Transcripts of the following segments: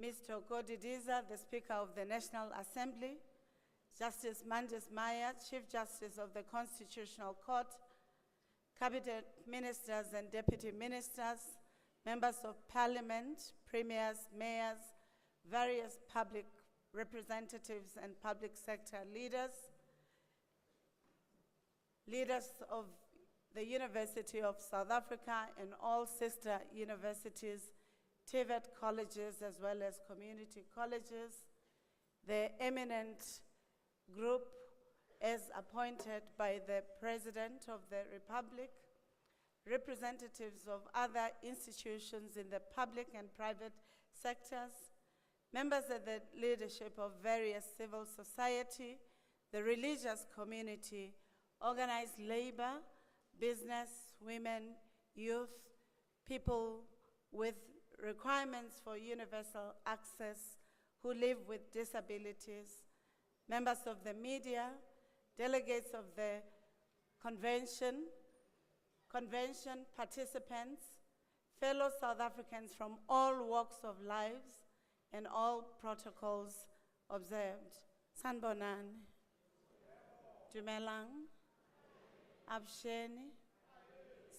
Mr. Godidiza, the Speaker of the National Assembly, Justice Mandis Maya, Chief Justice of the Constitutional Court, Cabinet Ministers and Deputy Ministers, Members of Parliament, Premiers, Mayors, various public representatives and public sector leaders, leaders of the University of South Africa and all sister universities, TVET colleges as well as community colleges, the eminent group as appointed by the President of the Republic, representatives of other institutions in the public and private sectors, members of the leadership of various civil society, the religious community, organized labor, business, women, youth, people with requirements for universal access who live with disabilities, members of the media, delegates of the convention participants, fellow South Africans from all walks of lives and all protocols observed. Sanbonani, Dumelang, Absheni,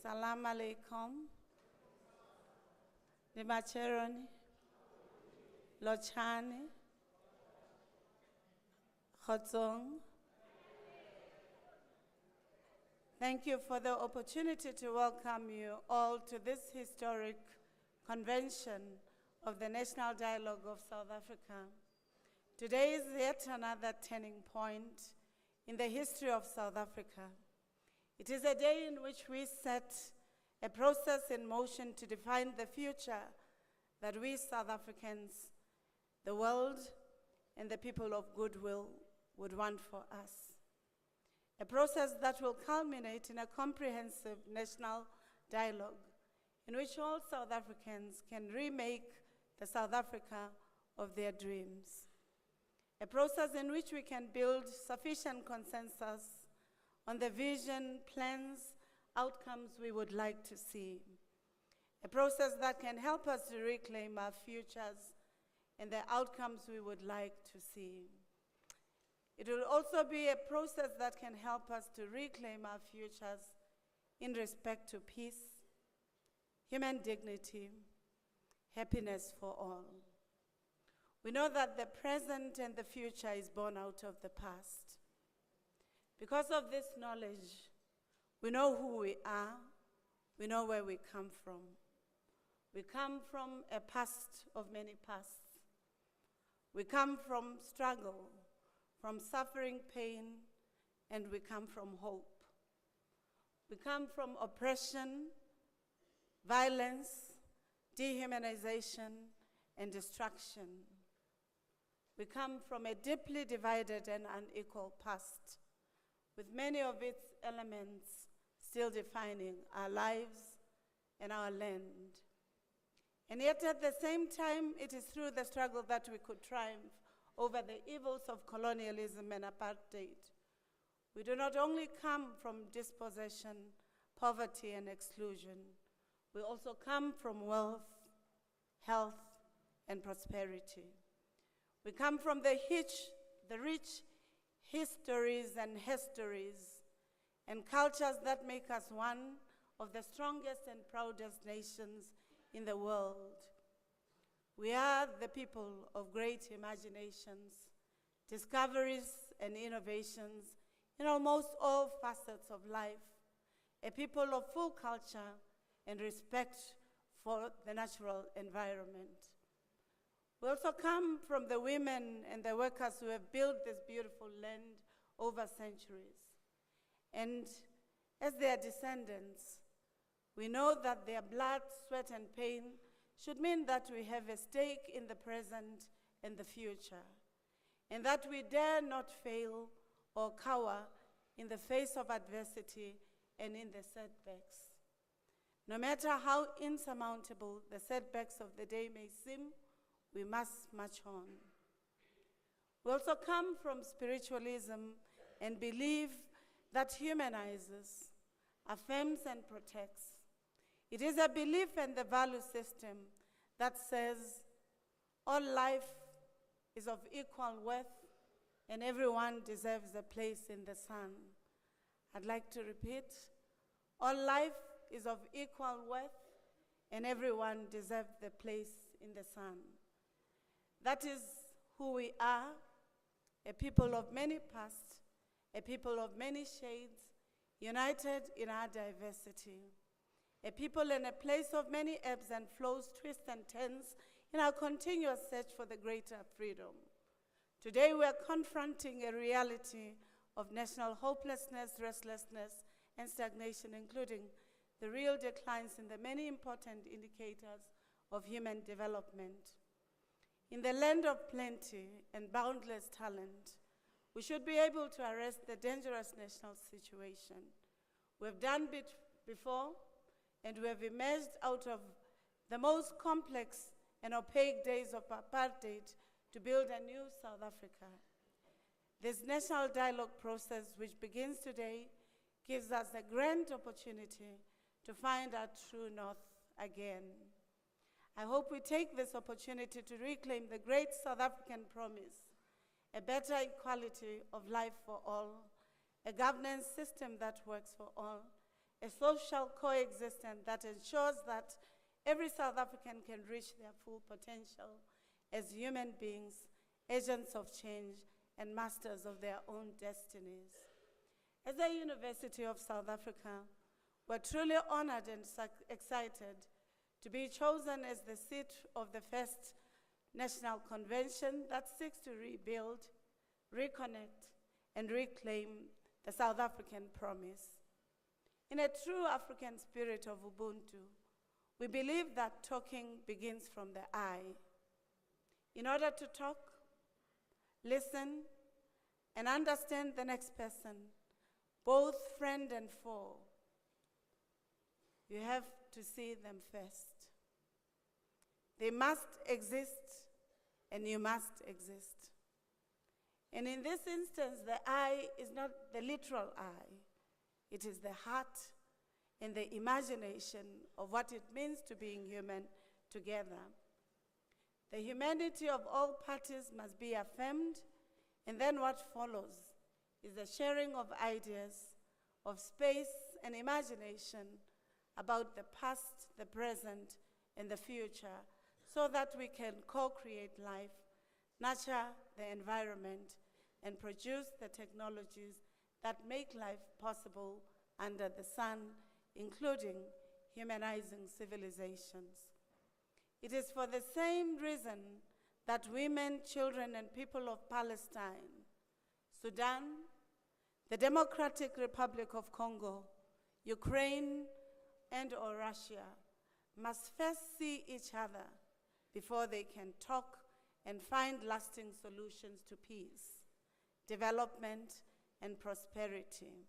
Salam Alaikum, Nimacheroni, Lochani, Khotsong. Thank you for the opportunity to welcome you all to this historic convention of the National Dialogue of South Africa. Today is yet another turning point in the history of South Africa. It is a day in which we set a process in motion to define the future that we South Africans, the world, and the people of goodwill would want for us. A process that will culminate in a comprehensive national dialogue in which all South Africans can remake the South Africa of their dreams. A process in which we can build sufficient consensus on the vision, plans, outcomes we would like to see. A process that can help us to reclaim our futures and the outcomes we would like to see. It will also be a process that can help us to reclaim our futures in respect to peace, human dignity, happiness for all. We know that the present and the future is born out of the past. Because of this knowledge, we know who we are, we know where we come from. We come from a past of many pasts. We come from struggle, from suffering, pain, and we come from hope. We come from oppression, violence, dehumanization, and destruction. We come from a deeply divided and unequal past, with many of its elements still defining our lives and our land. And yet at the same time, it is through the struggle that we could triumph over the evils of colonialism and apartheid. We do not only come from dispossession, poverty, and exclusion. We also come from wealth, health, and prosperity. We come from the rich histories and histories and cultures that make us one of the strongest and proudest nations in the world. We are the people of great imaginations, discoveries, and innovations in almost all facets of life, a people of full culture and respect for the natural environment. We also come from the women and the workers who have built this beautiful land over centuries. And as their descendants, we know that their blood, sweat, and pain should mean that we have a stake in the present and the future, and that we dare not fail or cower in the face of adversity and in the setbacks. No matter how insurmountable the setbacks of the day may seem, we must march on. We also come from spiritualism and believe that humanizes, affirms, and protects. It is a belief and the value system that says All life is of equal worth, and everyone deserves a place in the sun. I'd like to repeat, all life is of equal worth, and everyone deserves the place in the sun. That is who we are, a people of many pasts, a people of many shades, united in our diversity. A people in a place of many ebbs and flows, twists and turns in our continuous search for the greater freedom. Today we are confronting a reality of national hopelessness, restlessness, and stagnation, including the real declines in the many important indicators of human development. In the land of plenty and boundless talent, we should be able to arrest the dangerous national situation. We have done it before, and we have emerged out of the most complex and opaque days of apartheid to build a new South Africa. This national dialogue process, which begins today, gives us a grand opportunity to find our true north again. I hope we take this opportunity to reclaim the great South African promise, a better equality of life for all, a governance system that works for all, a social coexistence that ensures that every South African can reach their full potential as human beings, agents of change, and masters of their own destinies. As the University of South Africa, we're truly honored and excited to be chosen as the seat of the first national convention that seeks to rebuild, reconnect, and reclaim the South African promise. In a true African spirit of Ubuntu, we believe that talking begins from the I. In order to talk, listen, and understand the next person, both friend and foe, you have to see them first. They must exist, and you must exist. And in this instance, the I is not the literal I. It is the heart and the imagination of what it means to being human together. The humanity of all parties must be affirmed, and then what follows is the sharing of ideas, of space and imagination about the past, the present, and the future, so that we can co-create life, nurture the environment, and produce the technologies that make life possible under the sun, including humanizing civilizations. It is for the same reason that women, children, and people of Palestine, Sudan, the Democratic Republic of Congo, Ukraine, and/or Russia must first see each other before they can talk and find lasting solutions to peace, development, and prosperity.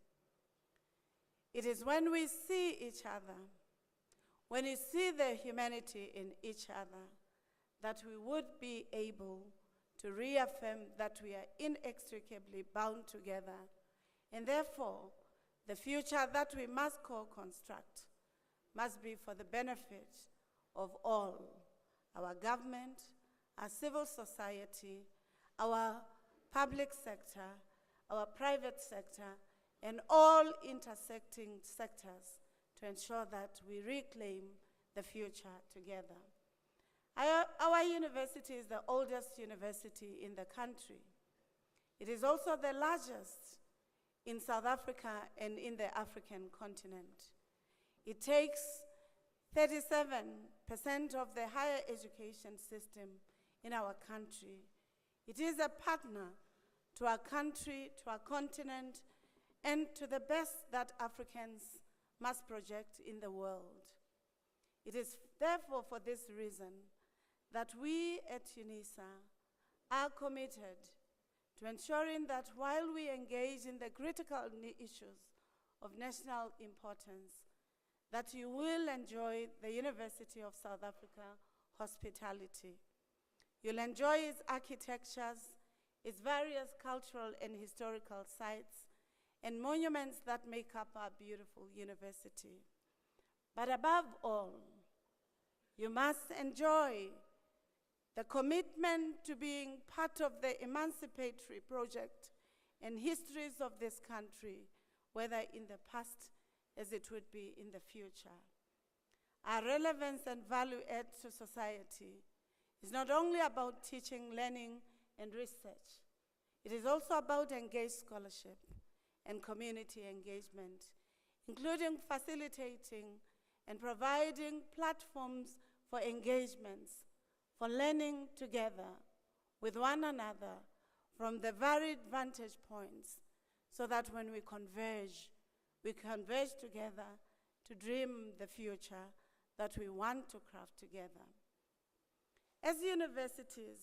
It is when we see each other, when we see the humanity in each other, that we would be able to reaffirm that we are inextricably bound together, and therefore, the future that we must co-construct must be for the benefit of all, our government, our civil society, our public sector, our private sector, and all intersecting sectors to ensure that we reclaim the future together. Our university is the oldest university in the country. It is also the largest in South Africa and in the African continent. It takes 37% of the higher education system in our country. It is a partner to our country, to our continent, and to the best that Africans must project in the world. It is therefore for this reason that we at UNISA are committed to ensuring that while we engage in the critical issues of national importance, that you will enjoy the University of South Africa hospitality. You'll enjoy its architectures, its various cultural and historical sites, and monuments that make up our beautiful university. But above all, you must enjoy the commitment to being part of the emancipatory project and histories of this country, whether in the past as it would be in the future. Our relevance and value add to society is not only about teaching, learning, and research. It is also about engaged scholarship and community engagement, including facilitating and providing platforms for engagements, for learning together with one another from the varied vantage points, so that when we converge together to dream the future that we want to craft together. As universities,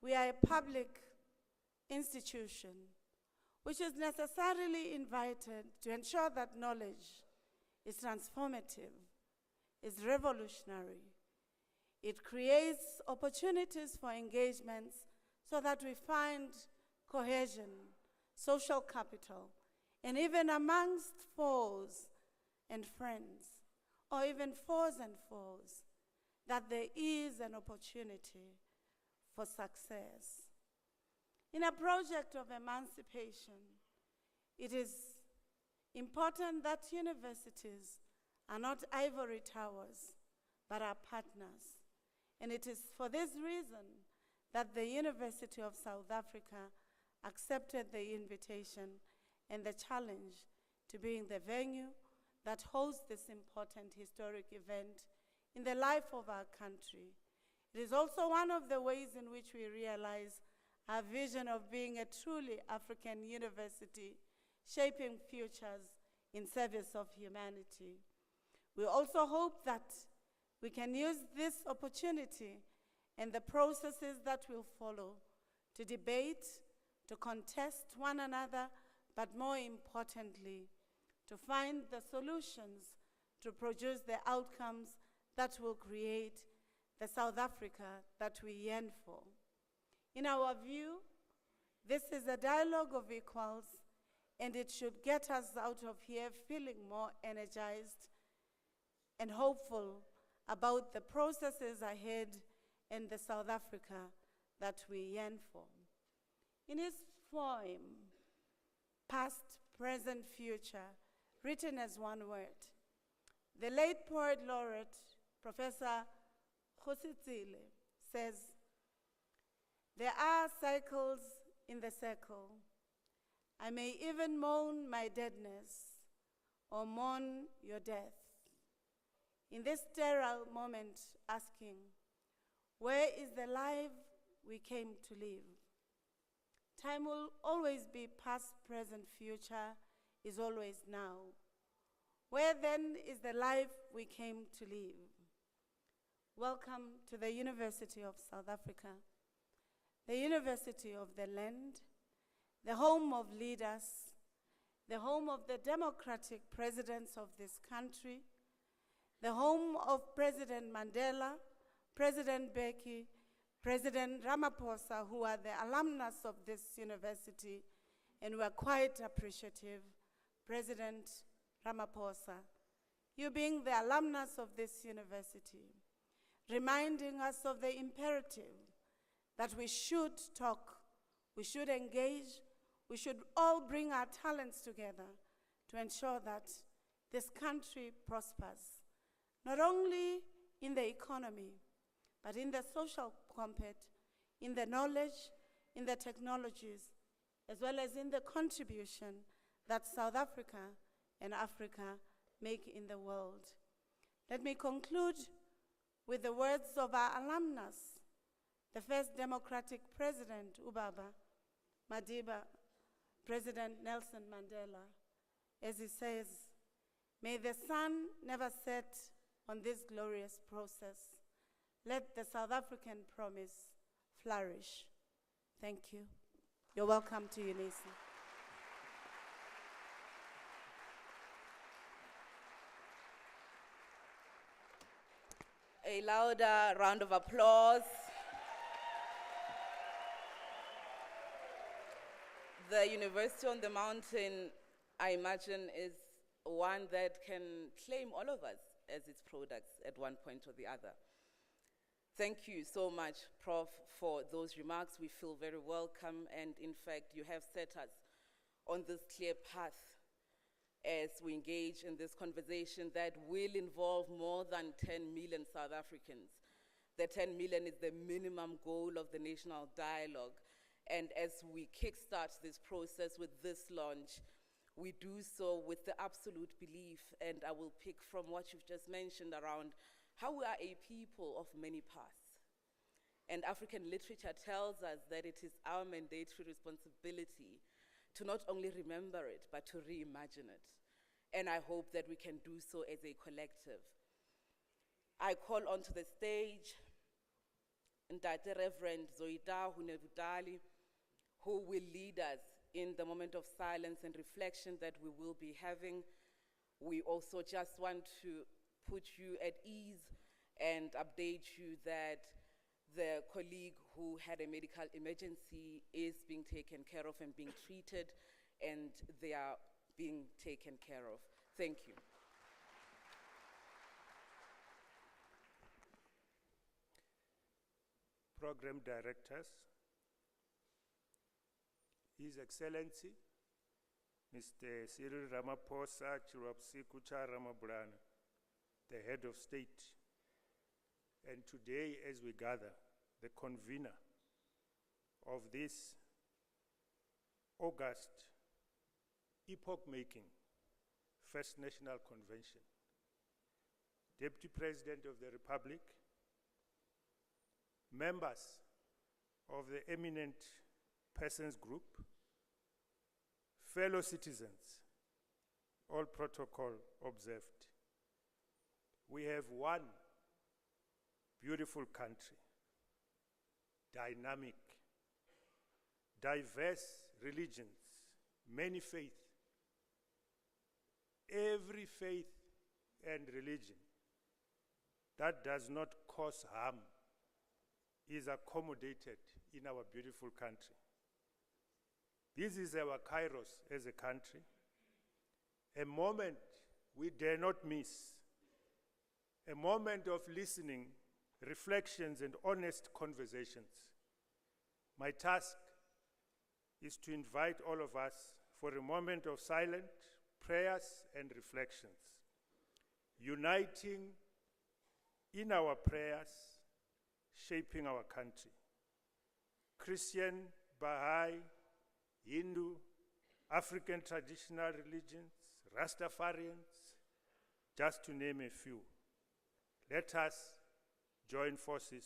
we are a public institution which is necessarily invited to ensure that knowledge is transformative, is revolutionary. It creates opportunities for engagements so that we find cohesion, social capital, and even amongst foes and friends, or even foes and foes, that there is an opportunity for success. In a project of emancipation, it is important that universities are not ivory towers, but are partners. And it is for this reason that the University of South Africa accepted the invitation and the challenge to being the venue that hosts this important historic event in the life of our country. It is also one of the ways in which we realize our vision of being a truly African university, shaping futures in service of humanity. We also hope that we can use this opportunity and the processes that will follow to debate, to contest one another, but more importantly, to find the solutions to produce the outcomes that will create the South Africa that we yearn for. In our view, this is a dialogue of equals, and it should get us out of here feeling more energized and hopeful about the processes ahead and the South Africa that we yearn for. In his poem, Past, Present, Future, written as one word, the late poet laureate, Professor Khositsile, says, "There are cycles in the circle. I may even mourn my deadness or mourn your death. In this sterile moment, asking, where is the life we came to live? Time will always be past, present, future is always now. Where then is the life we came to live?" Welcome to the University of South Africa, the University of the land, the home of leaders, the home of the democratic presidents of this country, the home of President Mandela, President Beki, President Ramaphosa, who are the alumnus of this university, and we are quite appreciative, President Ramaphosa, you being the alumnus of this university, reminding us of the imperative that we should talk, we should engage, we should all bring our talents together to ensure that this country prospers, not only in the economy, but in the social compact, in the knowledge, in the technologies, as well as in the contribution that South Africa and Africa make in the world. Let me conclude with the words of our alumnus, the first democratic president, Ubaba Madiba, President Nelson Mandela, as he says, "May the sun never set on this glorious process. Let the South African promise flourish." Thank you. You're welcome to UNISA. A louder round of applause. The University on the Mountain, I imagine, is one that can claim all of us as its products at one point or the other. Thank you so much, Prof, for those remarks. We feel very welcome, and in fact, you have set us on this clear path as we engage in this conversation that will involve more than 10 million South Africans. The 10 million is the minimum goal of the national dialogue. And as we kickstart this process with this launch, we do so with the absolute belief, and I will pick from what you've just mentioned around how we are a people of many paths. And African literature tells us that it is our mandatory responsibility to not only remember it, but to reimagine it. And I hope that we can do so as a collective. I call onto the stage Ntate Reverend Zoida Hunevutali, who will lead us in the moment of silence and reflection that we will be having. We also just want to put you at ease and update you that the colleague who had a medical emergency is being taken care of and being treated, and they are being taken care of. Thank you. Program directors, His Excellency, Mr. Cyril Ramaphosa Chirwapsikucha Ramabulana, the head of state, and today as we gather, the convener of this August epoch-making First National Convention, Deputy President of the Republic, members of the Eminent Persons Group, fellow citizens, all protocol observed. We have one beautiful country, dynamic, diverse religions, many faiths. Every faith and religion that does not cause harm is accommodated in our beautiful country. This is our kairos as a country, a moment we dare not miss, a moment of listening, reflections, and honest conversations. My task is to invite all of us for a moment of silent prayers and reflections, uniting in our prayers, shaping our country. Christian, Baha'i, Hindu, African traditional religions, Rastafarians, just to name a few. Let us join forces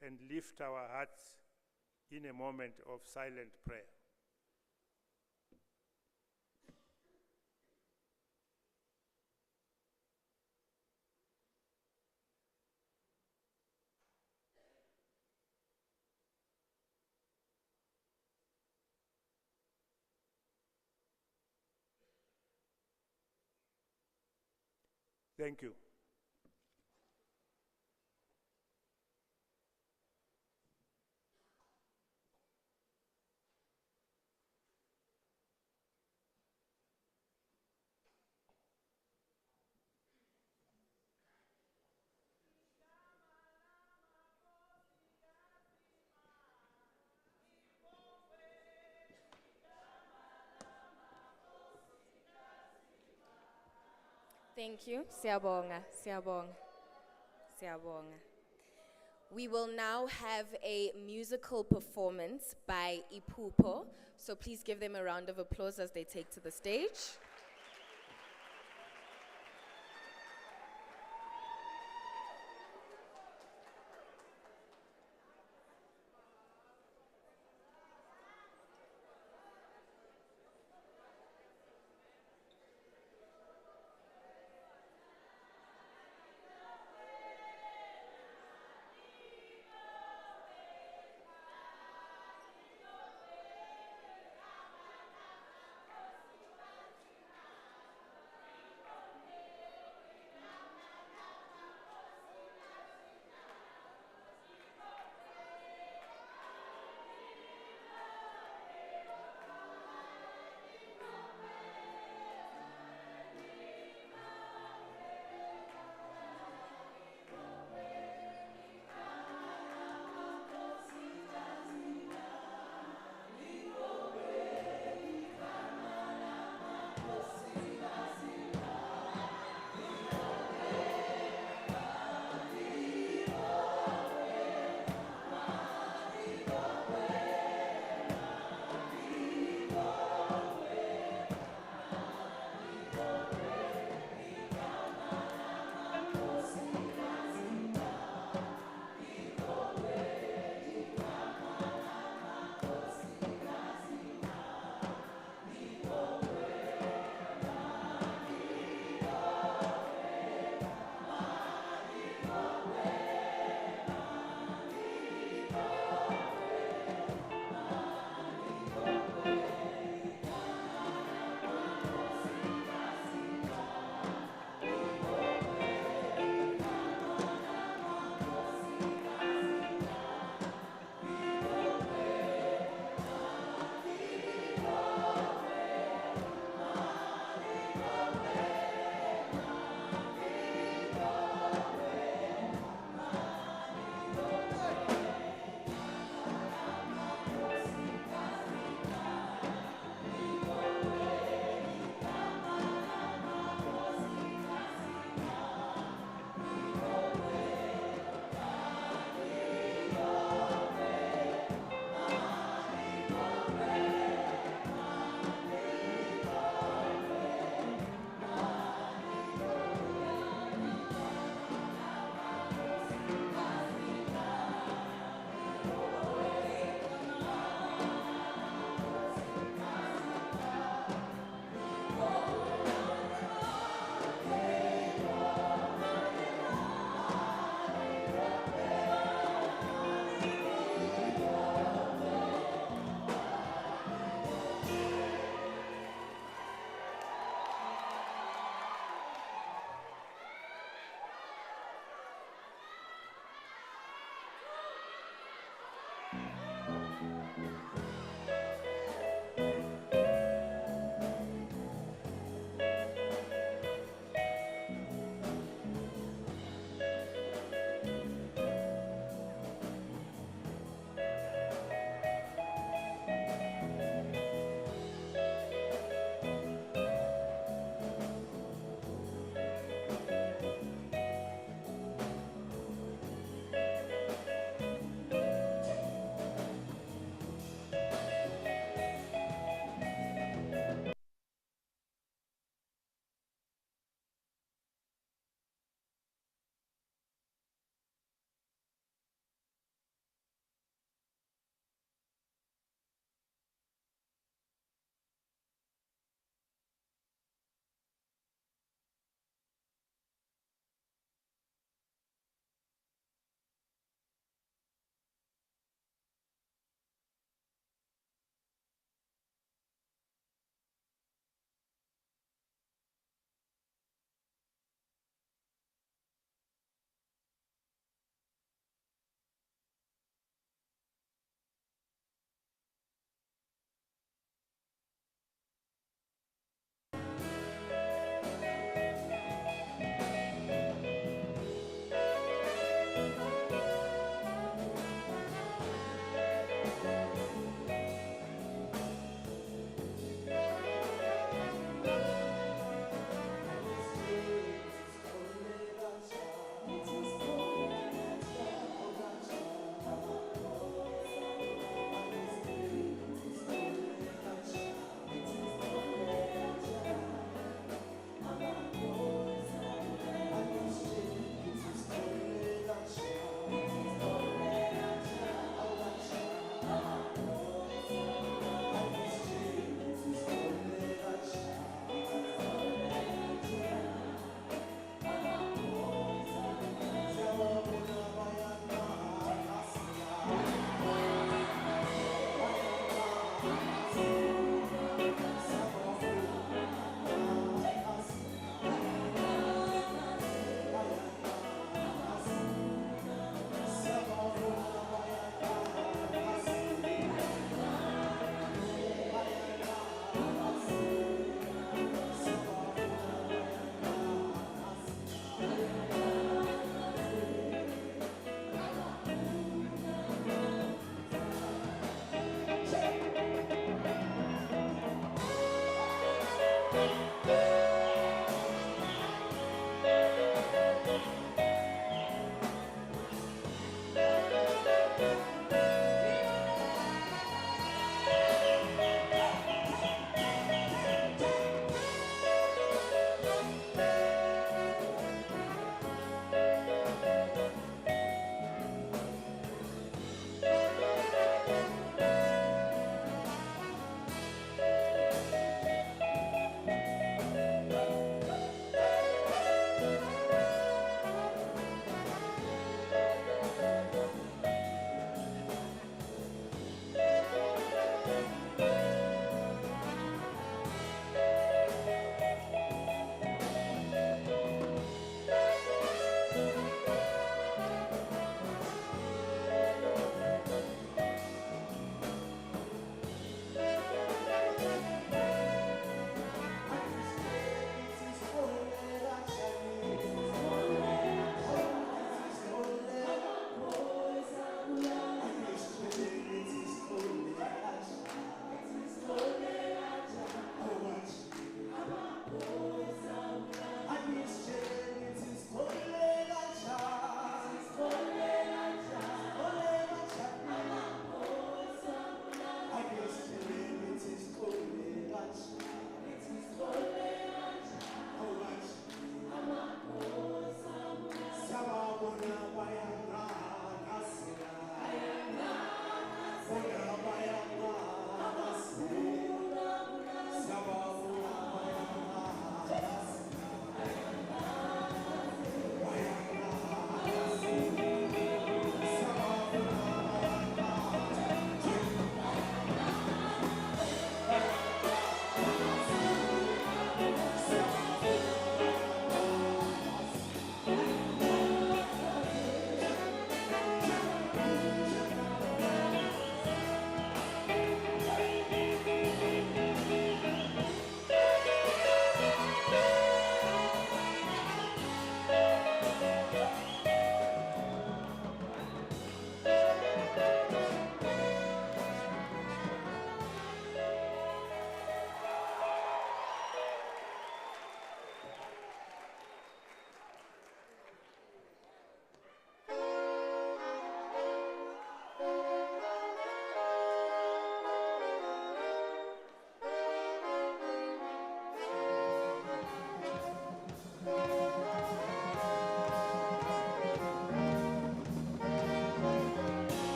and lift our hearts in a moment of silent prayer. Thank you. Thank you. Siyabonga, siyabonga, siyabonga. We will now have a musical performance by Ipupo. So please give them a round of applause as they take to the stage.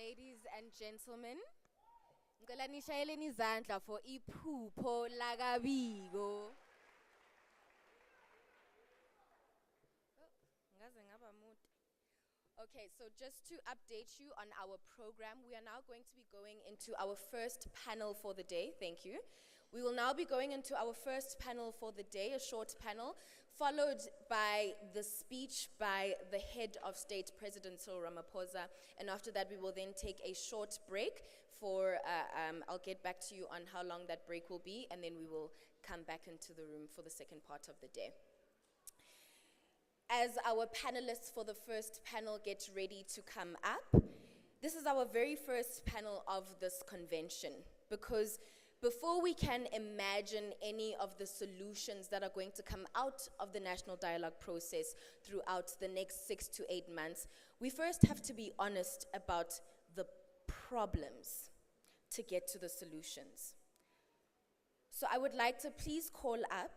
Ladies and gentlemen, ngicela nishayeleni izandla for iphupho lakabiko. Ngaze ngaba mude. Okay, so just to update you on our program, we are now going to be going into our first panel for the day. Thank you. We will now be going into our first panel for the day, a short panel, followed by the speech by the head of state, President Cyril Ramaphosa. And after that, we will then take a short break for, I'll get back to you on how long that break will be, and then we will come back into the room for the second part of the day. As our panelists for the first panel get ready to come up, this is our very first panel of this convention, because before we can imagine any of the solutions that are going to come out of the national dialogue process throughout the next 6 to 8 months, we first have to be honest about the problems to get to the solutions. So I would like to please call up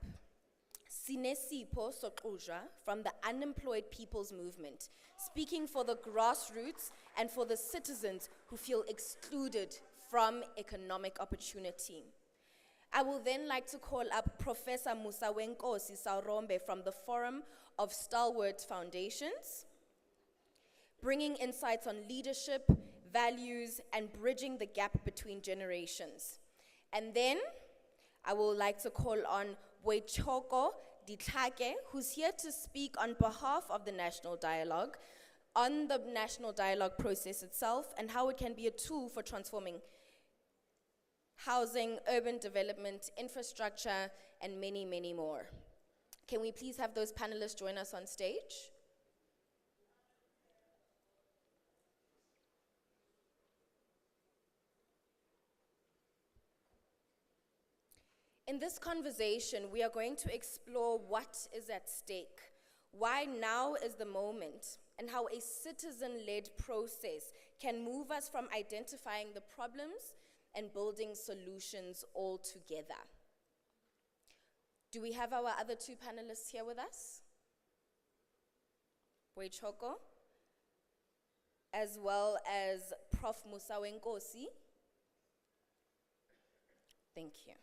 Sinesipho Soqudlwa from the Unemployed People's Movement, speaking for the grassroots and for the citizens who feel excluded from economic opportunity. I will then like to call up Professor Musawenkosi Saurombe from the Forum of Stalwart Foundations, bringing insights on leadership, values, and bridging the gap between generations. And then I would like to call on Boichoko Ditlhake, who's here to speak on behalf of the National Dialogue, on the National Dialogue process itself and how it can be a tool for transforming housing, urban development, infrastructure, and many, many more. Can we please have those panelists join us on stage? In this conversation, we are going to explore what is at stake, why now is the moment, and how a citizen-led process can move us from identifying the problems and building solutions all together. Do we have our other two panelists here with us? Boichoko, as well as Prof. Musawenkosi. Thank you.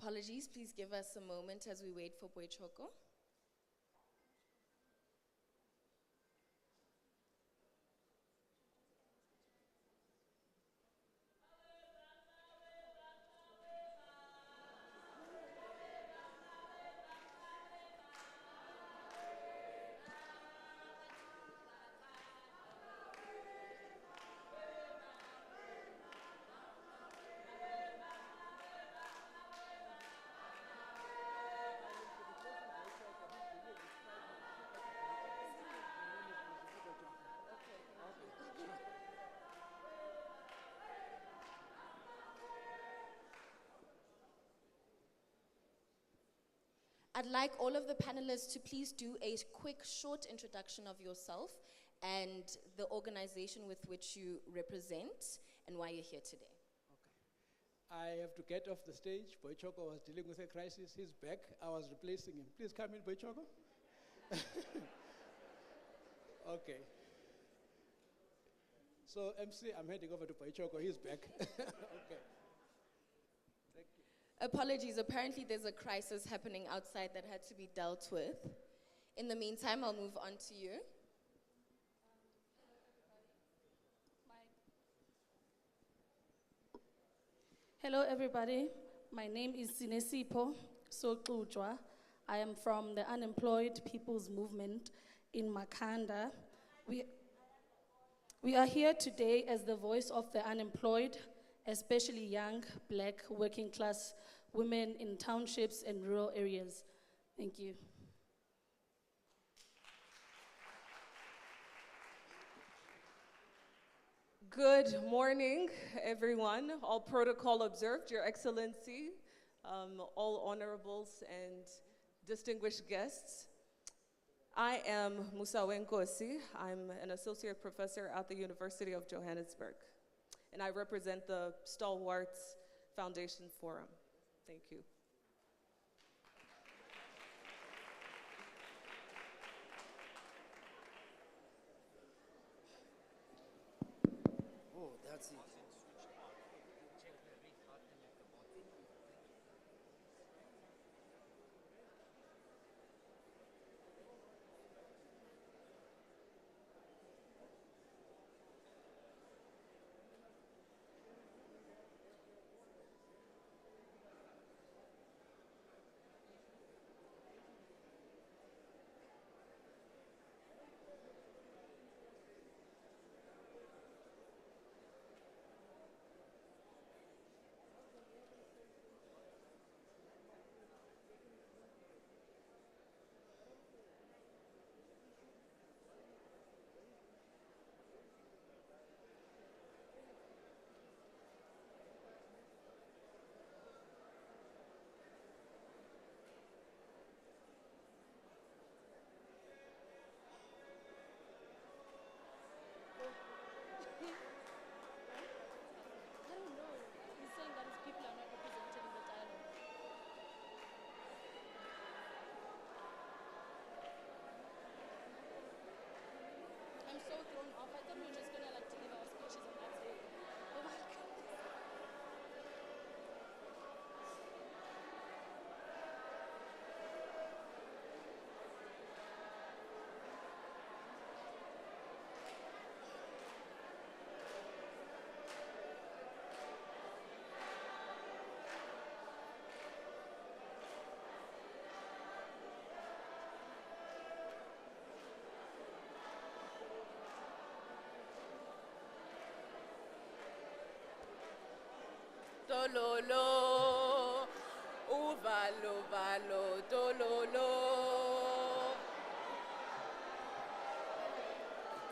Apologies, please give us a moment as we wait for Boichoko. I'd like all of the panelists to please do a quick, short introduction of yourself and the organization with which you represent and why you're here today. Okay. I have to get off the stage. Boichoko was dealing with a crisis. He's back. I was replacing him. Please come in, Boichoko. Okay. So, MC, I'm handing over to Boichoko. He's back. Okay. Apologies, apparently there's a crisis happening outside that had to be dealt with. In the meantime, I'll move on to you. Hello, everybody. My name is Sinesipho Soqudlwa. I am from the Unemployed People's Movement in Makhanda. We are here today as the voice of the unemployed, especially young, black, working class women in townships and rural areas. Thank you. Good morning, everyone. All protocol observed, Your Excellency, all honorables and distinguished guests. I am Musa Wenkosi. I'm an associate professor at the University of Johannesburg, and I represent the Stalwarts Foundation Forum. Thank you. Oh, that's it. I don't know. He's saying that his people are not represented in the dialogue. I'm so thrown off. I thought we were just gonna like deliver our speeches and that's it. Oh my god. Tololo, uvalo valo, tololo.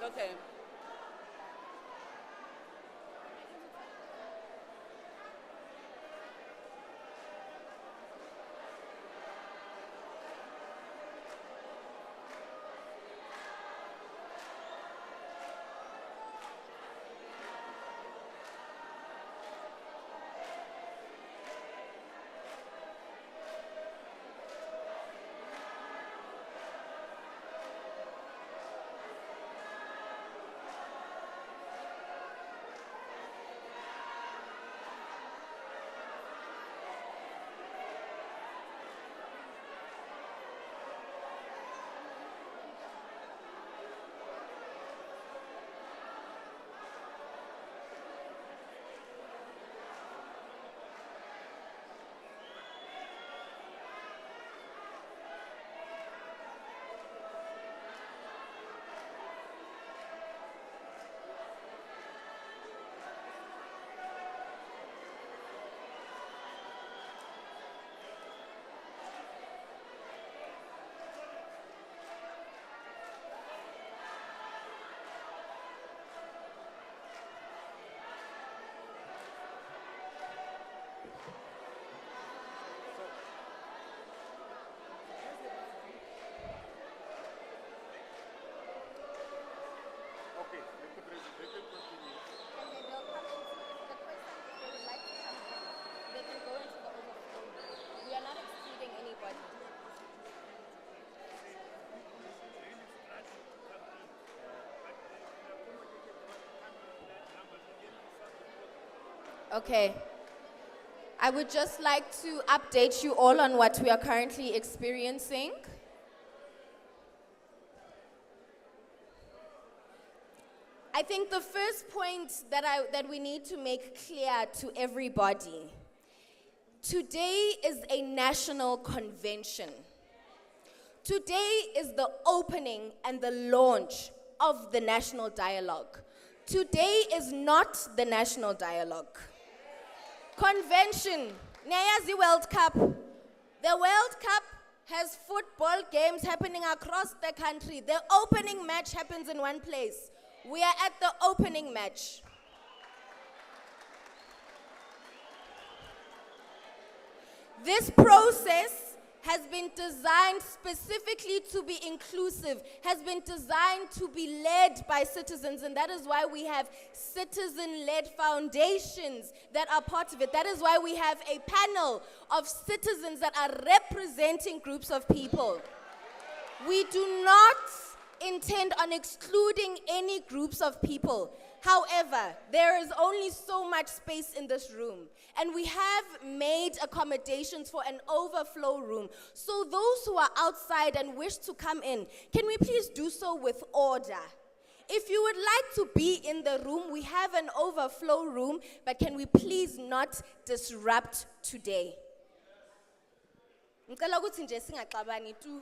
Okay. Okay, Mr. President, they can continue. And then they'll come into the person, if they would like to come in, they can go into the overflow. We are not excluding anybody. Okay. I would just like to update you all on what we are currently experiencing. I think the first point that we need to make clear to everybody, today is a national convention. Today is the opening and the launch of the national dialogue. Today is not the national dialogue. Convention, Nyayazi World Cup. The World Cup has football games happening across the country. The opening match happens in one place. We are at the opening match. This process has been designed specifically to be inclusive, has been designed to be led by citizens, and that is why we have citizen-led foundations that are part of it. That is why we have a panel of citizens that are representing groups of people. We do not intend on excluding any groups of people. However, there is only so much space in this room, and we have made accommodations for an overflow room. So those who are outside and wish to come in, can we please do so with order? If you would like to be in the room, we have an overflow room, but can we please not disrupt today? Ngicela ukuthi nje singaxabani tu.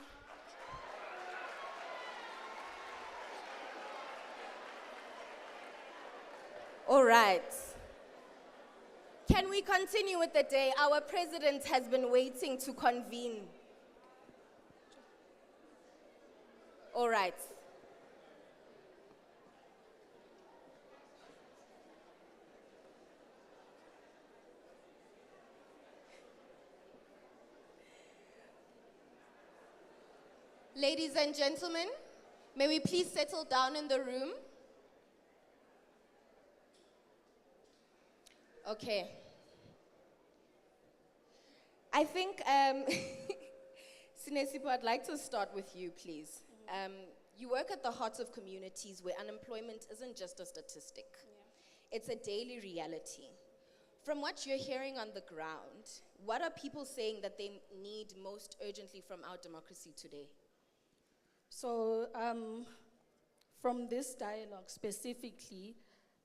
All right. Can we continue with the day? Our president has been waiting to convene. All right. Ladies and gentlemen, may we please settle down in the room? Okay. I think, Sinesipho, I'd like to start with you, please. You work at the heart of communities where unemployment isn't just a statistic. It's a daily reality. From what you're hearing on the ground, what are people saying that they need most urgently from our democracy today? So, from this dialogue specifically,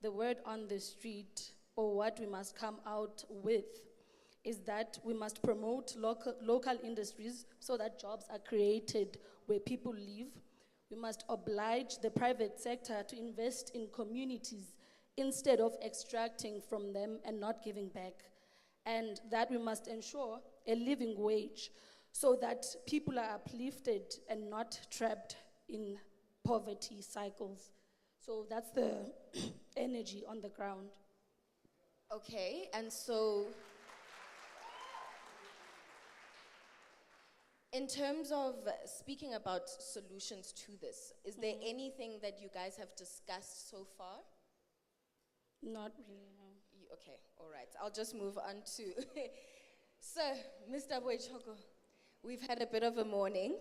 the word on the street, or what we must come out with, is that we must promote local industries so that jobs are created where people live. We must oblige the private sector to invest in communities instead of extracting from them and not giving back. And that we must ensure a living wage so that people are uplifted and not trapped in poverty cycles. So that's the energy on the ground. Okay, and so in terms of speaking about solutions to this, is there anything that you guys have discussed so far? Not really, no. Okay, all right. I'll just move on to Sir, Mr. Boichoko. We've had a bit of a morning.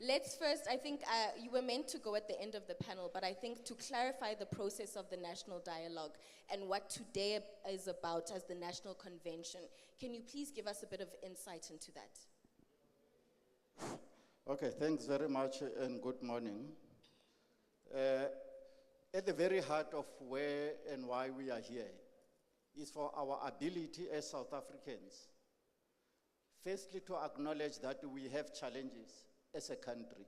Let's first, I think you were meant to go at the end of the panel, but I think to clarify the process of the national dialogue and what today is about as the national convention, can you please give us a bit of insight into that? Okay, thanks very much and good morning. At the very heart of where and why we are here is for our ability as South Africans, firstly to acknowledge that we have challenges as a country.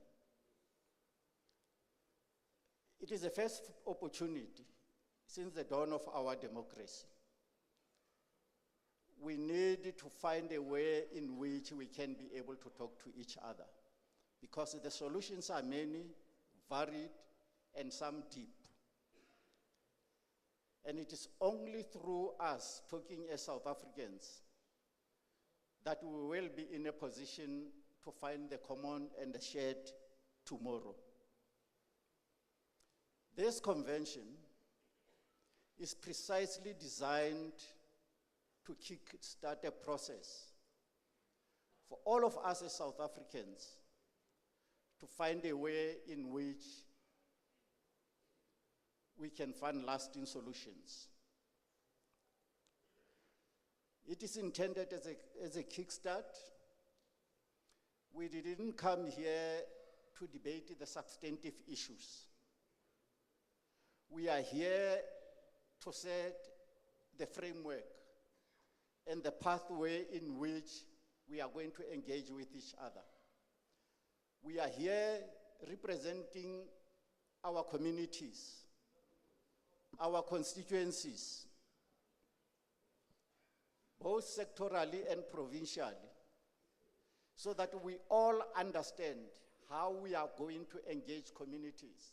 It is the first opportunity since the dawn of our democracy. We need to find a way in which we can be able to talk to each other, because the solutions are many, varied, and some deep. And it is only through us talking as South Africans that we will be in a position to find the common and the shared tomorrow. This convention is precisely designed to kick-start a process for all of us as South Africans to find a way in which we can find lasting solutions. It is intended as a kickstart. We didn't come here to debate the substantive issues. We are here to set the framework and the pathway in which we are going to engage with each other. We are here representing our communities, our constituencies, both sectorally and provincially, so that we all understand how we are going to engage communities.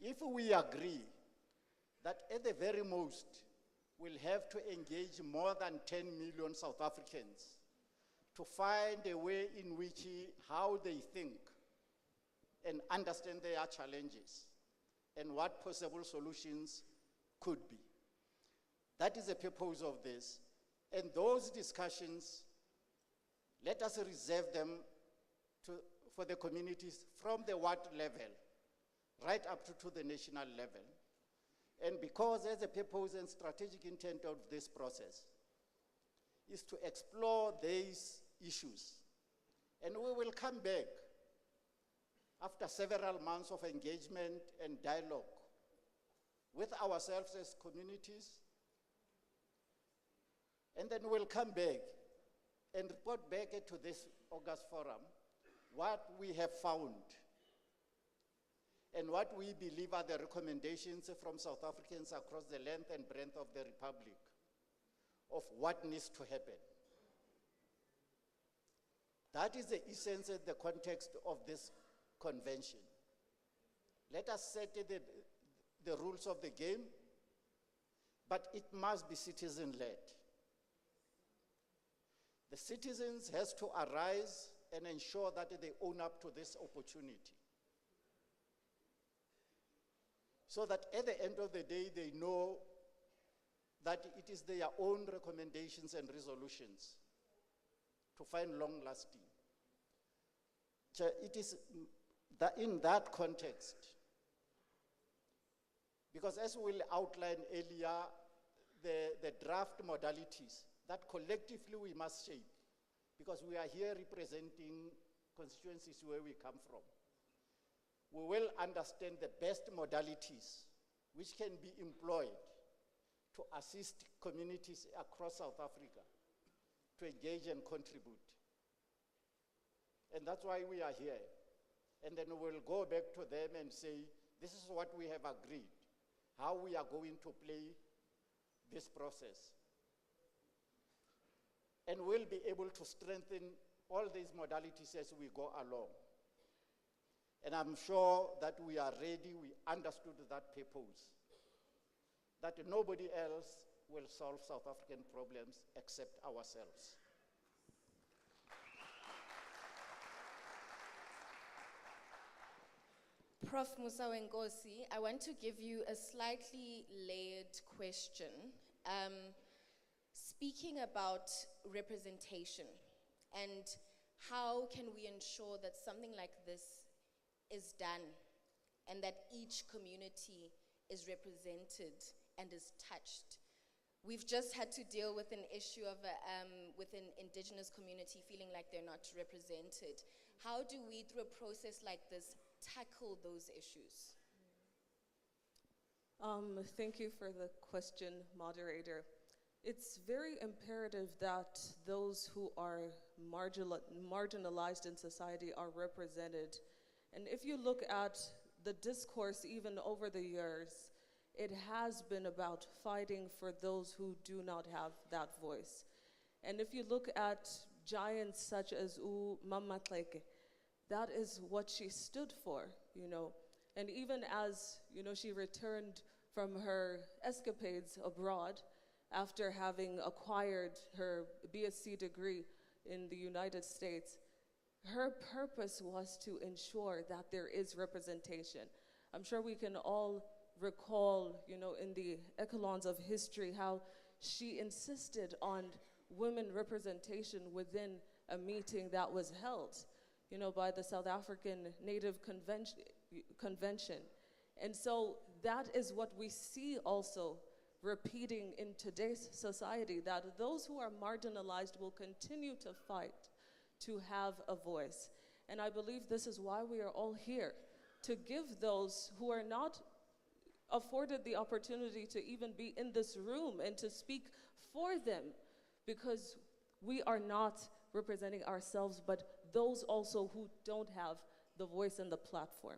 If we agree that at the very most, we'll have to engage more than 10 million South Africans to find a way in which how they think and understand their challenges and what possible solutions could be. That is the purpose of this. And those discussions, let us reserve them for the communities from the ward level, right up to the national level. And because as a purpose and strategic intent of this process is to explore these issues. And we will come back after several months of engagement and dialogue with ourselves as communities. And then we'll come back and report back to this August forum what we have found and what we believe are the recommendations from South Africans across the length and breadth of the Republic of what needs to happen. That is the essence and the context of this convention. Let us set the rules of the game, but it must be citizen-led. The citizens has to arise and ensure that they own up to this opportunity. So that at the end of the day, they know that it is their own recommendations and resolutions to find long-lasting. It is in that context, because as we'll outline earlier, the draft modalities that collectively we must shape, because we are here representing constituencies where we come from. We will understand the best modalities which can be employed to assist communities across South Africa to engage and contribute. And that's why we are here. And then we'll go back to them and say, this is what we have agreed, how we are going to play this process. And we'll be able to strengthen all these modalities as we go along. And I'm sure that we are ready, we understood that purpose, that nobody else will solve South African problems except ourselves. Prof. Musa Wenkosi, I want to give you a slightly layered question. Speaking about representation and how can we ensure that something like this is done and that each community is represented and is touched. We've just had to deal with an issue of with an indigenous community feeling like they're not represented. How do we, through a process like this, tackle those issues? Thank you for the question, moderator. It's very imperative that those who are marginalized in society are represented. And if you look at the discourse even over the years, it has been about fighting for those who do not have that voice. And if you look at giants such as Mama Tleke, that is what she stood for, you know. And even as, you know, she returned from her escapades abroad after having acquired her BSc degree in the United States, her purpose was to ensure that there is representation. I'm sure we can all recall, you know, in the echelons of history, how she insisted on women representation within a meeting that was held, you know, by the South African Native Convention. And so that is what we see also repeating in today's society, that those who are marginalized will continue to fight to have a voice. And I believe this is why we are all here, to give those who are not afforded the opportunity to even be in this room and to speak for them, because we are not representing ourselves, but those also who don't have the voice and the platform.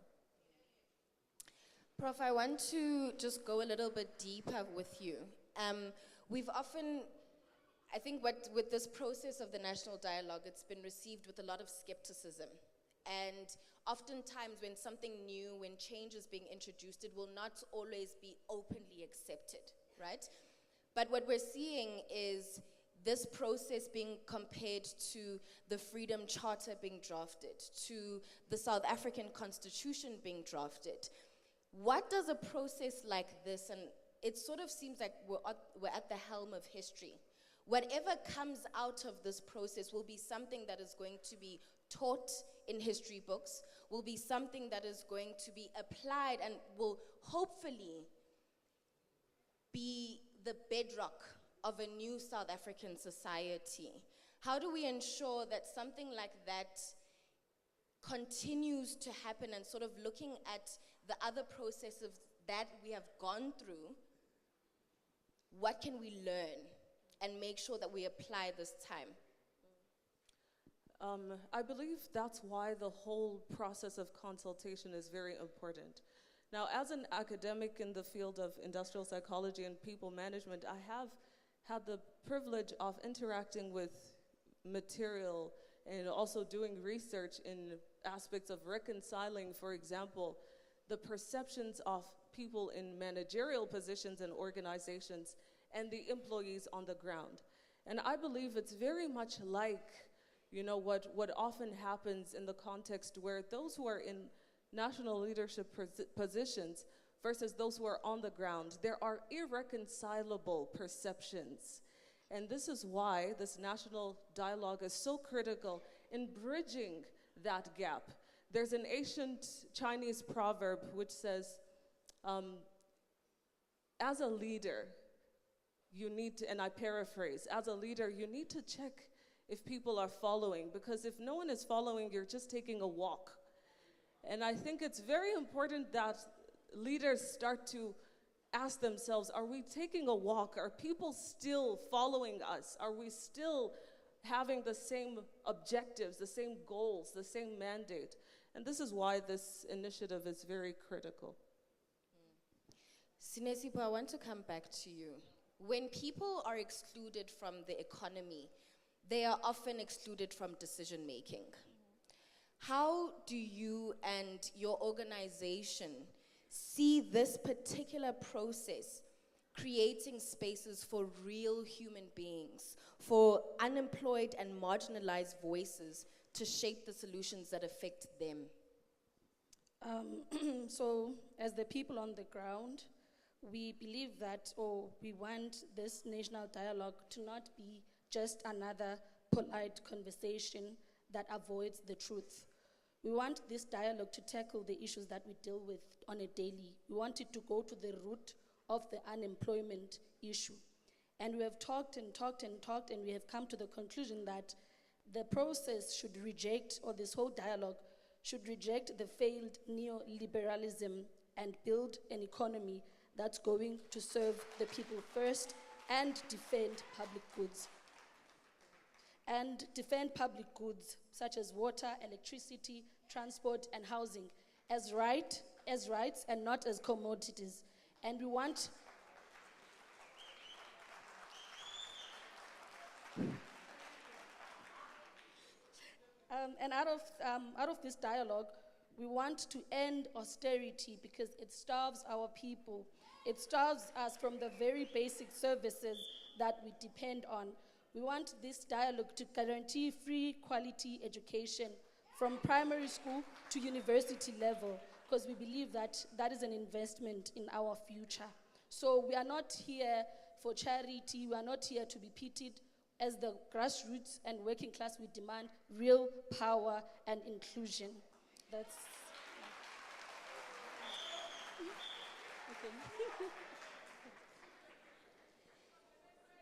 Prof, I want to just go a little bit deeper with you. We've often, I think with this process of the national dialogue, it's been received with a lot of skepticism. And oftentimes when something new, when change is being introduced, it will not always be openly accepted, right? But what we're seeing is this process being compared to the Freedom Charter being drafted, to the South African Constitution being drafted. What does a process like this, and it sort of seems like we're at the helm of history, whatever comes out of this process will be something that is going to be taught in history books, will be something that is going to be applied and will hopefully be the bedrock of a new South African society. How do we ensure that something like that continues to happen, and sort of looking at the other processes that we have gone through, what can we learn and make sure that we apply this time? I believe that's why the whole process of consultation is very important. Now, as an academic in the field of industrial psychology and people management, I have had the privilege of interacting with material and also doing research in aspects of reconciling, for example, the perceptions of people in managerial positions and organizations and the employees on the ground. And I believe it's very much like, what often happens in the context where those who are in national leadership positions versus those who are on the ground, there are irreconcilable perceptions. And this is why this national dialogue is so critical in bridging that gap. There's an ancient Chinese proverb which says, as a leader, you need to, and I paraphrase, as a leader, you need to check if people are following, because if no one is following, you're just taking a walk. And I think it's very important that leaders start to ask themselves, are we taking a walk? Are people still following us? Are we still having the same objectives, the same goals, the same mandate? And this is why this initiative is very critical. Sinesipho, I want to come back to you. When people are excluded from the economy, they are often excluded from decision making. How do you and your organization see this particular process creating spaces for real human beings, for unemployed and marginalized voices to shape the solutions that affect them? So, as the people on the ground, we believe that, or we want this national dialogue to not be just another polite conversation that avoids the truth. We want this dialogue to tackle the issues that we deal with on a daily. We want it to go to the root of the unemployment issue. And we have talked and talked and talked, and we have come to the conclusion that the process should reject, or this whole dialogue should reject the failed neoliberalism and build an economy that's going to serve the people first and defend public goods. And defend public goods such as water, electricity, transport, and housing as rights and not as commodities. And we want and out of this dialogue, we want to end austerity because it starves our people. It starves us from the very basic services that we depend on. We want this dialogue to guarantee free, quality education from primary school to university level, because we believe that that is an investment in our future. So we are not here for charity. We are not here to be pitied. As the grassroots and working class, we demand real power and inclusion. That's... Okay.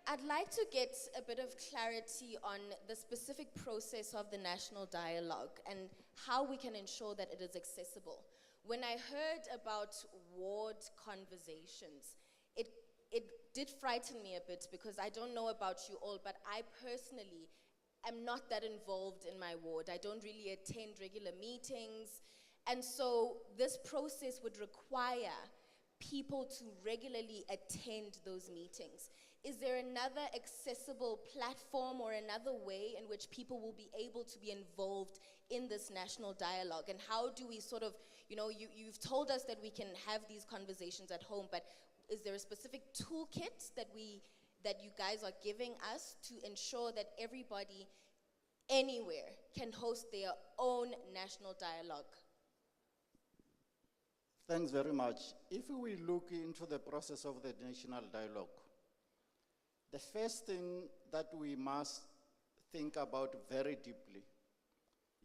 I'd like to get a bit of clarity on the specific process of the national dialogue and how we can ensure that it is accessible. When I heard about ward conversations, it did frighten me a bit, because I don't know about you all, but I personally am not that involved in my ward. I don't really attend regular meetings. And so this process would require people to regularly attend those meetings. Is there another accessible platform or another way in which people will be able to be involved in this national dialogue? And how do we sort of, you've told us that we can have these conversations at home, but is there a specific toolkit that we that you guys are giving us to ensure that everybody anywhere can host their own national dialogue? Thanks very much. If we look into the process of the national dialogue, the first thing that we must think about very deeply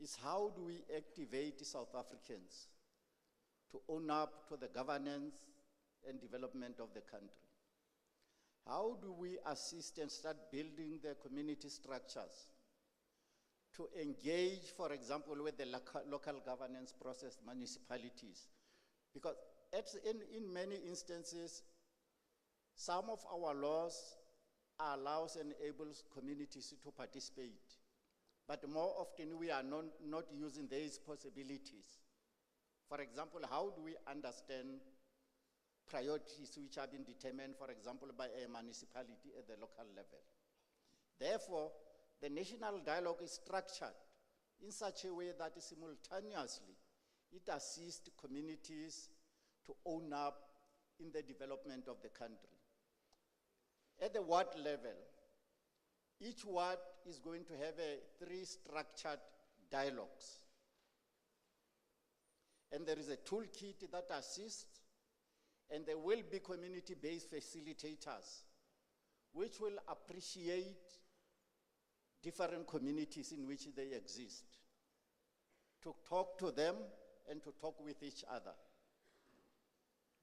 is how do we activate South Africans to own up to the governance and development of the country? How do we assist and start building the community structures to engage, for example, with the local governance process, municipalities? Because in many instances, some of our laws allows and enables communities to participate. But more often we are not using these possibilities. For example, how do we understand priorities which have been determined, for example, by a municipality at the local level? Therefore, the national dialogue is structured in such a way that simultaneously it assists communities to own up in the development of the country. At the ward level, each ward is going to have 3 structured dialogues. And there is a toolkit that assists, and there will be community-based facilitators which will appreciate different communities in which they exist, to talk to them and to talk with each other.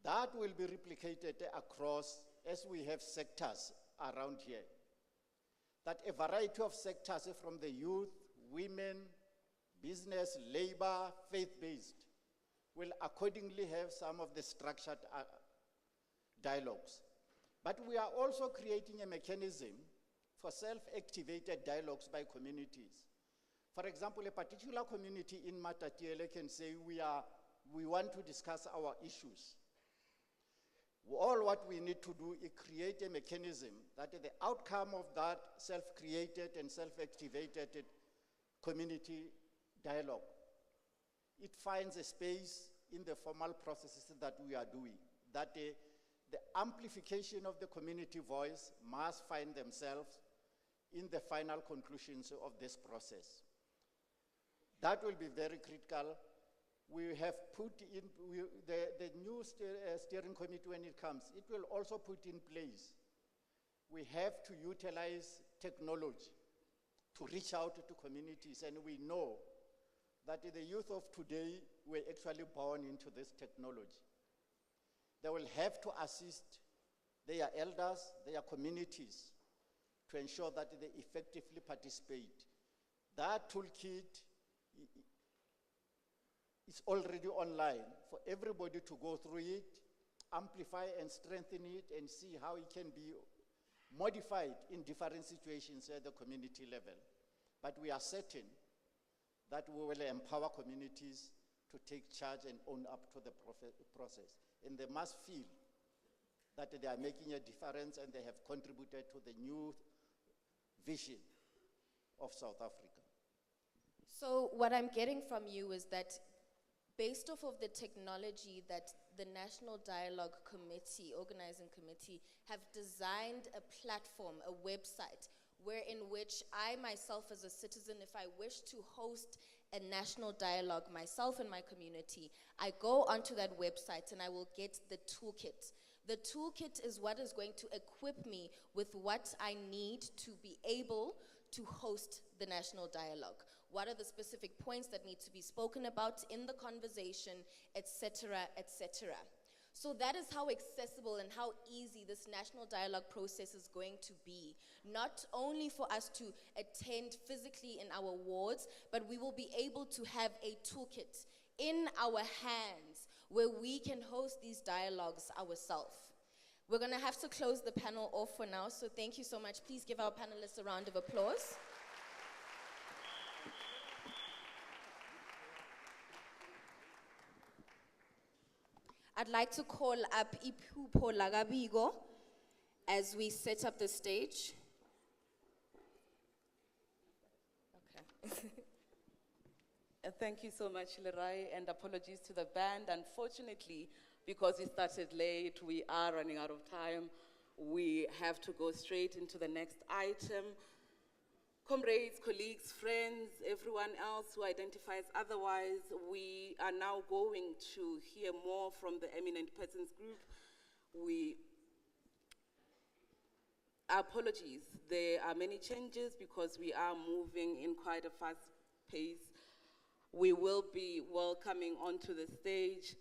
That will be replicated across, as we have sectors around here, that a variety of sectors from the youth, women, business, labor, faith-based, will accordingly have some of the structured dialogues. But we are also creating a mechanism for self-activated dialogues by communities. For example, a particular community in Matatiele can say, we want to discuss our issues. All what we need to do is create a mechanism that the outcome of that self-created and self-activated community dialogue, it finds a space in the formal processes that we are doing, that the amplification of the community voice must find themselves in the final conclusions of this process. That will be very critical. We have put in, the new steering committee, when it comes, it will also put in place. We have to utilize technology to reach out to communities, and we know that the youth of today were actually born into this technology. They will have to assist their elders, their communities, to ensure that they effectively participate. That toolkit is already online for everybody to go through it, amplify and strengthen it, and see how it can be modified in different situations at the community level. But we are certain that we will empower communities to take charge and own up to the process. And they must feel that they are making a difference and they have contributed to the new vision of South Africa. So what I'm getting from you is that based off of the technology that the National Dialogue Committee, Organizing Committee, have designed a platform, a website, in which I myself as a citizen, if I wish to host a national dialogue myself and my community, I go onto that website and I will get the toolkit. The toolkit is what is going to equip me with what I need to be able to host the national dialogue. What are the specific points that need to be spoken about in the conversation, etc., etc. So that is how accessible and how easy this national dialogue process is going to be. Not only for us to attend physically in our wards, but we will be able to have a toolkit in our hands where we can host these dialogues ourselves. We're going to have to close the panel off for now, so thank you so much. Please give our panelists a round of applause. I'd like to call up Iphupho Lagabigo as we set up the stage. Okay. Thank you so much, Lerai, and apologies to the band. Unfortunately, because we started late, we are running out of time. we have to go straight into the next item. Comrades, colleagues, friends, everyone else who identifies otherwise, we are now going to hear more from the Eminent Persons Group. Apologies, there are many changes because we are moving in quite a fast pace. We will be welcoming onto the stage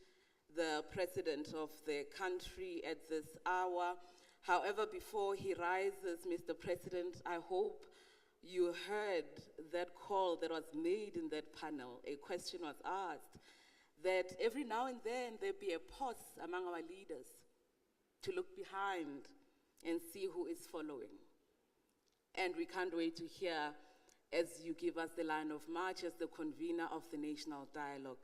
the President of the country at this hour. However, before he rises, Mr. President, I hope you heard that call that was made in that panel. A question was asked that every now and then there be a pause among our leaders to look behind and see who is following. And we can't wait to hear as you give us the line of march as the convener of the National Dialogue.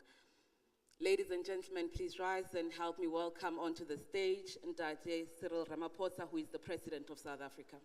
Ladies and gentlemen, please rise and help me welcome onto the stage Ntate Cyril Ramaphosa, who is the President of South Africa.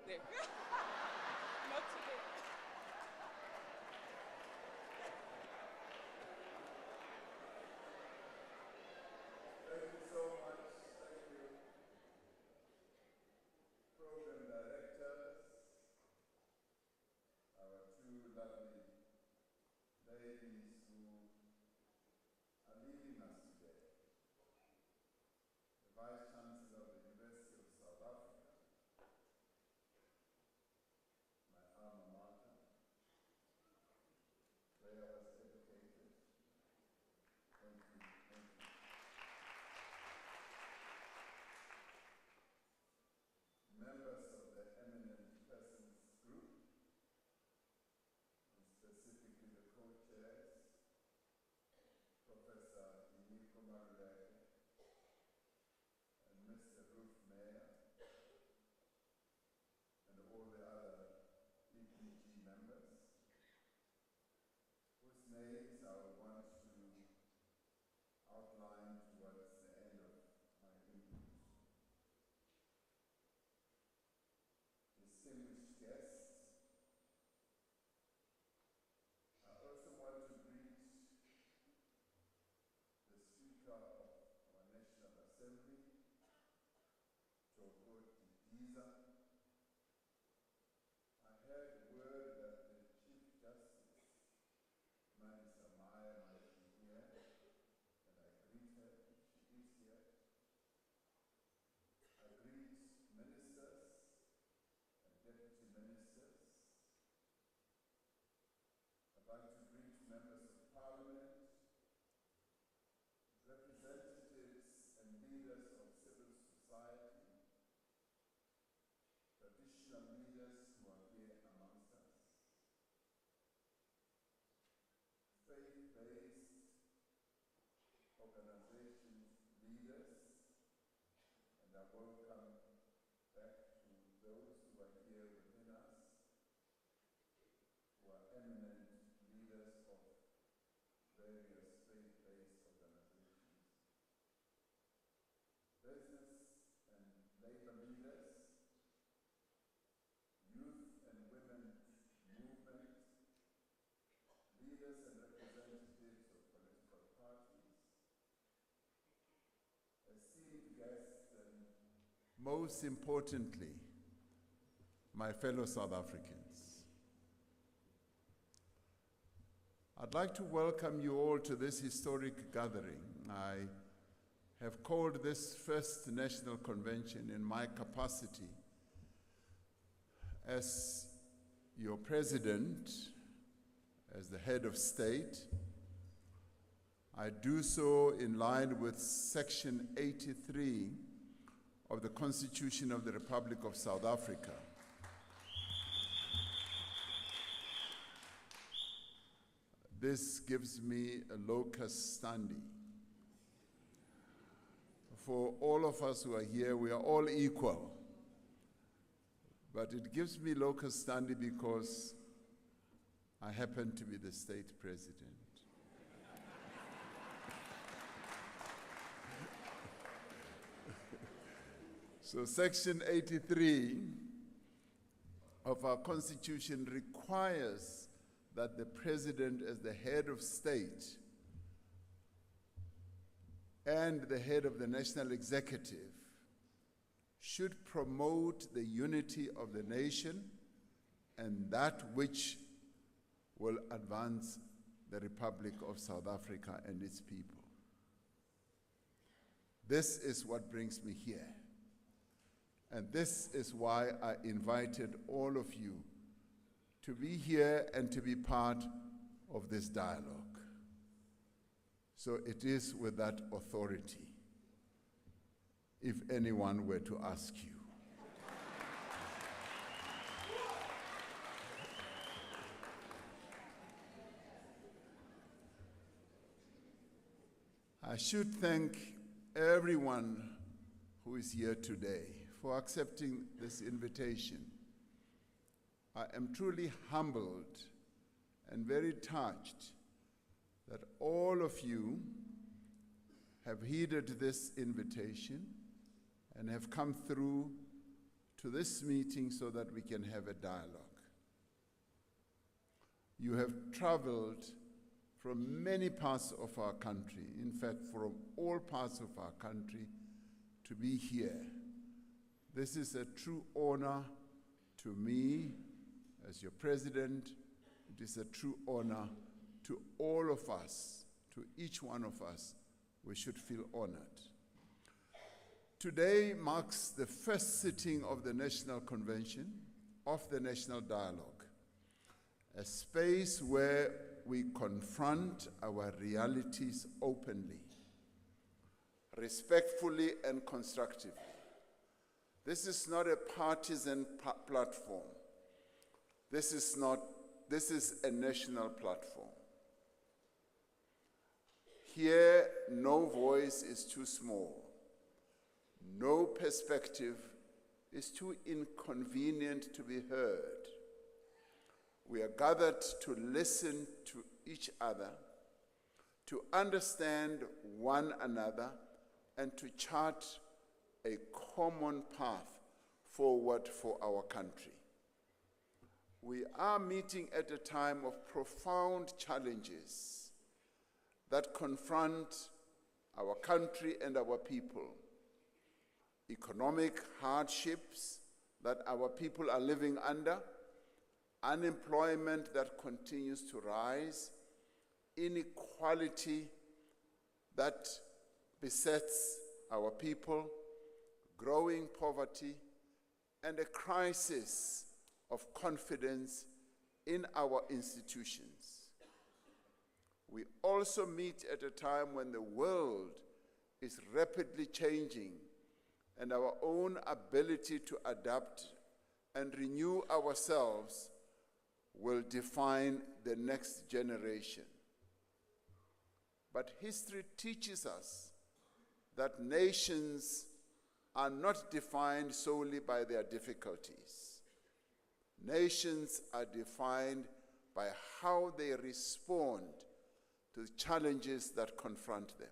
There. Not today. Thank you so much. Thank you. Program directors, our two lovely ladies who are leading us today. The Vice Chancellor of the University of South Africa, my alma mater, where I was educated. Thank you, thank you. Members of the Eminent Persons Group, and specifically the co-chairs, Professor Iniko Maruleke and Mr. Ruth Mayer, and all the other EPG members, whose names I will want to outline towards the end of my input. Distinguished guests, I also want to greet the Speaker of our National Assembly, Joko Didiza. I heard word that the Chief Justice, Manisa Maya, might be here, and I greet her if she is here. I greet ministers and deputy ministers. I'd like to greet members of parliament, representatives and leaders of civil society, traditional leaders who are here amongst us, faith-based organizations, leaders, and I welcome back to those who are here within us, who are eminent leaders of various faith-based organizations. Business most importantly, my fellow South Africans. I'd like to welcome you all to this historic gathering. I have called this first national convention in my capacity as your president, as the head of state. I do so in line with Section 83 of the Constitution of the Republic of South Africa. This gives me a locus standi. For all of us who are here, we are all equal. But it gives me locus standi because I happen to be the state president. So Section 83 of our Constitution requires that the president, as the head of state and the head of the national executive, should promote the unity of the nation and that which will advance the Republic of South Africa and its people. This is what brings me here. And this is why I invited all of you to be here and to be part of this dialogue. So it is with that authority, if anyone were to ask you. I should thank everyone who is here today for accepting this invitation. I am truly humbled and very touched that all of you have heeded this invitation and have come through to this meeting so that we can have a dialogue. You have traveled from many parts of our country, in fact, from all parts of our country, to be here. This is a true honor to me as your president. It is a true honor to all of us, to each one of us. We should feel honored. Today marks the first sitting of the National Convention of the National Dialogue, a space where we confront our realities openly, respectfully and constructively. This is not a partisan platform. This is a national platform. Here, no voice is too small. No perspective is too inconvenient to be heard. We are gathered to listen to each other, to understand one another, and to chart a common path forward for our country. We are meeting at a time of profound challenges that confront our country and our people. Economic hardships that our people are living under, unemployment that continues to rise, inequality that besets our people, growing poverty, and a crisis of confidence in our institutions. We also meet at a time when the world is rapidly changing and our own ability to adapt and renew ourselves will define the next generation. But history teaches us that nations are not defined solely by their difficulties. Nations are defined by how they respond to the challenges that confront them.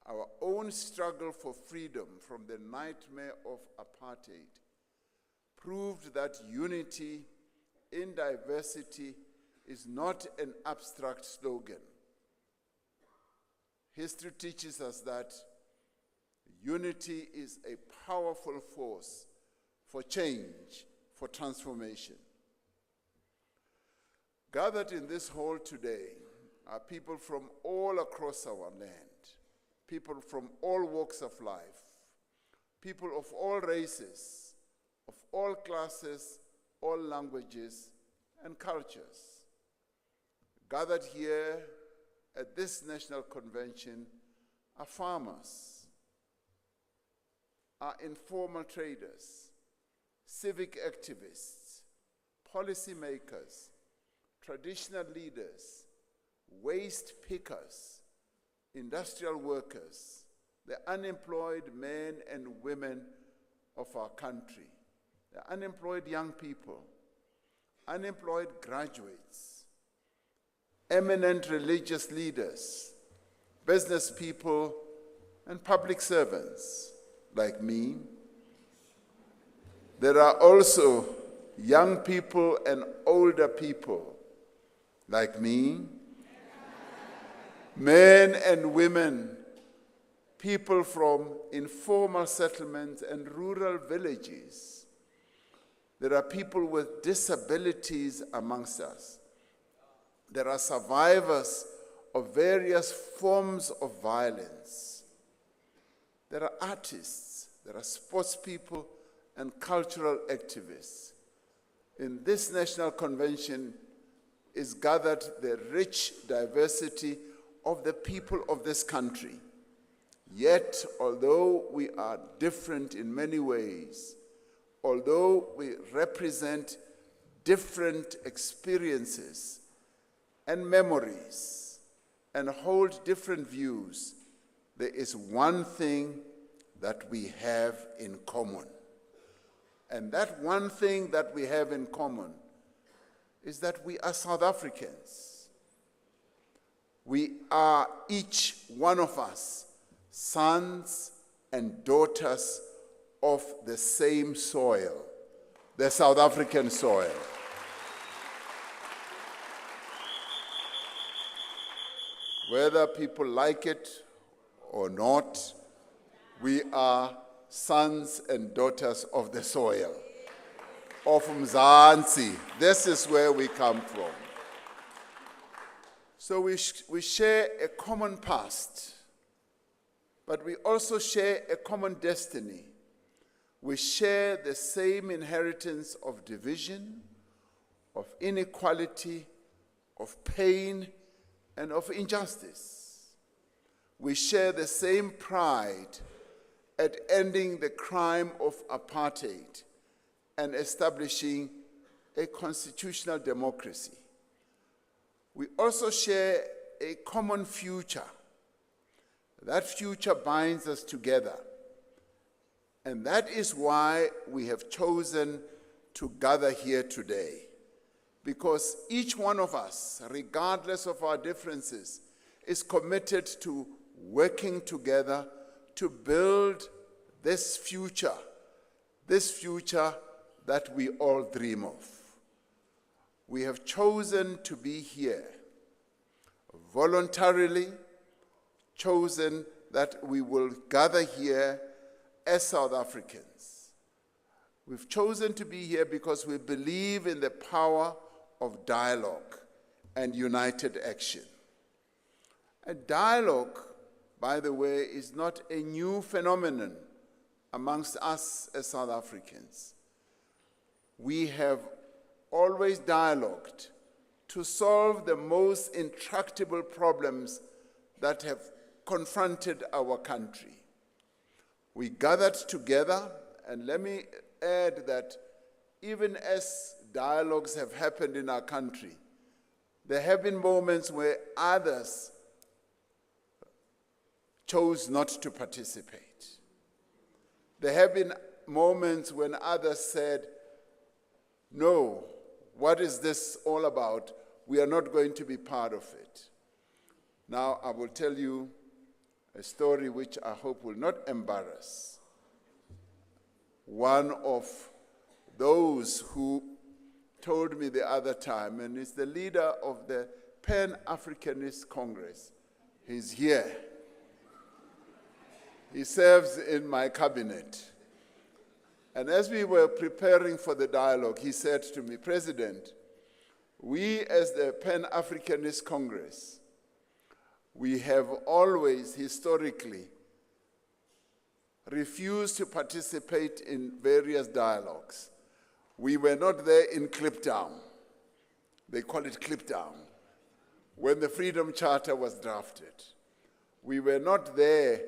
Our own struggle for freedom from the nightmare of apartheid proved that unity in diversity is not an abstract slogan. History teaches us that Unity is a powerful force for change, for transformation. Gathered in this hall today are people from all across our land, people from all walks of life, people of all races, of all classes, all languages and cultures. Gathered here at this national convention are farmers, are informal traders, civic activists, policymakers, traditional leaders, waste pickers, industrial workers, the unemployed men and women of our country, the unemployed young people, unemployed graduates, eminent religious leaders, business people, and public servants like me. There are also young people and older people like me, men and women, people from informal settlements and rural villages. There are people with disabilities amongst us. There are survivors of various forms of violence. There are artists, there are sports people, and cultural activists. In this national convention is gathered the rich diversity of the people of this country. Yet, although we are different in many ways, although we represent different experiences and memories and hold different views, there is one thing that we have in common. And that one thing that we have in common is that we are South Africans. We are, each one of us, sons and daughters of the same soil, the South African soil. Whether people like it or not, we are sons and daughters of the soil, of Mzansi. This is where we come from. So we share a common past, but we also share a common destiny. We share the same inheritance of division, of inequality, of pain, and of injustice. We share the same pride at ending the crime of apartheid and establishing a constitutional democracy. We also share a common future. That future binds us together. And that is why we have chosen to gather here today. Because each one of us, regardless of our differences, is committed to working together to build this future that we all dream of. We have chosen to be here, voluntarily chosen that we will gather here as South Africans. We've chosen to be here because we believe in the power of dialogue and united action. A dialogue, by the way, is not a new phenomenon amongst us as South Africans. We have always dialogued to solve the most intractable problems that have confronted our country. We gathered together, and let me add that even as dialogues have happened in our country, there have been moments where others chose not to participate. There have been moments when others said, no, what is this all about? We are not going to be part of it. Now, I will tell you a story which I hope will not embarrass one of those who told me the other time, and is the leader of the Pan-Africanist Congress. He's here. He serves in my cabinet. And as we were preparing for the dialogue, he said to me, President, we as the Pan-Africanist Congress, we have always historically refused to participate in various dialogues. We were not there in Kliptown. They call it Kliptown, when the Freedom Charter was drafted. We were not there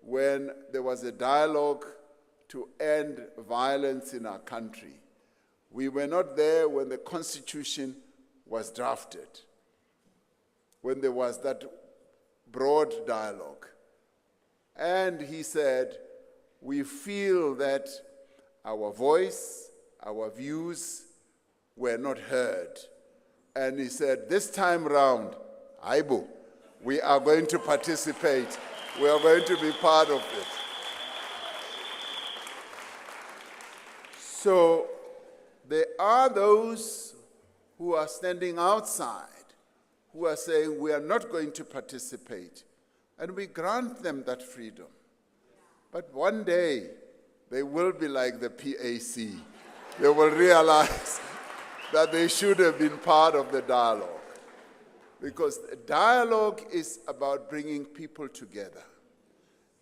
when there was a dialogue to end violence in our country. We were not there when the Constitution was drafted, when there was that broad dialogue. And he said, we feel that our voice, our views were not heard. And he said, this time round, Aibu, we are going to participate. We are going to be part of it. So there are those who are standing outside, who are saying we are not going to participate. And we grant them that freedom. But one day, they will be like the PAC. They will realize that they should have been part of the dialogue. Because dialogue is about bringing people together,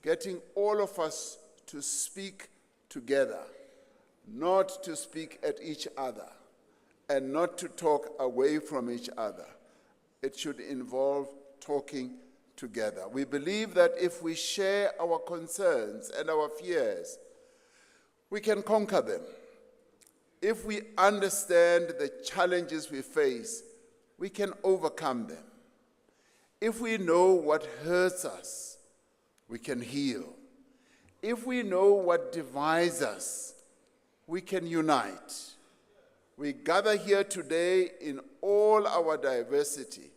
getting all of us to speak together, not to speak at each other, and not to talk away from each other. It should involve talking together. We believe that if we share our concerns and our fears, we can conquer them. If we understand the challenges we face, we can overcome them. If we know what hurts us, we can heal. If we know what divides us, we can unite. We gather here today in all our diversity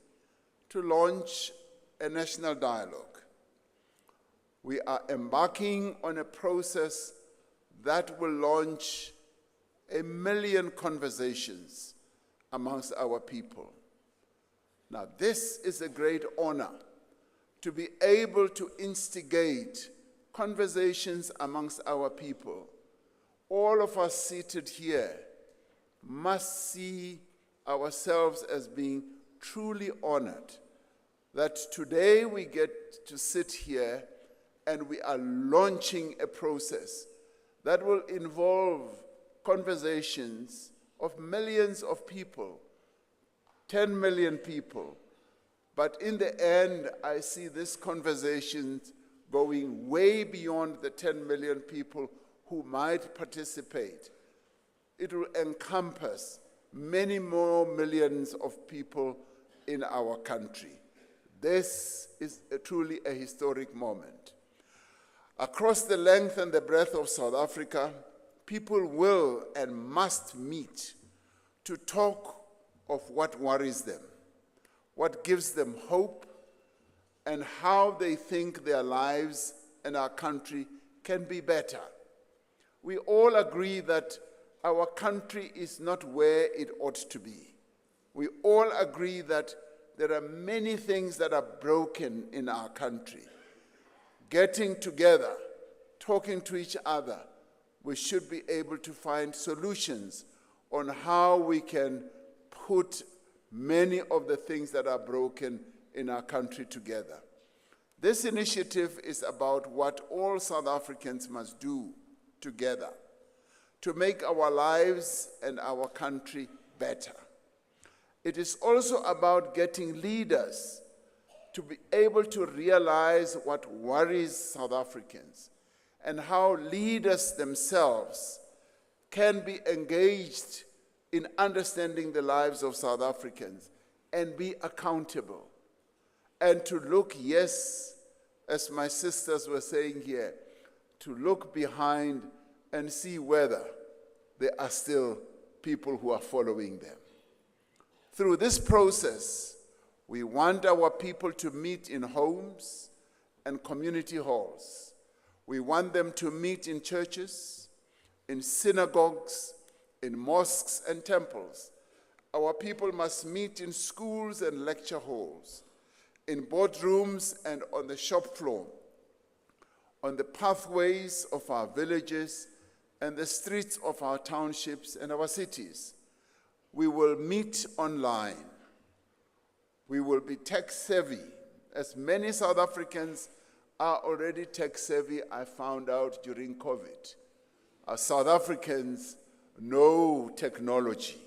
to launch a national dialogue. We are embarking on a process that will launch 1 million conversations amongst our people. Now, this is a great honor, to be able to instigate conversations amongst our people. All of us seated here must see ourselves as being truly honored that today we get to sit here and we are launching a process that will involve conversations of millions of people, 10 million people. But in the end, I see this conversation going way beyond the 10 million people who might participate. It will encompass many more millions of people in our country. This is truly a historic moment. Across the length and the breadth of South Africa, people will and must meet to talk of what worries them, what gives them hope, and how they think their lives and our country can be better. We all agree that our country is not where it ought to be. We all agree that there are many things that are broken in our country. Getting together, talking to each other, we should be able to find solutions on how we can put many of the things that are broken in our country together. This initiative is about what all South Africans must do together to make our lives and our country better. It is also about getting leaders to be able to realize what worries South Africans and how leaders themselves can be engaged in understanding the lives of South Africans and be accountable. And to look, yes, as my sisters were saying here, to look behind and see whether there are still people who are following them. Through this process, we want our people to meet in homes and community halls. We want them to meet in churches, in synagogues, in mosques and temples. Our people must meet in schools and lecture halls, in boardrooms and on the shop floor. on the pathways of our villages and the streets of our townships and our cities. We will meet online. We will be tech savvy, as many South Africans are already tech savvy, I found out during COVID. Our South Africans know technology.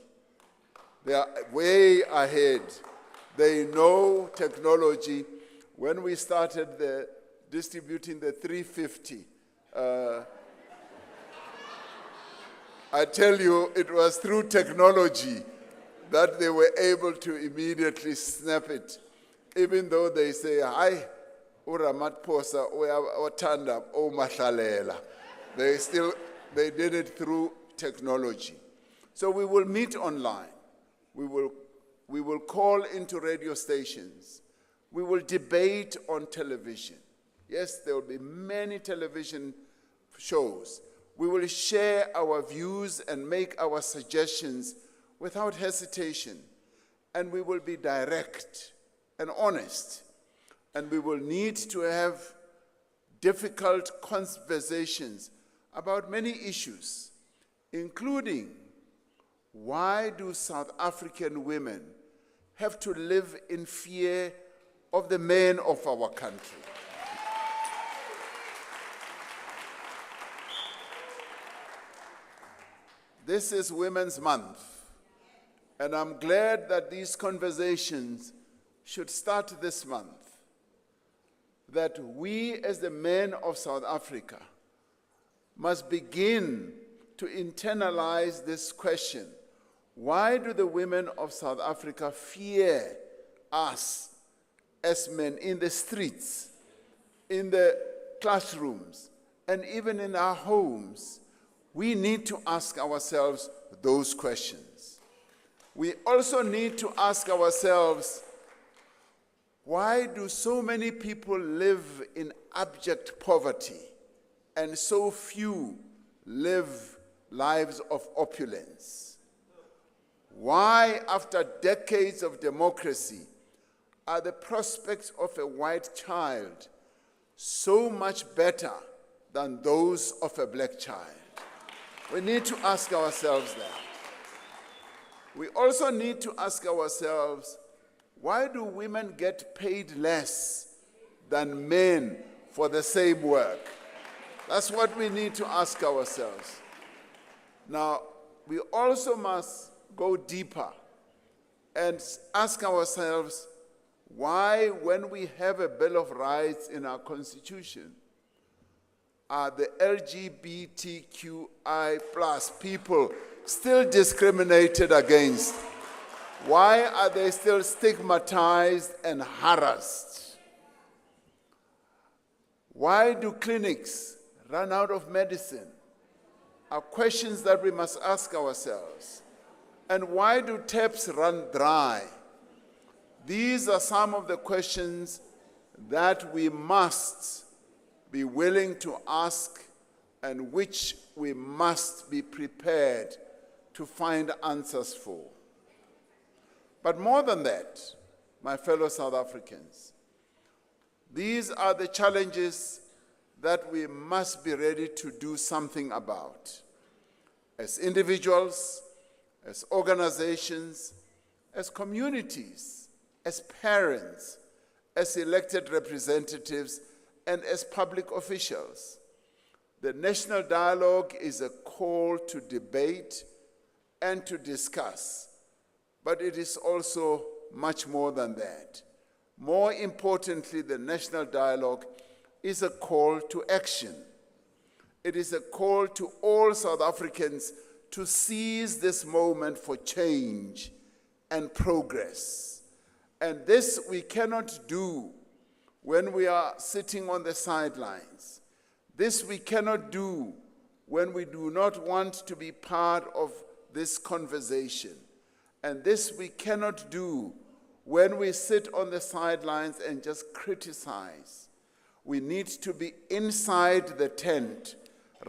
They are way ahead. They know technology. When we started distributing the 350, I tell you, it was through technology that they were able to immediately snap it. Even though they say, "Hi, Uramatposa, Otanda, O Mahlalela." They did it through technology. So we will meet online. We will call into radio stations. We will debate on television. Yes, there will be many television shows. We will share our views and make our suggestions without hesitation. And we will be direct and honest. And we will need to have difficult conversations about many issues, including why do South African women have to live in fear of the men of our country? This is Women's Month, and I'm glad that these conversations should start this month, that we as the men of South Africa must begin to internalize this question. Why do the women of South Africa fear us as men in the streets, in the classrooms, and even in our homes? We need to ask ourselves those questions. We also need to ask ourselves, why do so many people live in abject poverty and so few live lives of opulence? Why, after decades of democracy, are the prospects of a white child so much better than those of a black child? We need to ask ourselves that. We also need to ask ourselves, why do women get paid less than men for the same work? That's what we need to ask ourselves. Now, we also must go deeper and ask ourselves why, when we have a Bill of Rights in our Constitution, are the LGBTQI plus people still discriminated against? Why are they still stigmatized and harassed? Why do clinics run out of medicine? Are questions that we must ask ourselves. And why do taps run dry? These are some of the questions that we must be willing to ask and which we must be prepared to find answers for. But more than that, my fellow South Africans, these are the challenges that we must be ready to do something about. As individuals, as organizations, as communities, as parents, as elected representatives, and as public officials. The National Dialogue is a call to debate and to discuss, but it is also much more than that. More importantly, the National Dialogue is a call to action. It is a call to all South Africans to seize this moment for change and progress. And this we cannot do when we are sitting on the sidelines. This we cannot do when we do not want to be part of this conversation. And this we cannot do when we sit on the sidelines and just criticize. We need to be inside the tent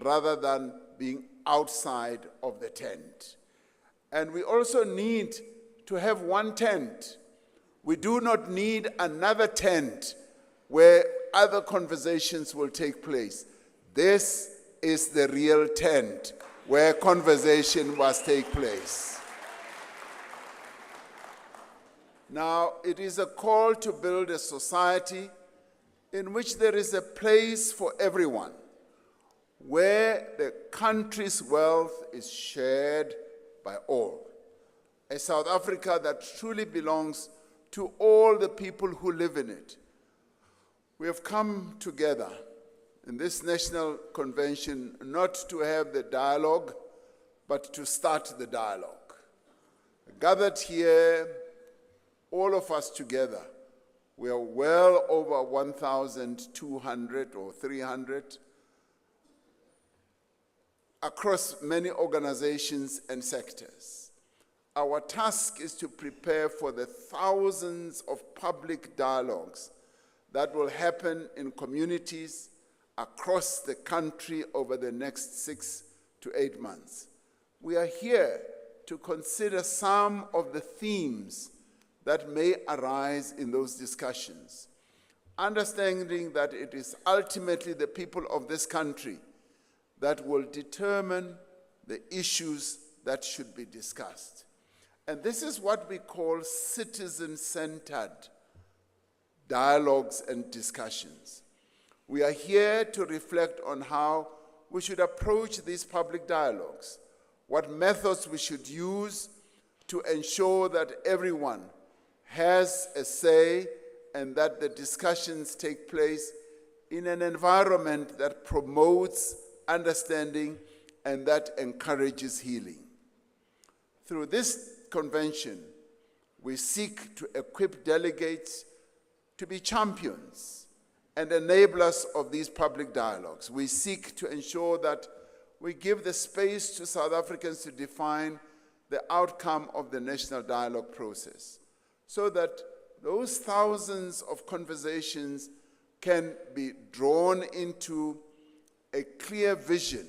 rather than being outside of the tent. And we also need to have one tent. We do not need another tent where other conversations will take place. This is the real tent where conversation must take place. Now, it is a call to build a society in which there is a place for everyone, where the country's wealth is shared by all. A South Africa that truly belongs to all the people who live in it. We have come together in this national convention not to have the dialogue, but to start the dialogue. Gathered here, all of us together, we are well over 1,200 or 300 across many organizations and sectors. Our task is to prepare for the thousands of public dialogues that will happen in communities across the country over the next 6 to 8 months. We are here to consider some of the themes that may arise in those discussions, understanding that it is ultimately the people of this country that will determine the issues that should be discussed. And this is what we call citizen-centered dialogues and discussions. We are here to reflect on how we should approach these public dialogues, what methods we should use to ensure that everyone has a say and that the discussions take place in an environment that promotes understanding and that encourages healing. Through this convention, we seek to equip delegates to be champions and enablers of these public dialogues. We seek to ensure that we give the space to South Africans to define the outcome of the national dialogue process, so that those thousands of conversations can be drawn into a clear vision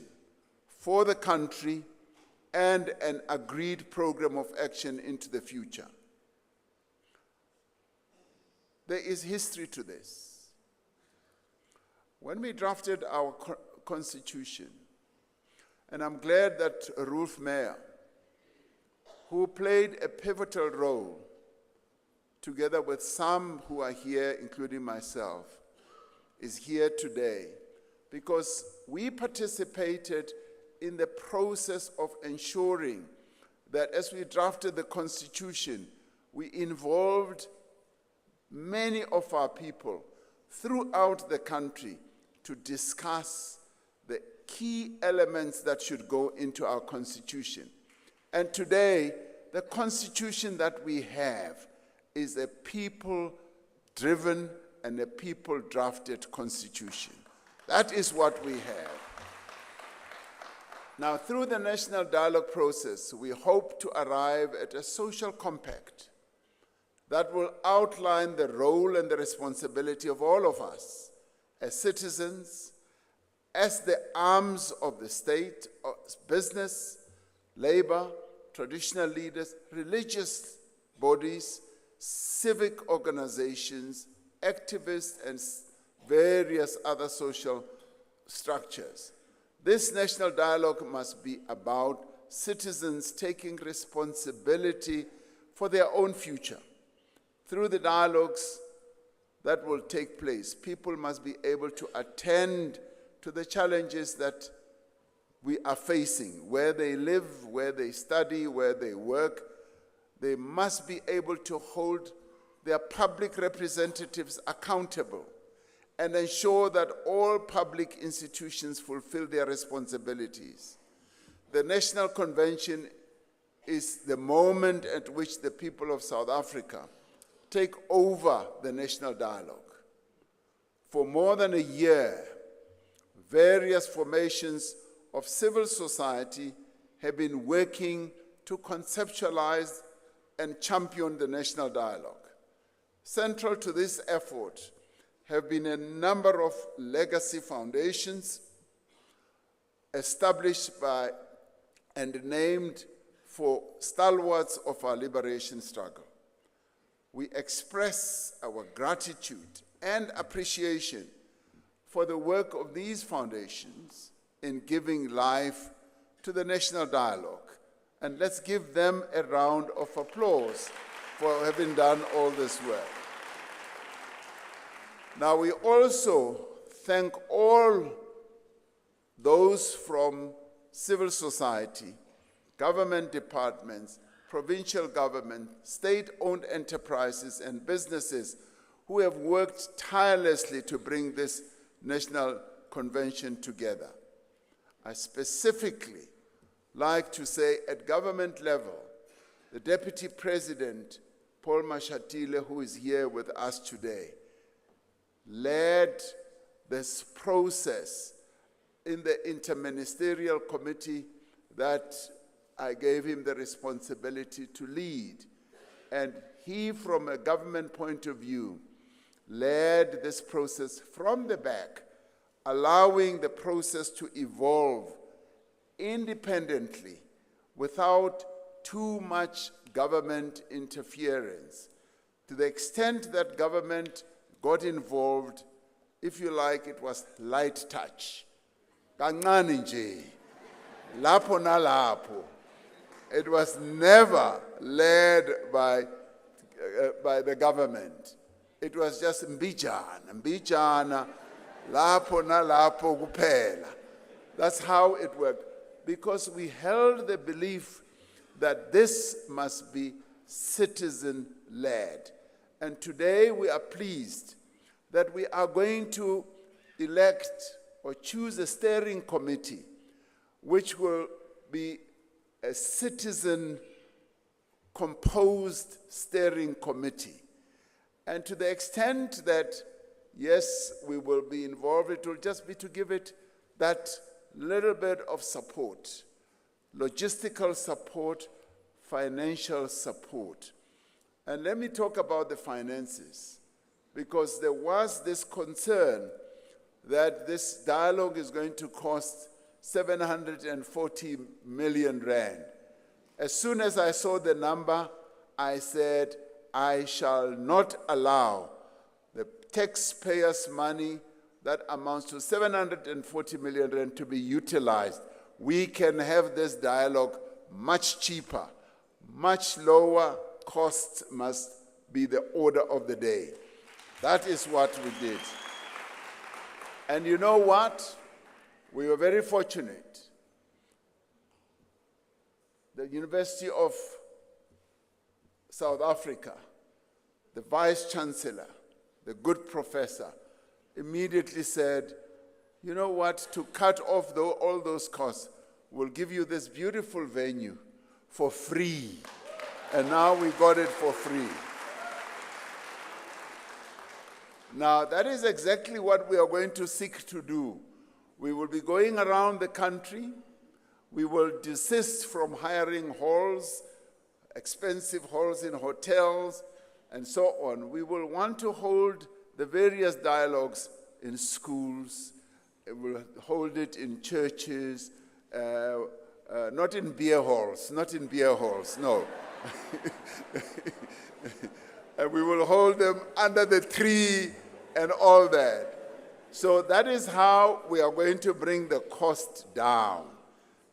for the country and an agreed program of action into the future. There is history to this. When we drafted our constitution, and I'm glad that Rolf Meyer, who played a pivotal role together with some who are here, including myself, is here today, because we participated in the process of ensuring that as we drafted the Constitution, we involved many of our people throughout the country to discuss the key elements that should go into our Constitution. And today, the Constitution that we have is a people-driven and a people-drafted Constitution. That is what we have. Now, through the national dialogue process, we hope to arrive at a social compact that will outline the role and the responsibility of all of us as citizens, as the arms of the state, business, labor, traditional leaders, religious bodies, civic organizations, activists, and various other social structures. This national dialogue must be about citizens taking responsibility for their own future. Through the dialogues that will take place, people must be able to attend to the challenges that we are facing, where they live, where they study, where they work. They must be able to hold their public representatives accountable and ensure that all public institutions fulfill their responsibilities. The National Convention is the moment at which the people of South Africa take over the national dialogue. For more than a year, various formations of civil society have been working to conceptualize and champion the national dialogue. Central to this effort have been a number of legacy foundations established by and named for stalwarts of our liberation struggle. We express our gratitude and appreciation for the work of these foundations in giving life to the National Dialogue. And let's give them a round of applause for having done all this work. Now, we also thank all those from civil society, government departments, provincial government, state-owned enterprises, and businesses who have worked tirelessly to bring this national convention together. I specifically like to say at government level, the Deputy President, Paul Mashatile, who is here with us today, led this process in the interministerial committee that I gave him the responsibility to lead. And he, from a government point of view, led this process from the back, allowing the process to evolve independently without too much government interference. To the extent that government got involved, if you like, it was light touch. Kancane nje, lapho nalapho. It was never led by the government. It was just mbijana, lapho nalapho kuphela. That's how it worked. Because we held the belief that this must be citizen-led. And today we are pleased that we are going to elect or choose a steering committee which will be a citizen-composed steering committee. And to the extent that, yes, we will be involved, it will just be to give it that little bit of support, logistical support, financial support. And let me talk about the finances, because there was this concern that this dialogue is going to cost 740 million rand. As soon as I saw the number, I said, I shall not allow the taxpayers' money that amounts to 740 million rand to be utilized. We can have this dialogue much cheaper, much lower costs must be the order of the day. That is what we did. And you know what? We were very fortunate. The University of South Africa, the Vice-Chancellor, the good professor, immediately said, you know what, to cut off all those costs, we'll give you this beautiful venue for free. And now we got it for free. Now, that is exactly what we are going to seek to do. We will be going around the country. We will desist from hiring halls, expensive halls in hotels, and so on. We will want to hold the various dialogues in schools. We'll hold it in churches, not in beer halls, no. And we will hold them under the tree and all that. So that is how we are going to bring the cost down,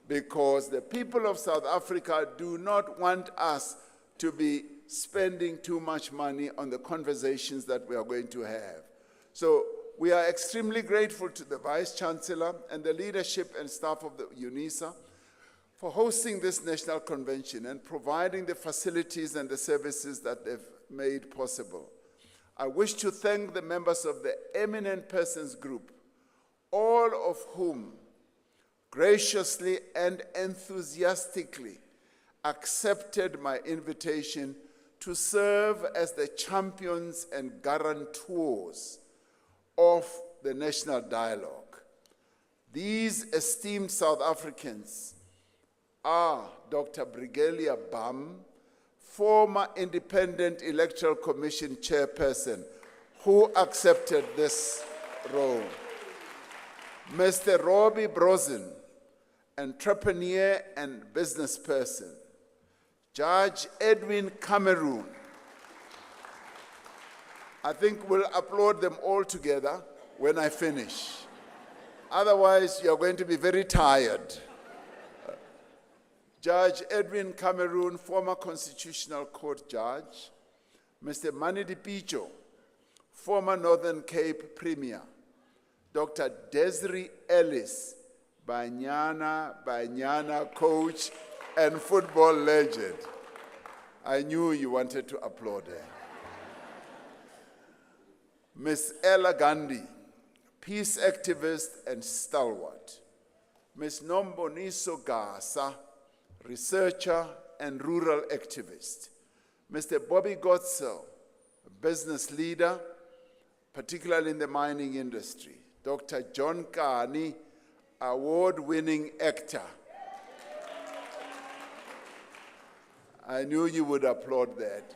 because the people of South Africa do not want us to be spending too much money on the conversations that we are going to have. So we are extremely grateful to the Vice-Chancellor and the leadership and staff of the UNISA for hosting this national convention and providing the facilities and the services that they've made possible. I wish to thank the members of the Eminent Persons Group, all of whom graciously and enthusiastically accepted my invitation to serve as the champions and guarantors of the National Dialogue. These esteemed South Africans are Dr. Brigelia Bam, former Independent Electoral Commission chairperson, who accepted this role. Mr. Robbie Brozen, entrepreneur and business person. Judge Edwin Cameroon, I think we'll applaud them all together when I finish. Otherwise, you're going to be very tired. Judge Edwin Cameroon, former Constitutional Court judge. Mr. Manny Dipicho, former Northern Cape Premier. Dr. Desiree Ellis, Banyana coach and football legend. I knew you wanted to applaud her. Ms. Ella Gandhi, peace activist and stalwart. Ms. Nomboniso Gasa, researcher and rural activist. Mr. Bobby Gotzel, a business leader, particularly in the mining industry. Dr. John Kani, award-winning actor. I knew you would applaud that.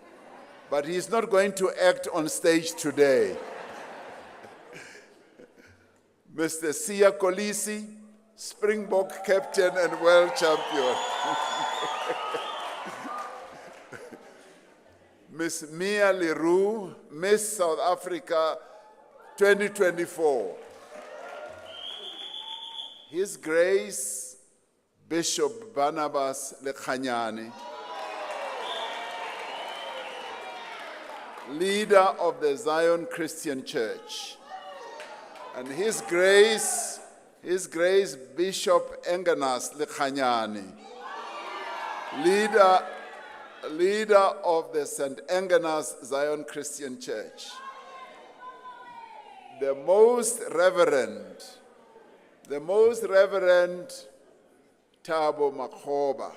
But he's not going to act on stage today. Mr. Siya Kolisi, Springbok captain and world champion. Miss Mia Leroux, Miss South Africa 2024. His Grace, Bishop Barnabas Lekhanyane, leader of the Zion Christian Church. And His Grace, Bishop Enganas Lekhanyane, leader of the St. Enganas Zion Christian Church. The Most Reverend Thabo Makgoba.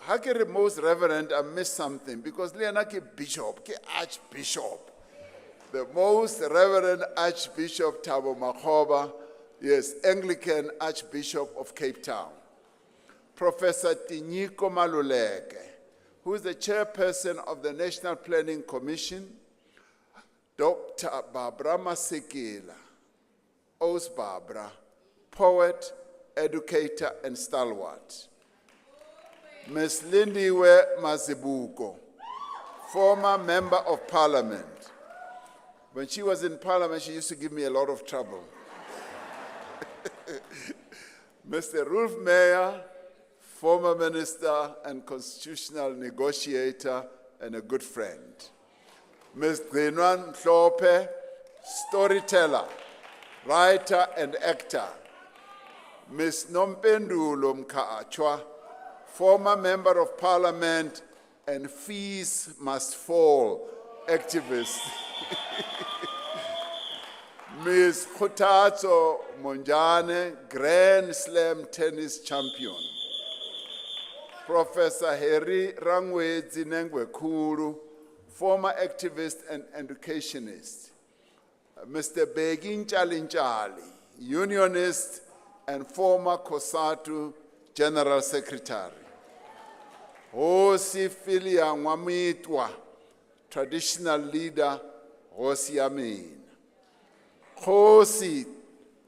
How can the Most Reverend, I missed something, because Leana ke bishop, ke archbishop. The Most Reverend Archbishop Thabo Makgoba, yes, Anglican Archbishop of Cape Town. Professor Tinyiko Maluleke, who is the chairperson of the National Planning Commission. Dr. Barbara Masekela, Os Barbara, poet, educator, and stalwart. Ms. Lindiwe Mazibuko, former member of parliament. When she was in parliament, she used to give me a lot of trouble. Mr. Rolf Meyer, former minister and constitutional negotiator and a good friend. Ms. Grinwan Mhlope, storyteller, writer and actor. Ms. Nompendulo Mkaachwa, former member of parliament and fees must fall activist. Ms. Khutatso Monjane, Grand Slam tennis champion. Professor Harry Rangwedzi Nengwekhulu, former activist and educationist. Mr. Begin Chalinchali, unionist and former COSATU General Secretary. Hosi Filia Nwamitwa, traditional leader, Hosi Amin. Hosi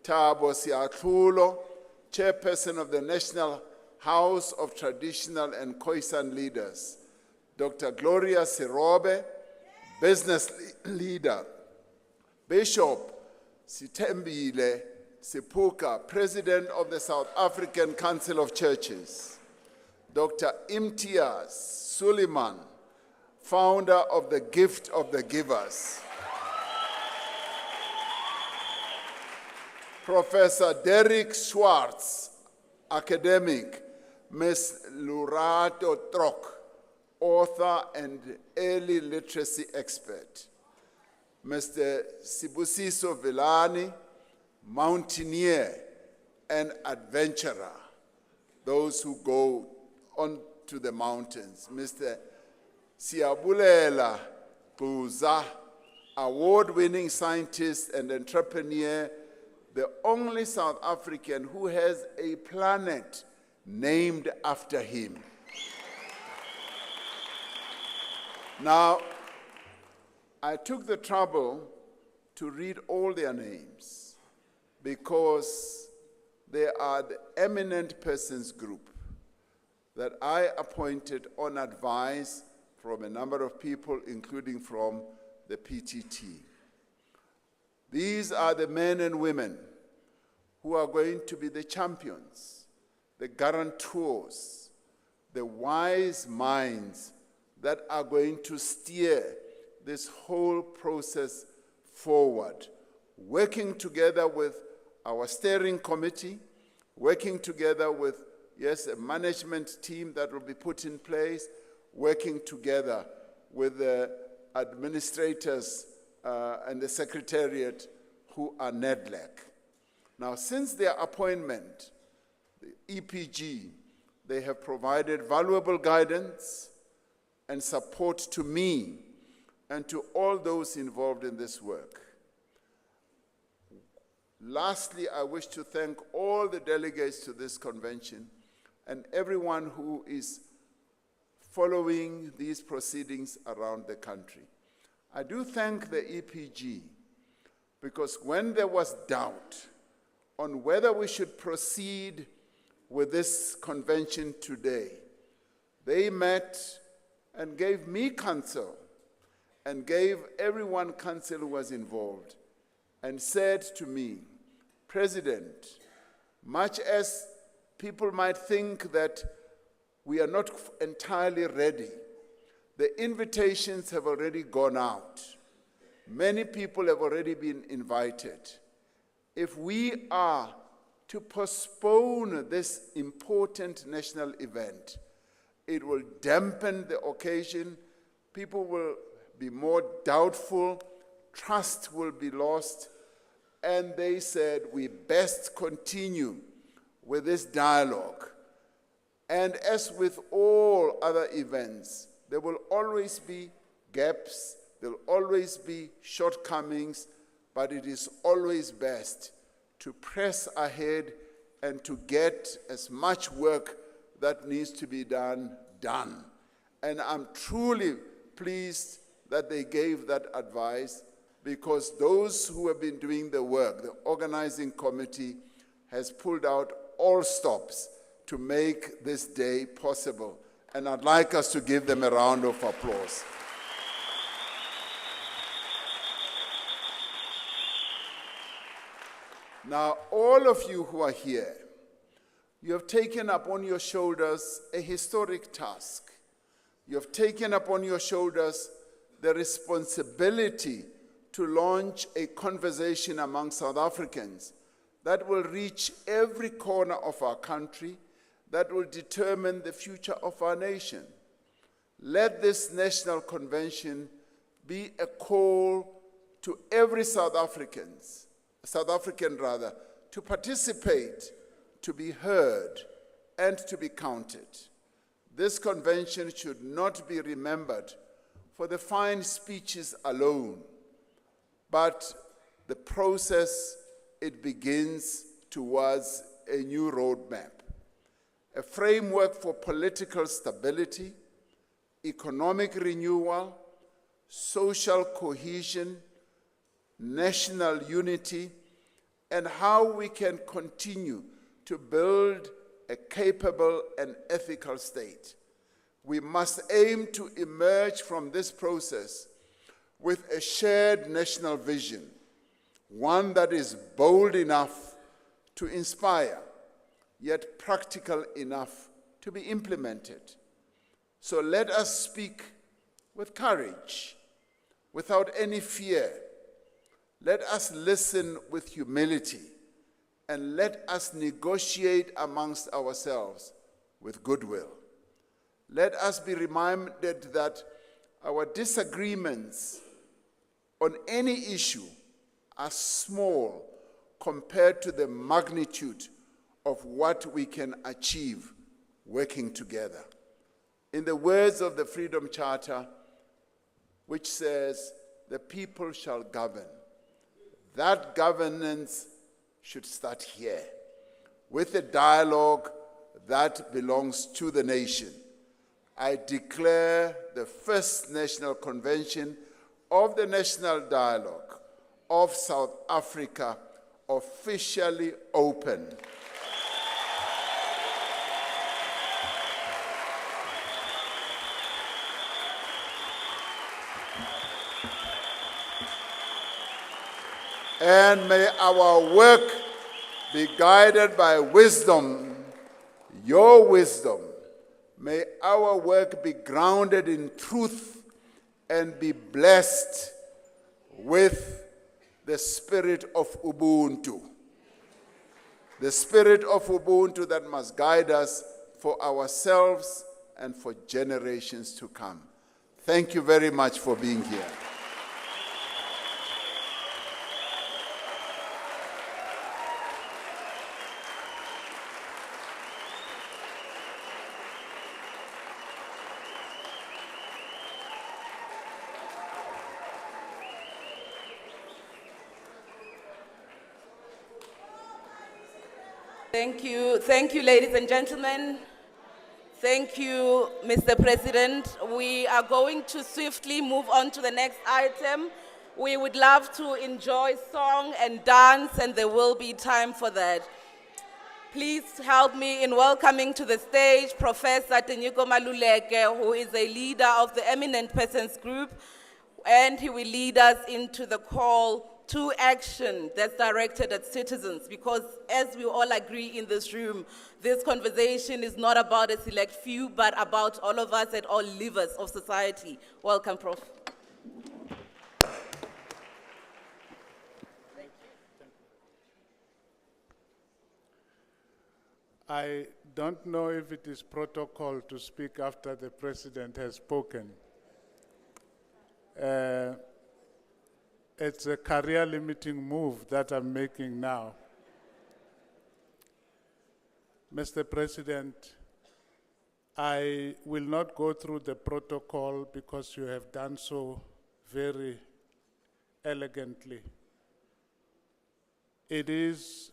Thabo Siatlulo, chairperson of the National House of Traditional and Khoisan Leaders. Dr. Gloria Sirobe, business leader. Bishop Sithembile Sipuka, president of the South African Council of Churches. Dr. Imtiaz Suleiman, founder of the Gift of the Givers. Professor Derek Schwartz, academic. Ms. Lurato Trok, author and early literacy expert. Mr. Sibusiso Vilani, mountaineer and adventurer, those who go on to the mountains. Mr. Siabulela Kuza, award-winning scientist and entrepreneur, the only South African who has a planet named after him. Now, I took the trouble to read all their names because they are the eminent persons group that I appointed on advice from a number of people, including from the PTT. These are the men and women who are going to be the champions, the guarantors, the wise minds that are going to steer this whole process forward, working together with our steering committee, working together with, yes, a management team that will be put in place, working together with the administrators and the secretariat who are NEDLAC. Now, since their appointment, the EPG, they have provided valuable guidance and support to me and to all those involved in this work. Lastly, I wish to thank all the delegates to this convention and everyone who is following these proceedings around the country. I do thank the EPG because when there was doubt on whether we should proceed with this convention today, they met and gave me counsel and gave everyone counsel who was involved and said to me, President, much as people might think that we are not entirely ready, the invitations have already gone out. Many people have already been invited. If we are to postpone this important national event, it will dampen the occasion, people will be more doubtful, trust will be lost, and they said we best continue with this dialogue. And as with all other events, there will always be gaps, there will always be shortcomings, but it is always best to press ahead and to get as much work that needs to be done. And I'm truly pleased that they gave that advice, because those who have been doing the work, the organizing committee, has pulled out all stops to make this day possible. And I'd like us to give them a round of applause. Now, all of you who are here, you have taken upon your shoulders a historic task. You have taken upon your shoulders the responsibility to launch a conversation among South Africans that will reach every corner of our country, that will determine the future of our nation. Let this national convention be a call to every South African to participate, to be heard, and to be counted. This convention should not be remembered for the fine speeches alone, but the process it begins towards a new roadmap, a framework for political stability, economic renewal, social cohesion, national unity, and how we can continue to build a capable and ethical state. We must aim to emerge from this process with a shared national vision, one that is bold enough to inspire, yet practical enough to be implemented. So let us speak with courage, without any fear. Let us listen with humility, and let us negotiate amongst ourselves with goodwill. Let us be reminded that our disagreements on any issue are small compared to the magnitude of what we can achieve working together. In the words of the Freedom Charter, which says, the people shall govern, that governance should start here, with a dialogue that belongs to the nation. I declare the first National Convention of the National Dialogue of South Africa officially open. And may our work be guided by wisdom, your wisdom. May our work be grounded in truth and be blessed with the spirit of Ubuntu. The spirit of Ubuntu that must guide us for ourselves and for generations to come. Thank you very much for being here. Thank you, ladies and gentlemen. Thank you, Mr. President. We are going to swiftly move on to the next item. We would love to enjoy song and dance, and there will be time for that. Please help me in welcoming to the stage Professor Tenyiko Maluleke, who is a leader of the Eminent Persons Group, and he will lead us into the call to action that's directed at citizens, because as we all agree in this room, this conversation is not about a select few, but about all of us and all levers of society. Welcome, Prof. I don't know if it is protocol to speak after the president has spoken. It's a career-limiting move that I'm making now. Mr. President, I will not go through the protocol because you have done so very elegantly. It is,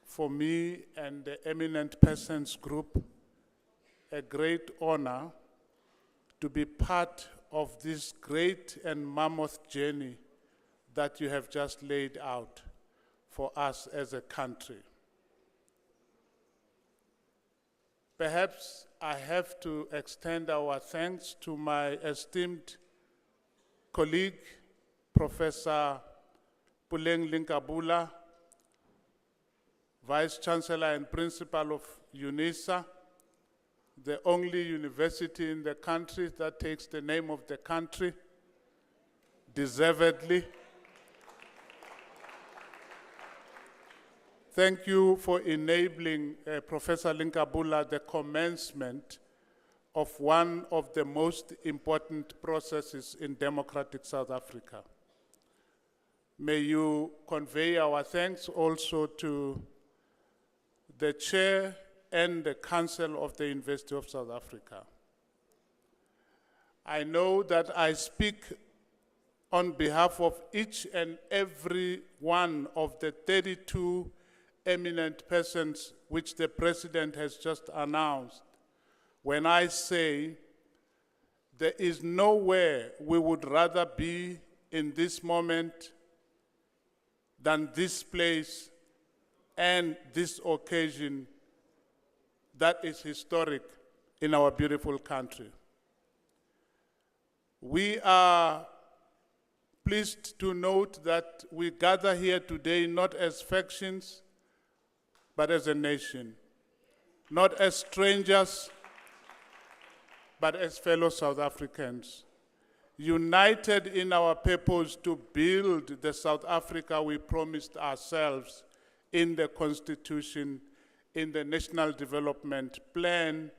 for me and the Eminent Persons Group, a great honor to be part of this great and mammoth journey that you have just laid out for us as a country. Perhaps I have to extend our thanks to my esteemed colleague, Professor Puleng Linkabula, Vice Chancellor and Principal of UNISA, the only university in the country that takes the name of the country, deservedly. Thank you for enabling Professor Linkabula the commencement of one of the most important processes in democratic South Africa. May you convey our thanks also to the chair and the council of the University of South Africa. I know that I speak on behalf of each and every one of the 32 eminent persons which the president has just announced when I say there is nowhere we would rather be in this moment than this place and this occasion that is historic in our beautiful country. We are pleased to note that we gather here today not as factions, but as a nation, not as strangers, but as fellow South Africans, united in our purpose to build the South Africa we promised ourselves in the Constitution, in the National Development Plan,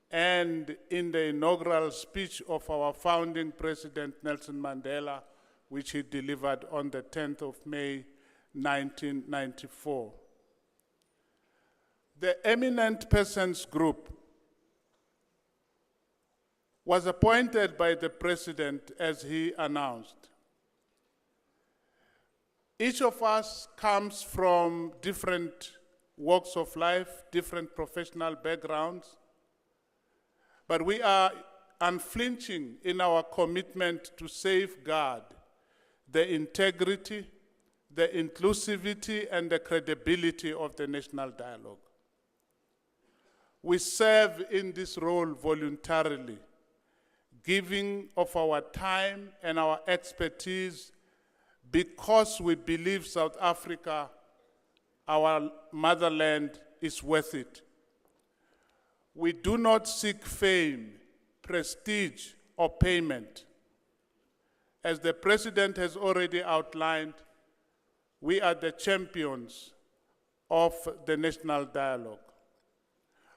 and in the inaugural speech of our founding President Nelson Mandela, which he delivered on the 10th of May, 1994. The Eminent Persons Group was appointed by the President as he announced. Each of us comes from different walks of life, different professional backgrounds, but we are unflinching in our commitment to safeguard the integrity, the inclusivity, and the credibility of the national dialogue. We serve in this role voluntarily, giving of our time and our expertise because we believe South Africa, our motherland, is worth it. We do not seek fame, prestige, or payment. As the President has already outlined, we are the champions of the national dialogue.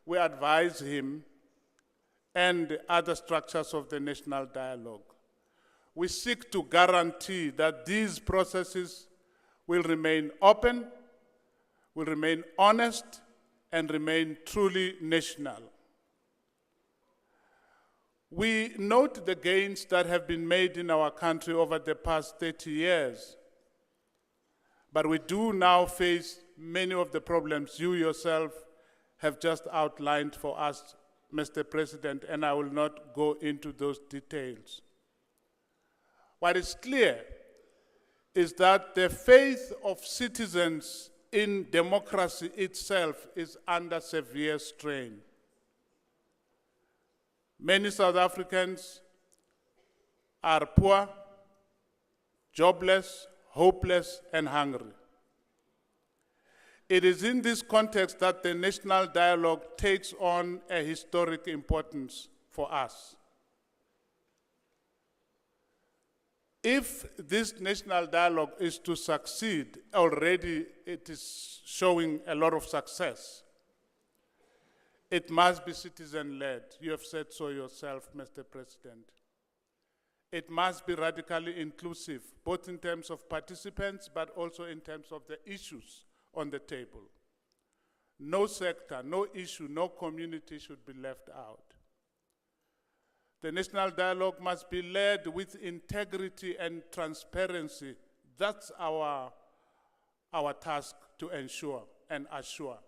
We advise him and other structures of the national dialogue. We seek to guarantee that these processes will remain open, will remain honest, and remain truly national. We note the gains that have been made in our country over the past 30 years, but we do now face many of the problems you yourself have just outlined for us, Mr. President, and I will not go into those details. What is clear is that the faith of citizens in democracy itself is under severe strain. Many South Africans are poor, jobless, hopeless, and hungry. It is in this context that the national dialogue takes on a historic importance for us. If this national dialogue is to succeed, already it is showing a lot of success. It must be citizen-led. You have said so yourself, Mr. President. It must be radically inclusive, both in terms of participants, but also in terms of the issues on the table. No sector, no issue, no community should be left out. The national dialogue must be led with integrity and transparency. That's our task to ensure and assure.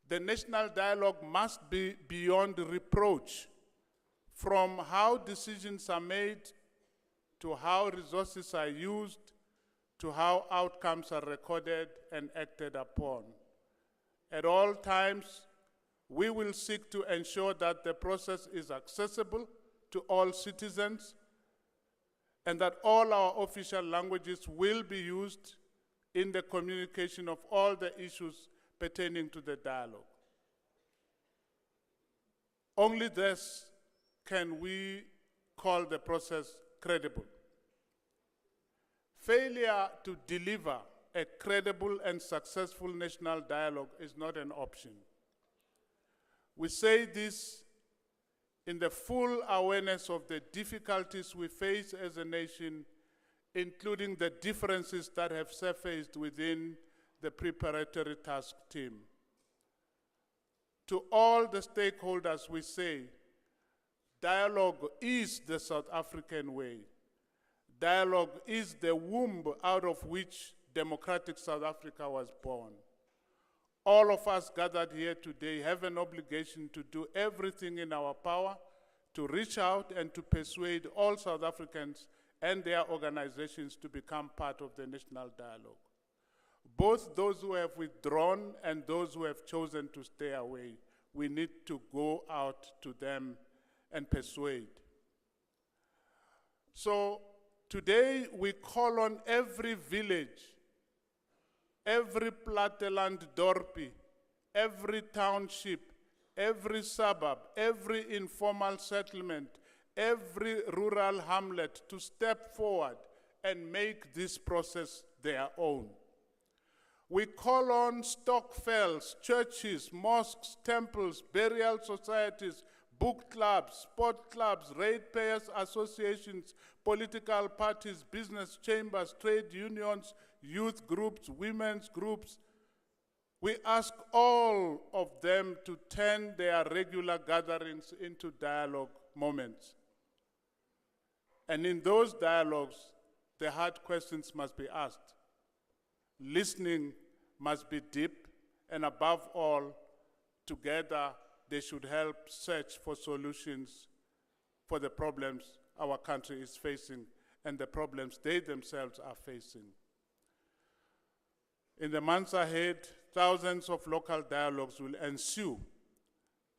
The national dialogue must be beyond reproach, from how decisions are made, to how resources are used, to how outcomes are recorded and acted upon. At all times, we will seek to ensure that the process is accessible to all citizens and that all our official languages will be used in the communication of all the issues pertaining to the dialogue. Only thus can we call the process credible. Failure to deliver a credible and successful national dialogue is not an option. We say this in the full awareness of the difficulties we face as a nation, including the differences that have surfaced within the preparatory task team. To all the stakeholders, we say, dialogue is the South African way. Dialogue is the womb out of which democratic South Africa was born. All of us gathered here today have an obligation to do everything in our power to reach out and to persuade all South Africans and their organizations to become part of the national dialogue. Both those who have withdrawn and those who have chosen to stay away, we need to go out to them and persuade. So today we call on every village, every platteland dorpie, every township, every suburb, every informal settlement, every rural hamlet to step forward and make this process their own. We call on stokvels, churches, mosques, temples, burial societies, book clubs, sport clubs, ratepayers associations, political parties, business chambers, trade unions, youth groups, women's groups. We ask all of them to turn their regular gatherings into dialogue moments. And in those dialogues, the hard questions must be asked. Listening must be deep, and above all, together they should help search for solutions for the problems our country is facing and the problems they themselves are facing. In the months ahead, thousands of local dialogues will ensue,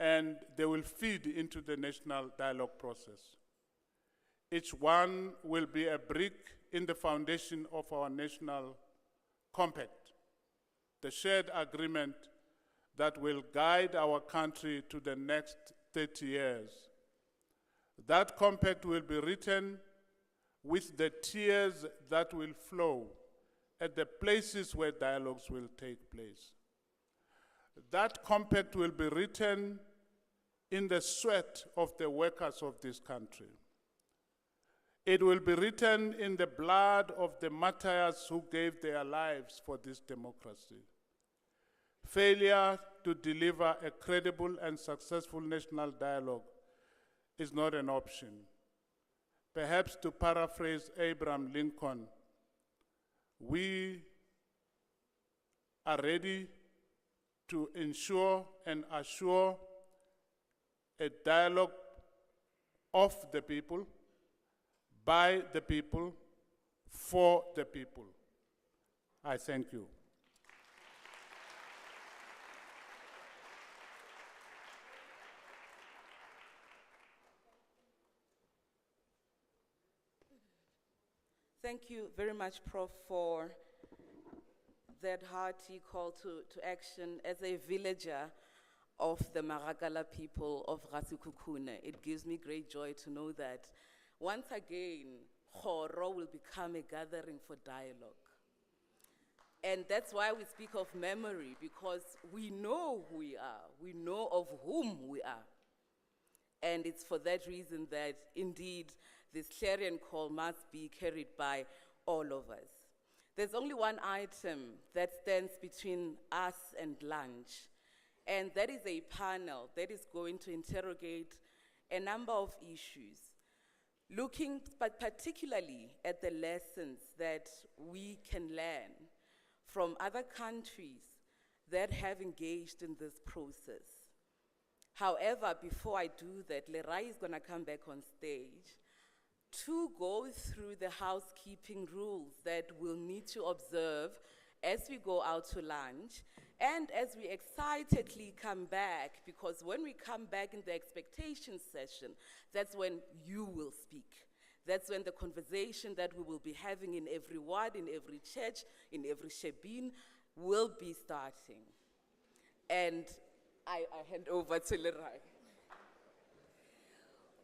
and they will feed into the national dialogue process. Each one will be a brick in the foundation of our national compact, the shared agreement that will guide our country to the next 30 years. That compact will be written with the tears that will flow at the places where dialogues will take place. That compact will be written in the sweat of the workers of this country. It will be written in the blood of the martyrs who gave their lives for this democracy. Failure to deliver a credible and successful national dialogue is not an option. Perhaps to paraphrase Abraham Lincoln, we are ready to ensure and assure a dialogue of the people, by the people, for the people. I thank you. Thank you very much, Prof, for that hearty call to action. As a villager of the Maragala people of Rasikukune, it gives me great joy to know that once again, Khoro will become a gathering for dialogue. And that's why we speak of memory, because we know who we are. We know of whom we are. And it's for that reason that indeed this clarion call must be carried by all of us. There's only one item that stands between us and lunch, and that is a panel that is going to interrogate a number of issues, looking particularly at the lessons that we can learn from other countries that have engaged in this process. However, before I do that, Lerai is going to come back on stage to go through the housekeeping rules that we'll need to observe as we go out to lunch and as we excitedly come back, because when we come back in the expectation session, that's when you will speak. That's when the conversation that we will be having in every ward, in every church, in every shebeen will be starting. And I hand over to Lerai.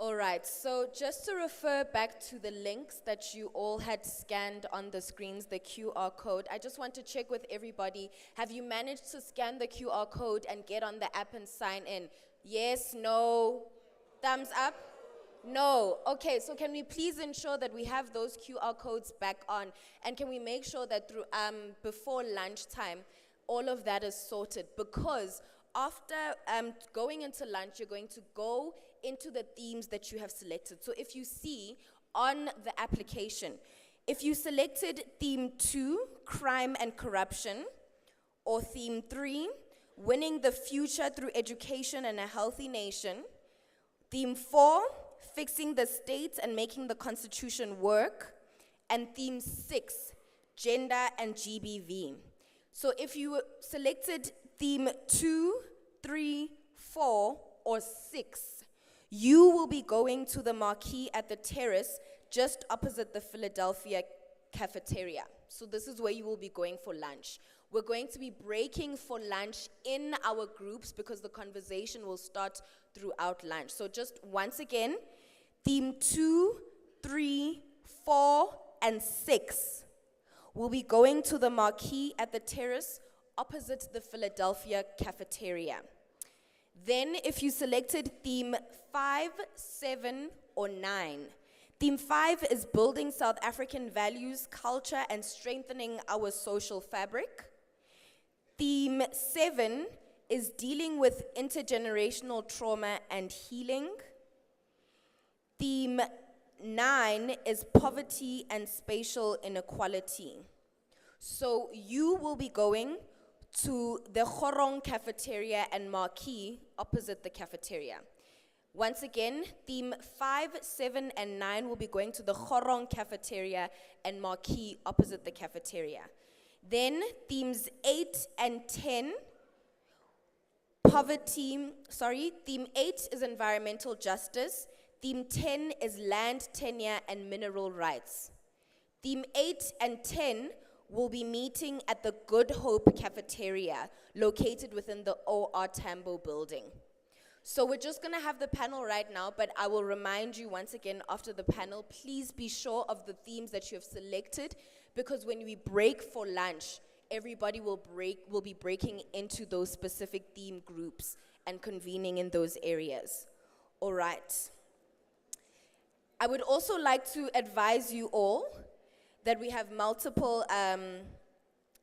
All right, so just to refer back to the links that you all had scanned on the screens, the QR code, I just want to check with everybody. Have you managed to scan the QR code and get on the app and sign in? Yes, no, thumbs up? No. Okay, so can we please ensure that we have those QR codes back on? And can we make sure that through before lunchtime, all of that is sorted? Because after going into lunch, you're going to go into the themes that you have selected. So if you see on the application, if you selected theme 2, crime and corruption, or theme 3, winning the future through education and a healthy nation, theme 4, fixing the state and making the constitution work, and theme 6, gender and GBV. So if you selected theme 2, 3, 4, or 6, you will be going to the marquee at the terrace just opposite the Philadelphia cafeteria. So this is where you will be going for lunch. We're going to be breaking for lunch in our groups because the conversation will start throughout lunch. So just once again, theme 2, 3, 4, and 6 will be going to the marquee at the terrace opposite the Philadelphia cafeteria. Then if you selected theme 5, 7, or 9, theme 5 is building South African values, culture, and strengthening our social fabric. Theme 7 is dealing with intergenerational trauma and healing. Theme 9 is poverty and spatial inequality. So you will be going to the Khorong cafeteria and marquee opposite the cafeteria. Once again, theme 5, 7, and 9 will be going to the Khorong cafeteria and marquee opposite the cafeteria. Then themes 8 and 10, theme 8 is environmental justice, Theme 10 is land tenure and mineral rights. Theme 8 and 10 will be meeting at the Good Hope Cafeteria, located within the OR Tambo building. So we're just gonna have the panel right now, but I will remind you once again after the panel, please be sure of the themes that you have selected, because when we break for lunch, everybody will be breaking into those specific theme groups and convening in those areas. All right. I would also like to advise you all that we have multiple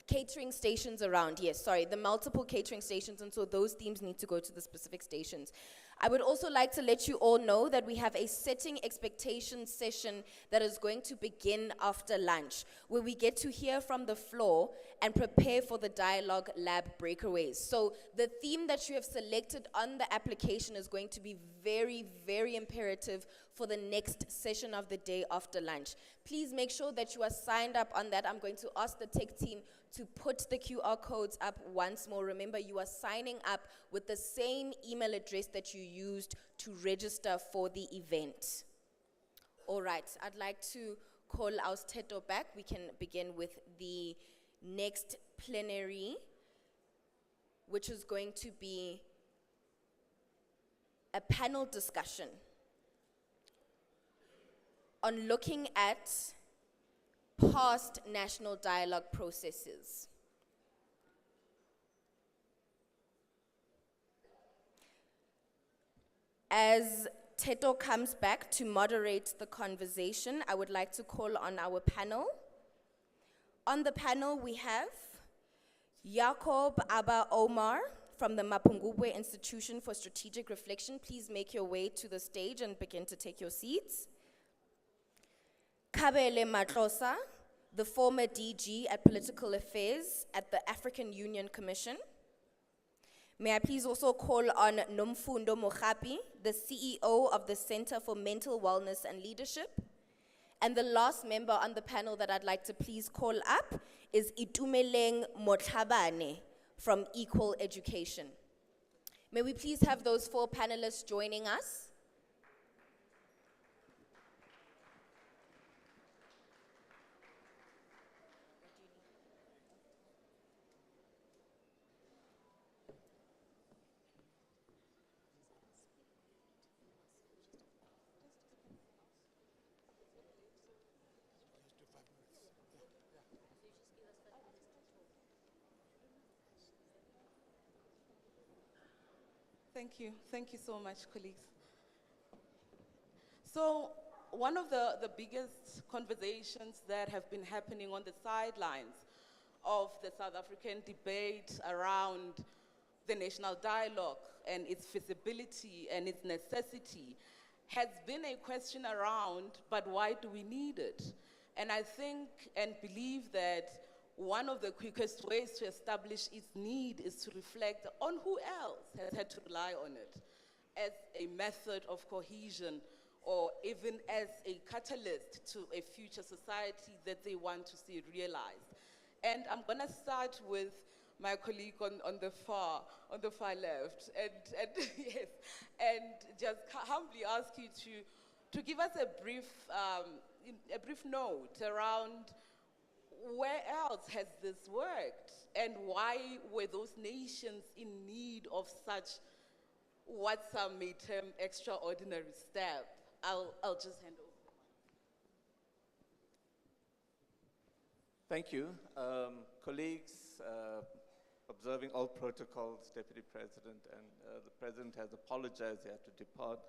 catering stations around. Yes, sorry, the multiple catering stations, and so those themes need to go to the specific stations. I would also like to let you all know that we have a setting expectations session that is going to begin after lunch, where we get to hear from the floor and prepare for the dialogue lab breakaways. So the theme that you have selected on the application is going to be very, very imperative for the next session of the day after lunch. Please make sure that you are signed up on that. I'm going to ask the tech team to put the QR codes up once more. Remember, you are signing up with the same email address that you used to register for the event. All right, I'd like to call our Teto back. We can begin with the next plenary, which is going to be a panel discussion on looking at past national dialogue processes. As Teto comes back to moderate the conversation, I would like to call on our panel. On the panel, we have Jacob Abba Omar from the Mapungubwe Institution for Strategic Reflection. Please make your way to the stage and begin to take your seats. Kabele Matlosa, the former DG at Political Affairs at the African Union Commission. May I please also call on Nomfundo Mogapi, the CEO of the Center for Mental Wellness and Leadership. And the last member on the panel that I'd like to please call up is Itumeleng Motlhabane from Equal Education. May we please have those four panelists joining us? Thank you so much, colleagues. So one of the biggest conversations that have been happening on the sidelines of the South African debate around the national dialogue and its feasibility and its necessity has been a question around, but why do we need it? And I think and believe that one of the quickest ways to establish its need is to reflect on who else has had to rely on it as a method of cohesion or even as a catalyst to a future society that they want to see realized. And I'm gonna start with my colleague on the far left, and yes, and just humbly ask you to give us a brief note around where else has this worked, and why were those nations in need of such what some may term extraordinary step? I'll just hand over. Thank you. Colleagues, observing all protocols, Deputy President, and the President has apologized, he had to depart.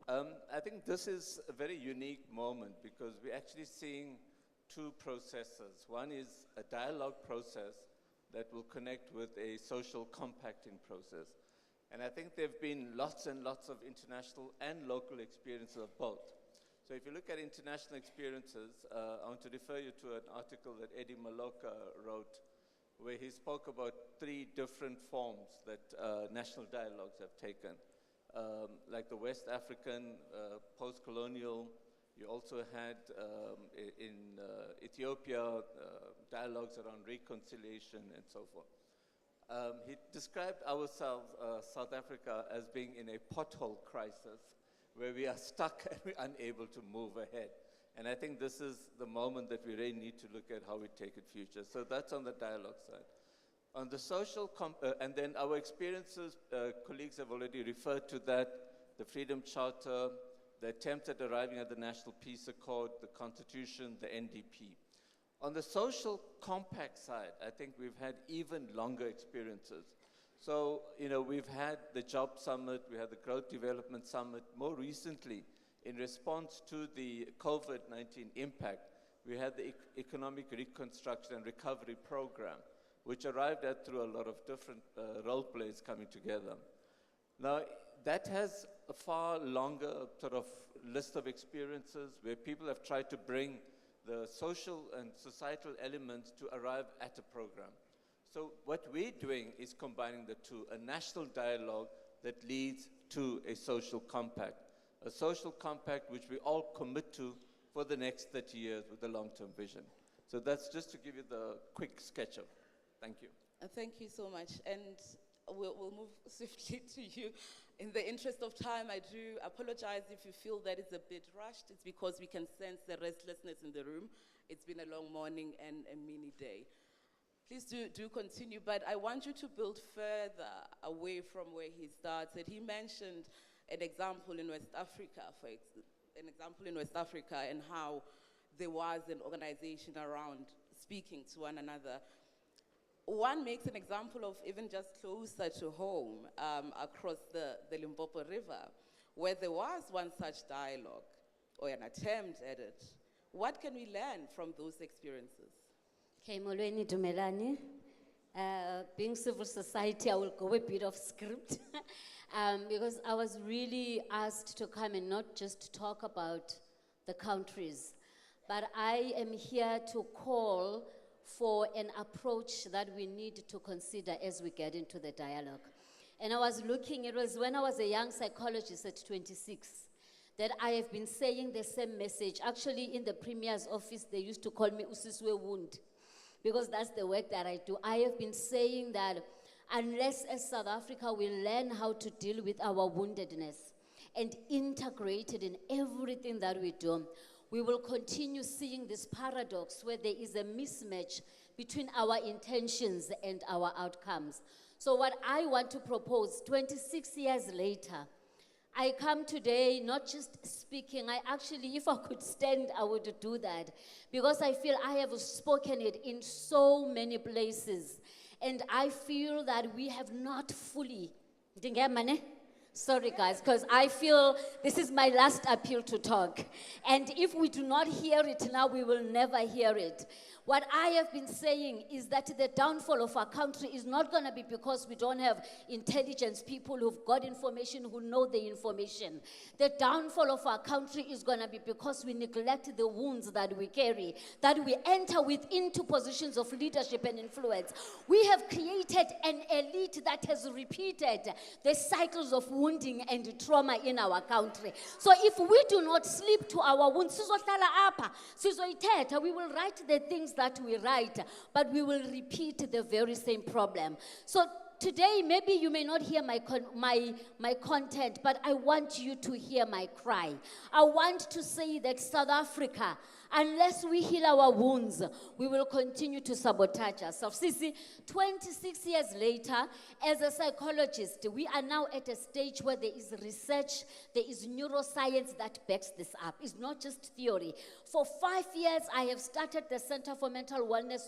I think this is a very unique moment because we're actually seeing two processes. One is a dialogue process that will connect with a social compacting process. And I think there have been lots and lots of international and local experiences of both. So if you look at international experiences, I want to refer you to an article that Eddie Maloka wrote where he spoke about three different forms that national dialogues have taken. Like the West African, post-colonial. You also had in Ethiopia dialogues around reconciliation and so forth. He described ourselves, South Africa, as being in a pothole crisis where we are stuck and we're unable to move ahead. And I think this is the moment that we really need to look at how we take it future. So that's on the dialogue side. On the social, and then our experiences, colleagues have already referred to that, the Freedom Charter, the attempt at arriving at the National Peace Accord, the Constitution, the NDP. On the social compact side, I think we've had even longer experiences. So, we've had the Job Summit, we had the Growth Development Summit. More recently, in response to the COVID-19 impact, we had the Economic Reconstruction and Recovery Program, which arrived at through a lot of different role players coming together. Now, that has a far longer sort of list of experiences where people have tried to bring the social and societal elements to arrive at a program. So what we're doing is combining the two, a national dialogue that leads to a social compact which we all commit to for the next 30 years with a long-term vision. So that's just to give you the quick sketch of. Thank you. Thank you so much. And we'll move swiftly to you. In the interest of time, I do apologize if you feel that it's a bit rushed. It's because we can sense the restlessness in the room. It's been a long morning and a mini day. Please do continue, but I want you to build further away from where he started. He mentioned an example in West Africa, and how there was an organization around speaking to one another. One makes an example of even just closer to home, across the Limpopo River, where there was one such dialogue, or an attempt at it. What can we learn from those experiences? Okay, Molweni Dumelani. Being civil society, I will go a bit off script because I was really asked to come and not just talk about the countries, but I am here to call for an approach that we need to consider as we get into the dialogue. And I was looking, it was when I was a young psychologist at 26 that I have been saying the same message. Actually, in the Premier's office, they used to call me Usiswe Wound, because that's the work that I do. I have been saying that unless as South Africa we learn how to deal with our woundedness and integrate it in everything that we do, we will continue seeing this paradox where there is a mismatch between our intentions and our outcomes. So what I want to propose, 26 years later, I come today not just speaking. I actually, if I could stand, I would do that, because I feel I have spoken it in so many places. And I feel that we have not fully, sorry guys, because I feel this is my last appeal to talk. And if we do not hear it now, we will never hear it. What I have been saying is that the downfall of our country is not going to be because we don't have intelligence people who've got information, who know the information. The downfall of our country is going to be because we neglect the wounds that we carry, that we enter into positions of leadership and influence. We have created an elite that has repeated the cycles of wounding and trauma in our country. So if we do not sleep to our wounds, we will write the things that we write, but we will repeat the very same problem. So today, maybe you may not hear my content, but I want you to hear my cry. I want to say that South Africa, unless we heal our wounds, we will continue to sabotage ourselves. See, 26 years later, as a psychologist, we are now at a stage where there is research, there is neuroscience that backs this up. It's not just theory. For 5 years, I have started the Center for Mental Wellness,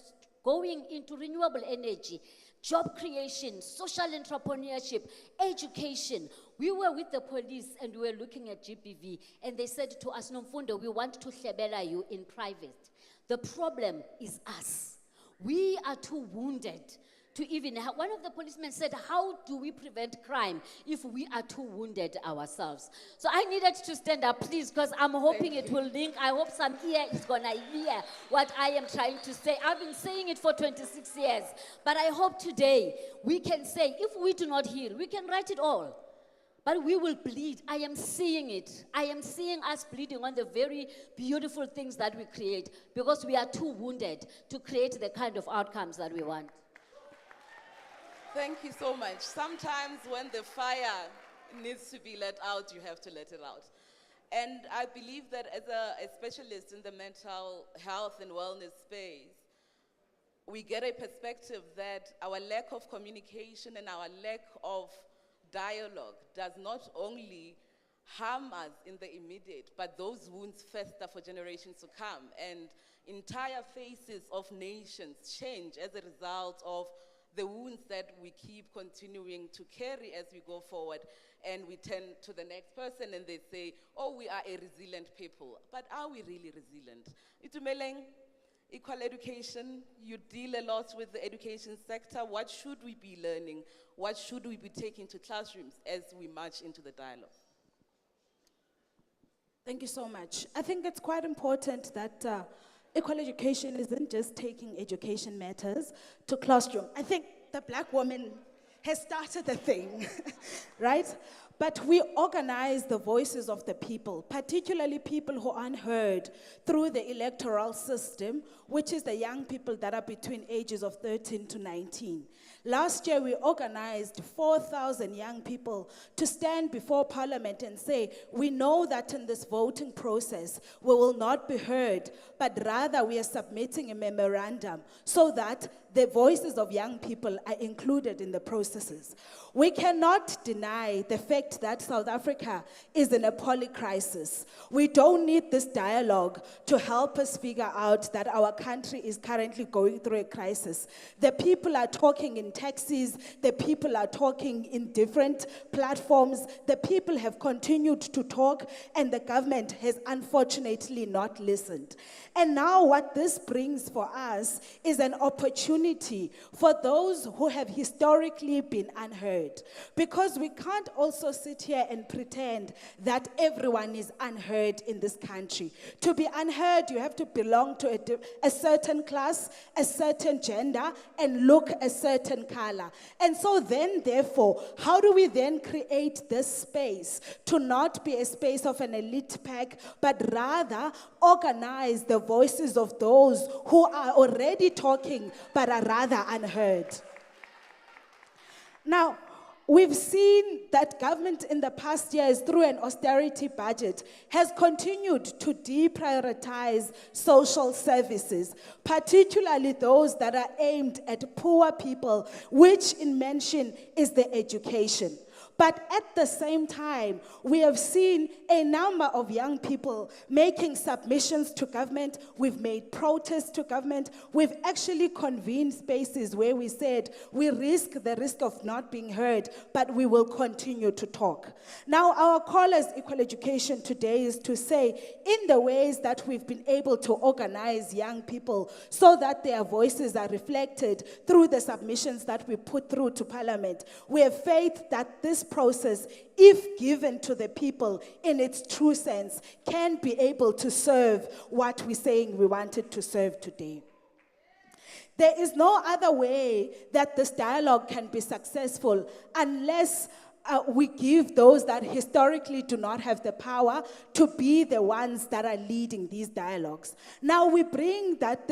going into renewable energy, job creation, social entrepreneurship, education. We were with the police and we were looking at GBV, and they said to us, Nomfundo, we want to hlebela you in private. The problem is us. We are too wounded to even have. One of the policemen said, how do we prevent crime if we are too wounded ourselves? So I needed to stand up, please, because I'm hoping it will link. I hope some ear is going to hear what I am trying to say. I've been saying it for 26 years, but I hope today we can say, if we do not heal, we can write it all, but we will bleed. I am seeing it. I am seeing us bleeding on the very beautiful things that we create, because we are too wounded to create the kind of outcomes that we want. Thank you so much. Sometimes when the fire needs to be let out, you have to let it out. And I believe that as a specialist in the mental health and wellness space, we get a perspective that our lack of communication and our lack of dialogue does not only harm us in the immediate, but those wounds fester for generations to come. And entire faces of nations change as a result of the wounds that we keep continuing to carry as we go forward. And we turn to the next person and they say, oh, we are a resilient people. But are we really resilient? Itumeleng, equal education, you deal a lot with the education sector. What should we be learning? What should we be taking to classrooms as we march into the dialogue? Thank you so much. I think it's quite important that equal education isn't just taking education matters to classroom. I think the Black woman has started the thing, right? But we organize the voices of the people, particularly people who aren't heard through the electoral system, which is the young people that are between ages of 13 to 19. Last year, we organized 4,000 young people to stand before Parliament and say, we know that in this voting process, we will not be heard, but rather we are submitting a memorandum so that the voices of young people are included in the processes. We cannot deny the fact that South Africa is in a poly-crisis. We don't need this dialogue to help us figure out that our country is currently going through a crisis. The people are talking in taxis, the people are talking in different platforms, the people have continued to talk, and the government has unfortunately not listened. And now what this brings for us is an opportunity for those who have historically been unheard. Because we can't also sit here and pretend that everyone is unheard in this country. To be unheard, you have to belong to a certain class, a certain gender, and look a certain color. And so then, therefore, how do we then create this space to not be a space of an elite pack, but rather organize the voices of those who are already talking, but are rather unheard? Now, we've seen that government in the past years, through an austerity budget, has continued to deprioritize social services, particularly those that are aimed at poor people, which in mention is the education. But at the same time, we have seen a number of young people making submissions to government. We've made protests to government. We've actually convened spaces where we said we risk the risk of not being heard, but we will continue to talk. Now, our call as Equal Education today is to say, in the ways that we've been able to organize young people so that their voices are reflected through the submissions that we put through to Parliament, we have faith that this process, if given to the people in its true sense, can be able to serve what we're saying we wanted to serve today. There is no other way that this dialogue can be successful unless we give those that historically do not have the power to be the ones that are leading these dialogues. Now we bring that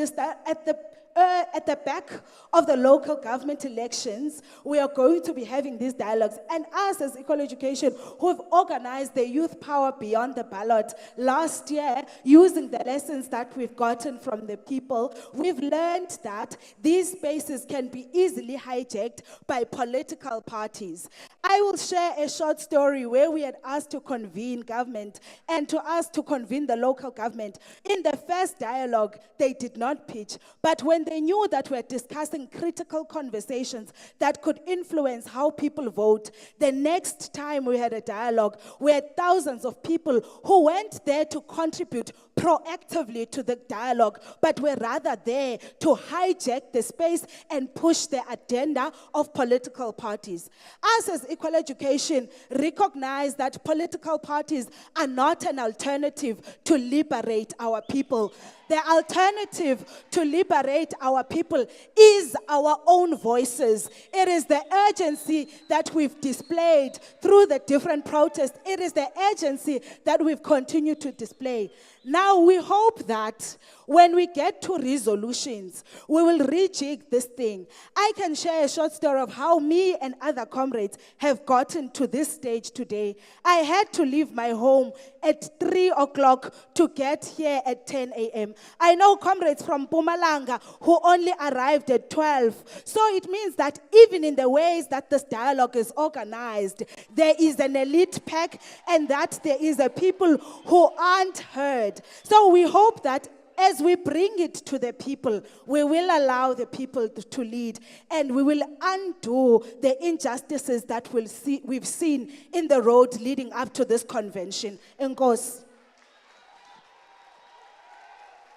at the back of the local government elections, we are going to be having these dialogues. And us as Equal Education, who have organized the Youth Power Beyond the Ballot last year, using the lessons that we've gotten from the people, we've learned that these spaces can be easily hijacked by political parties. I will share a short story where we had asked to convene government and to ask to convene the local government. In the first dialogue, they did not pitch, but when they knew that we were discussing critical conversations that could influence how people vote, the next time we had a dialogue, we had thousands of people who weren't there to contribute proactively to the dialogue, but were rather there to hijack the space and push the agenda of political parties. Us as Equal Education recognize that political parties are not an alternative to liberate our people. The alternative to liberate our people is our own voices. It is the urgency that we've displayed through the different protests. It is the urgency that we've continued to display. Now we hope that when we get to resolutions, we will rejig this thing. I can share a short story of how me and other comrades have gotten to this stage today. I had to leave my home at 3 o'clock to get here at 10 a.m. I know comrades from Mpumalanga who only arrived at 12. So it means that even in the ways that this dialogue is organized, there is an elite pack and that there is a people who aren't heard. So we hope that as we bring it to the people, we will allow the people to lead, and we will undo the injustices that we've seen in the road leading up to this convention. Enkosi.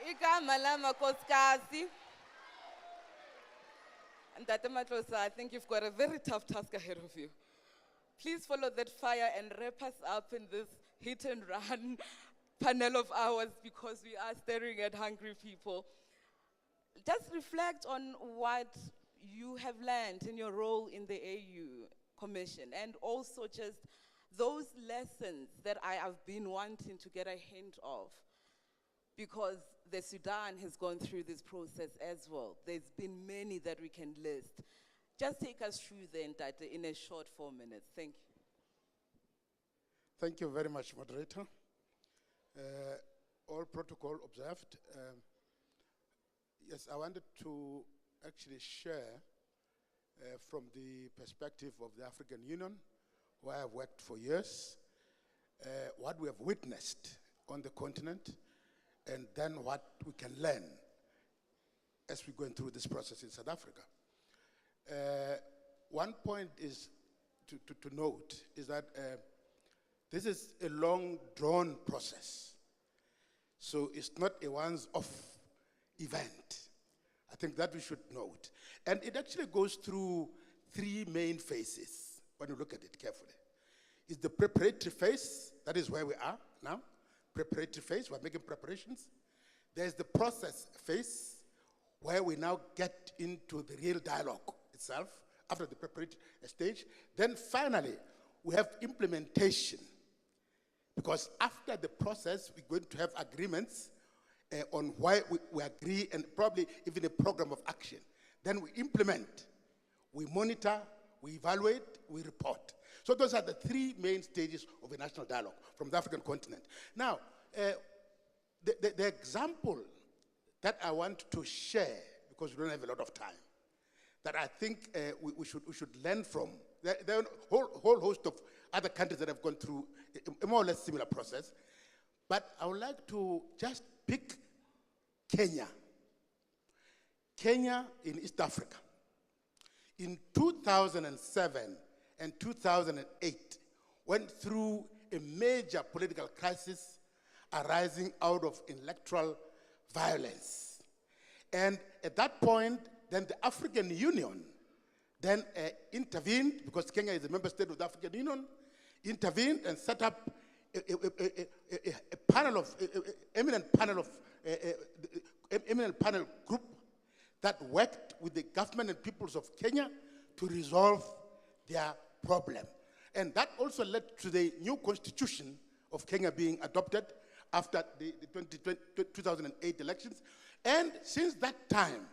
Igama lami Nkosikazi. Ntate Matlosa, I think you've got a very tough task ahead of you. Please follow that fire and wrap us up in this hit and run panel of ours, because we are staring at hungry people. Just reflect on what you have learned in your role in the AU Commission, and also just those lessons that I have been wanting to get a hint of, because the Sudan has gone through this process as well. There's been many that we can list. Just take us through then, Tate, in a short 4 minutes. Thank you. Thank you very much, moderator. All protocol observed. Yes, I wanted to actually share from the perspective of the African Union, where I have worked for years, what we have witnessed on the continent, and then what we can learn as we're going through this process in South Africa. One point is to note is that this is a long drawn process. So it's not a once-off event. I think that we should note. And it actually goes through 3 main phases when you look at it carefully. It's the preparatory phase, that is where we are now. Preparatory phase, we're making preparations. There's the process phase, where we now get into the real dialogue itself, after the preparatory stage. Then finally, we have implementation. Because after the process, we're going to have agreements on why we agree, and probably even a program of action. Then we implement, we monitor, we evaluate, we report. So those are the 3 main stages of a national dialogue from the African continent. Now, the example that I want to share, because we don't have a lot of time, that I think we should learn from. There are a whole host of other countries that have gone through a more or less similar process. But I would like to just pick Kenya. Kenya in East Africa. In 2007 and 2008, went through a major political crisis arising out of electoral violence. And at that point, then the African Union then intervened, because Kenya is a member state of the African Union, intervened and set up a panel of, eminent panel group that worked with the government and peoples of Kenya to resolve their problem. And that also led to the new constitution of Kenya being adopted after the 2008 elections. And since that time,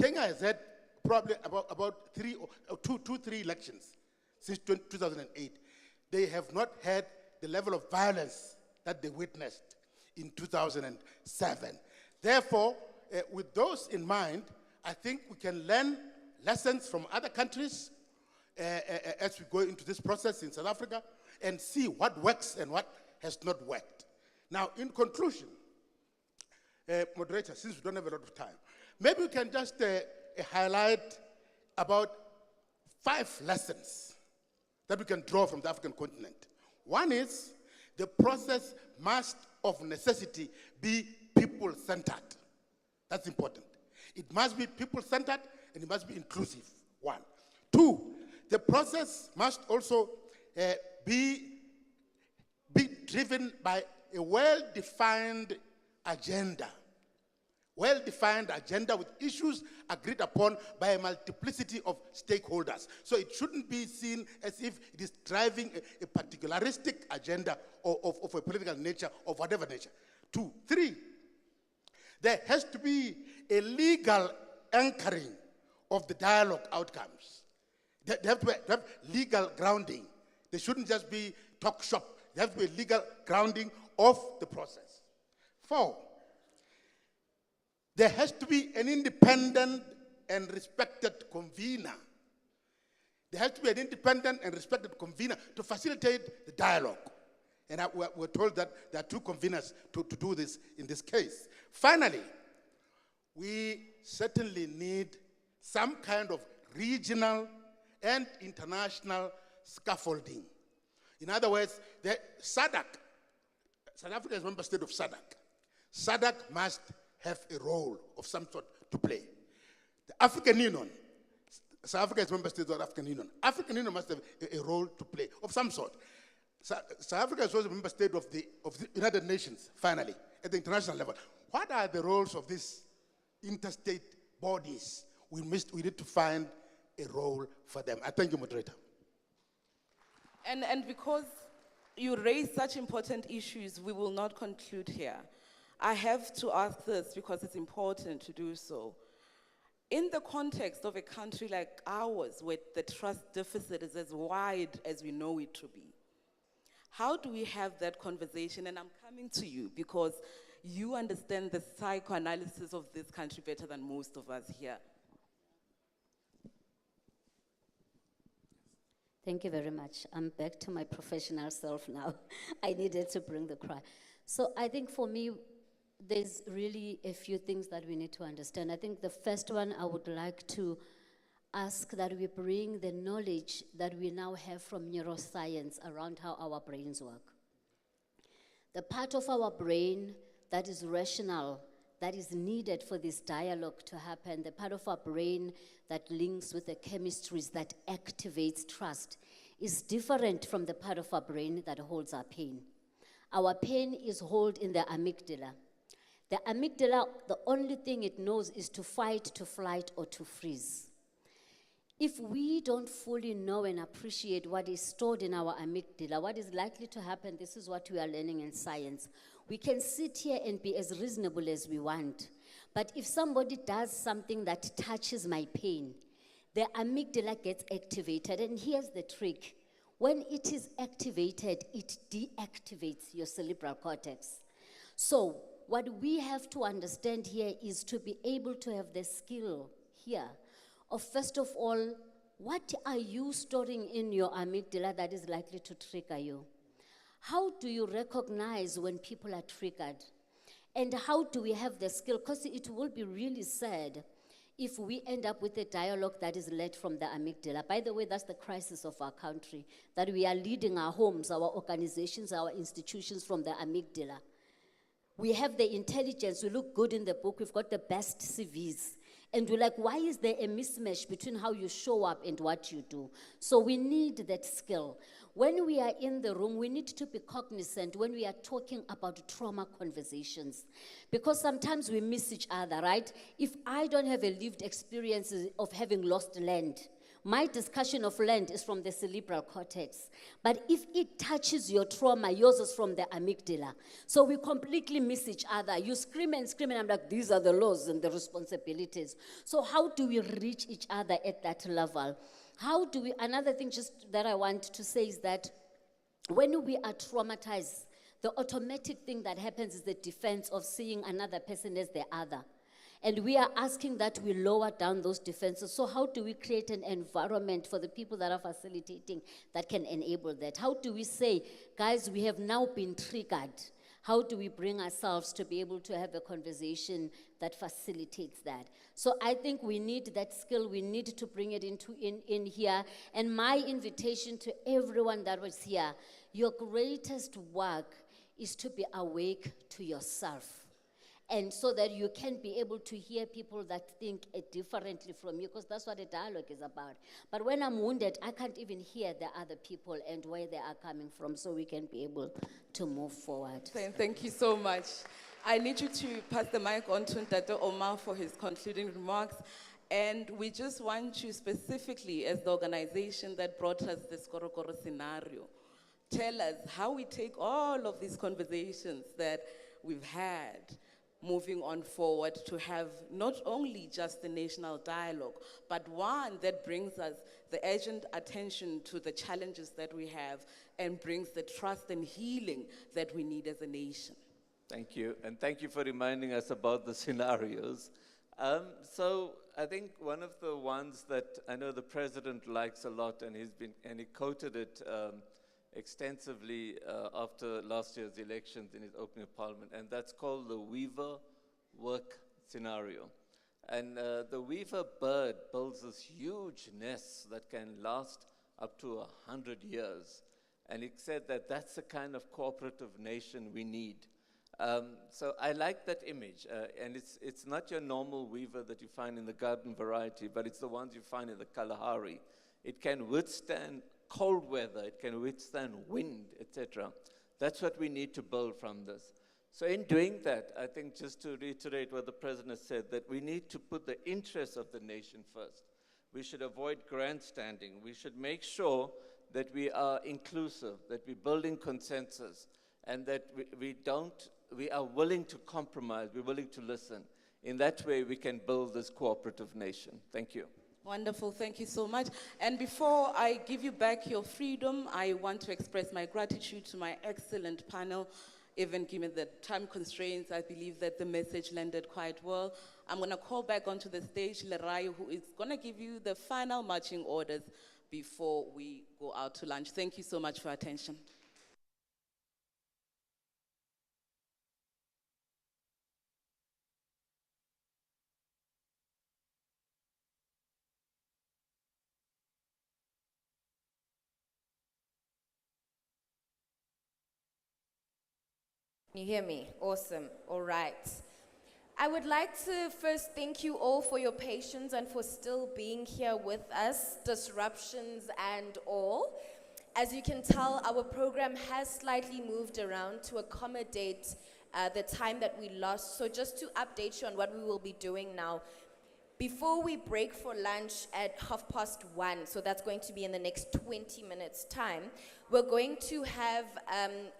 Kenya has had probably about 3 elections since 2008. They have not had the level of violence that they witnessed in 2007. Therefore, with those in mind, I think we can learn lessons from other countries as we go into this process in South Africa and see what works and what has not worked. Now, in conclusion, moderator, since we don't have a lot of time, maybe we can just highlight about 5 lessons that we can draw from the African continent. One is the process must, of necessity, be people-centered. That's important. It must be people-centered and it must be inclusive, 1. 2, the process must also be driven by a well-defined agenda. Well-defined agenda with issues agreed upon by a multiplicity of stakeholders. So it shouldn't be seen as if it is driving a particularistic agenda of a political nature, of whatever nature. 2. 3, there has to be a legal anchoring of the dialogue outcomes. They have to have legal grounding. They shouldn't just be talk shop. There has to be a legal grounding of the process. 4, there has to be an independent and respected convener. There has to be an independent and respected convener to facilitate the dialogue. And we're told that there are 2 conveners to do this in this case. Finally, we certainly need some kind of regional and international scaffolding. In other words, the SADC, South Africa is a member state of SADC. SADC must have a role of some sort to play. The African Union, South Africa is a member state of the African Union. African Union must have a role to play of some sort. South Africa is also a member state of the United Nations, finally, at the international level. What are the roles of these interstate bodies? We need to find a role for them. I thank you, moderator. And because you raise such important issues, we will not conclude here. I have to ask this because it's important to do so. In the context of a country like ours, where the trust deficit is as wide as we know it to be, how do we have that conversation? And I'm coming to you because you understand the psychoanalysis of this country better than most of us here. Thank you very much. I'm back to my professional self now. I needed to bring the cry. So I think for me, there's really a few things that we need to understand. I think the first one I would like to ask that we bring the knowledge that we now have from neuroscience around how our brains work. The part of our brain that is rational, that is needed for this dialogue to happen, the part of our brain that links with the chemistries that activates trust, is different from the part of our brain that holds our pain. Our pain is held in the amygdala. The amygdala, the only thing it knows is to fight, to flight, or to freeze. If we don't fully know and appreciate what is stored in our amygdala, what is likely to happen, this is what we are learning in science. We can sit here and be as reasonable as we want. But if somebody does something that touches my pain, the amygdala gets activated. And here's the trick. When it is activated, it deactivates your cerebral cortex. So what we have to understand here is to be able to have the skill here of, first of all, what are you storing in your amygdala that is likely to trigger you? How do you recognize when people are triggered? And how do we have the skill? Because it will be really sad if we end up with a dialogue that is led from the amygdala. By the way, that's the crisis of our country, that we are leading our homes, our organizations, our institutions from the amygdala. We have the intelligence, we look good in the book, we've got the best CVs. And we're like, why is there a mismatch between how you show up and what you do? So we need that skill. When we are in the room, we need to be cognizant when we are talking about trauma conversations. Because sometimes we miss each other, right? If I don't have a lived experience of having lost land, my discussion of land is from the cerebral cortex. But if it touches your trauma, yours is from the amygdala. So we completely miss each other. You scream and scream, and I'm like, these are the laws and the responsibilities. So how do we reach each other at that level? How do we, another thing just that I want to say is that when we are traumatized, the automatic thing that happens is the defense of seeing another person as the other. And we are asking that we lower down those defenses. So how do we create an environment for the people that are facilitating that can enable that? How do we say, guys, we have now been triggered. How do we bring ourselves to be able to have a conversation that facilitates that? So I think we need that skill. We need to bring it in here. And my invitation to everyone that was here, your greatest work is to be awake to yourself. And so that you can be able to hear people that think differently from you, because that's what a dialogue is about. But when I'm wounded, I can't even hear the other people and where they are coming from, so we can be able to move forward. Thank you so much. I need you to pass the mic on to Ntate Omar for his concluding remarks. And we just want you specifically, as the organization that brought us this Korokoro scenario, tell us how we take all of these conversations that we've had moving on forward to have not only just the national dialogue, but one that brings us the urgent attention to the challenges that we have and brings the trust and healing that we need as a nation. Thank you, and thank you for reminding us about the scenarios. So I think one of the ones that I know the president likes a lot, and he quoted it extensively after last year's elections in his opening of parliament, and that's called the Weaver work scenario. And the Weaver bird builds this huge nest that can last up to 100 years. And he said that that's the kind of cooperative nation we need. So I like that image, and it's not your normal weaver that you find in the garden variety, but it's the ones you find in the Kalahari. It can withstand cold weather, it can withstand wind, etc. That's what we need to build from this. So in doing that, I think just to reiterate what the president said, that we need to put the interests of the nation first. We should avoid grandstanding. We should make sure that we are inclusive, that we're building consensus, and that we are willing to compromise, we're willing to listen. In that way, we can build this cooperative nation. Thank you. Wonderful, thank you so much. And before I give you back your freedom, I want to express my gratitude to my excellent panel. Even given the time constraints, I believe that the message landed quite well. I'm going to call back onto the stage Lerayo, who is going to give you the final marching orders before we go out to lunch. Thank you so much for attention. You hear me? Awesome. All right. I would like to first thank you all for your patience and for still being here with us, disruptions and all. As you can tell, our program has slightly moved around to accommodate the time that we lost. So just to update you on what we will be doing now, before we break for lunch at 1:30, so that's going to be in the next 20 minutes time, we're going to have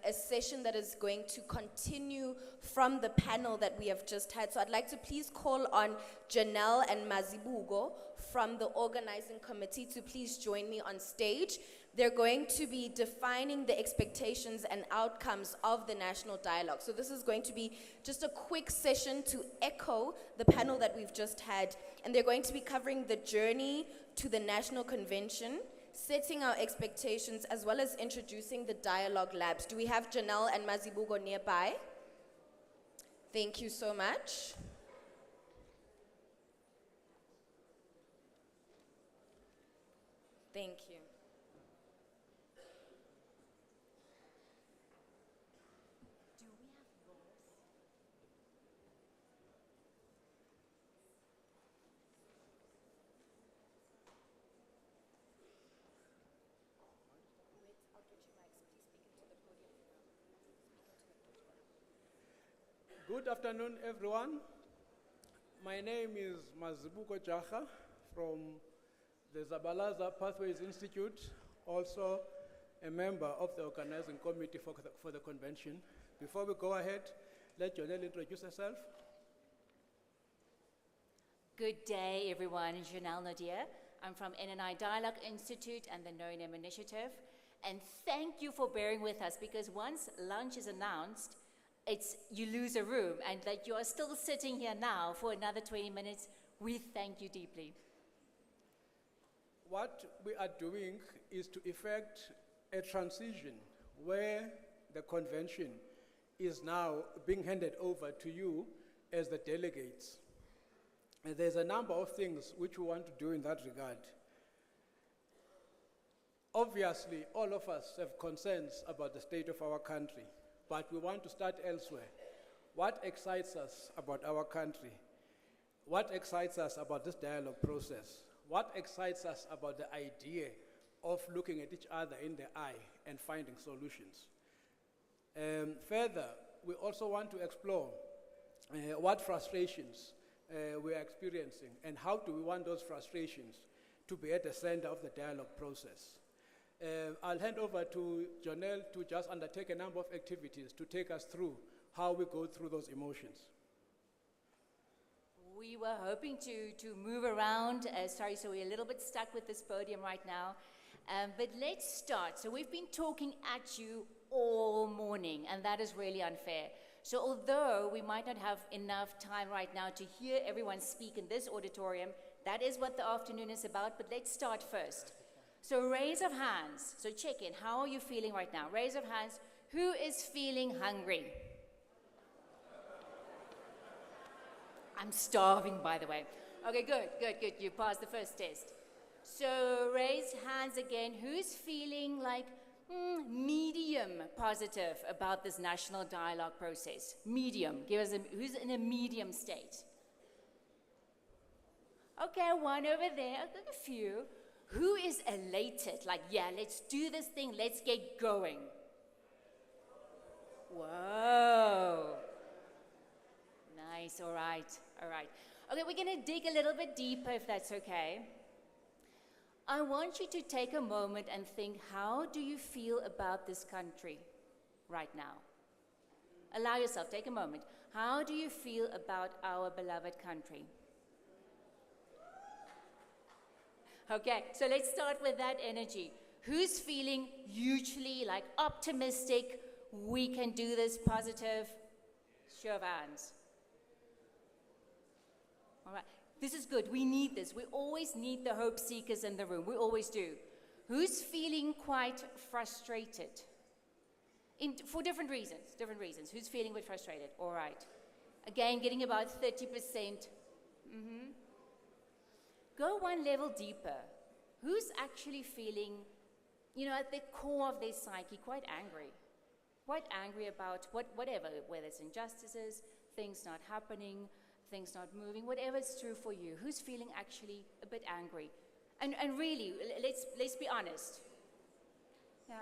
a session that is going to continue from the panel that we have just had. So I'd like to please call on Janelle and Mazibuko from the organizing committee to please join me on stage. They're going to be defining the expectations and outcomes of the national dialogue. So this is going to be just a quick session to echo the panel that we've just had. And they're going to be covering the journey to the national convention, setting our expectations, as well as introducing the dialogue labs. Do we have Janelle and Mazibuko nearby? Thank you so much. Thank you. Good afternoon, everyone. My name is Mazibuko Jaha from the Zabalaza Pathways Institute, also a member of the organizing committee for the convention. Before we go ahead, let Janelle introduce herself. Good day, everyone. Janelle Nadir. I'm from NNI Dialogue Institute and the No Name Initiative. And thank you for bearing with us, because once lunch is announced, you lose a room, and that you are still sitting here now for another 20 minutes, we thank you deeply. What we are doing is to effect a transition where the convention is now being handed over to you as the delegates. And there's a number of things which we want to do in that regard. Obviously, all of us have concerns about the state of our country, but we want to start elsewhere. What excites us about our country? What excites us about this dialogue process? What excites us about the idea of looking at each other in the eye and finding solutions? Further, we also want to explore what frustrations we are experiencing, and how do we want those frustrations to be at the center of the dialogue process. I'll hand over to Janelle to just undertake a number of activities to take us through how we go through those emotions. We were hoping to move around. Sorry, so we're a little bit stuck with this podium right now. But let's start. So we've been talking at you all morning, and that is really unfair. So although we might not have enough time right now to hear everyone speak in this auditorium, that is what the afternoon is about, but let's start first. So raise of hands. So check in. How are you feeling right now? Raise of hands. Who is feeling hungry? I'm starving, by the way. Okay, good. You passed the first test. So raise hands again. Who's feeling like medium positive about this national dialogue process? Medium. Give us who's in a medium state? Okay, one over there. I've got a few. Who is elated? Like, yeah, let's do this thing. Let's get going. Whoa. Nice, all right. Okay, we're gonna dig a little bit deeper if that's okay. I want you to take a moment and think, how do you feel about this country right now? Allow yourself, take a moment. How do you feel about our beloved country? Okay, so let's start with that energy. Who's feeling hugely like optimistic, we can do this, positive? Show of hands. All right, this is good. We need this. We always need the hope seekers in the room. We always do. Who's feeling quite frustrated? For different reasons. Who's feeling a bit frustrated? All right. Again, getting about 30%. Go one level deeper. Who's actually feeling, at the core of their psyche, quite angry? Quite angry about whatever, whether it's injustices, things not happening, things not moving, whatever is true for you. Who's feeling actually a bit angry? And really, let's be honest. Yeah.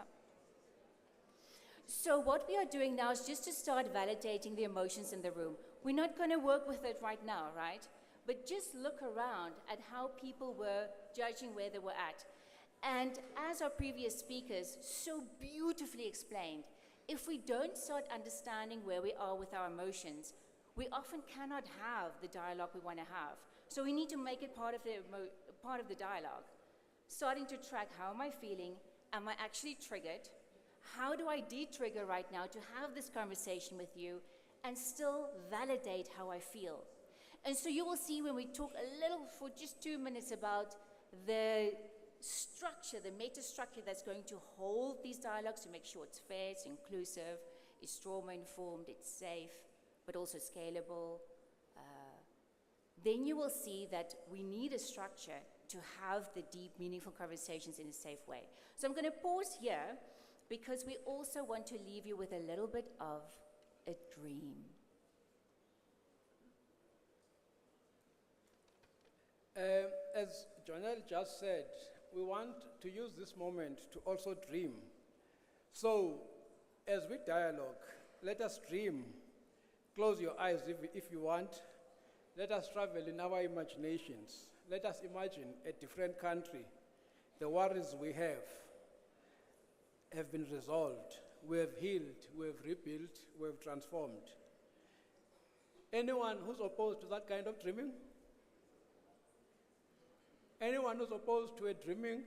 So what we are doing now is just to start validating the emotions in the room. We're not going to work with it right now, right? But just look around at how people were judging where they were at. And as our previous speakers so beautifully explained, if we don't start understanding where we are with our emotions, we often cannot have the dialogue we want to have. So we need to make it part of the dialogue. Starting to track, how am I feeling? Am I actually triggered? How do I de-trigger right now to have this conversation with you and still validate how I feel? And so you will see when we talk a little for just 2 minutes about the structure, the meta structure that's going to hold these dialogues to make sure it's fair, it's inclusive, it's trauma-informed, it's safe, but also scalable. Then you will see that we need a structure to have the deep, meaningful conversations in a safe way. So I'm going to pause here because we also want to leave you with a little bit of a dream. As Jonelle just said, we want to use this moment to also dream. So, as we dialogue, let us dream. Close your eyes if you want. Let us travel in our imaginations. Let us imagine a different country. The worries we have been resolved. We have healed, we have rebuilt, we have transformed. Anyone who's opposed to that kind of dreaming? Anyone who's opposed to a dream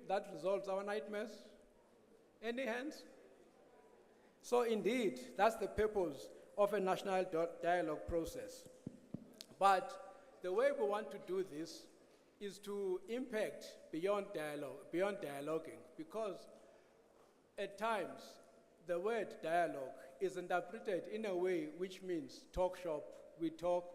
that resolves our nightmares? Any hands? So indeed, that's the purpose of a national dialogue process. But the way we want to do this is to impact beyond dialoguing, because at times the word dialogue is interpreted in a way which means talk shop, we talk,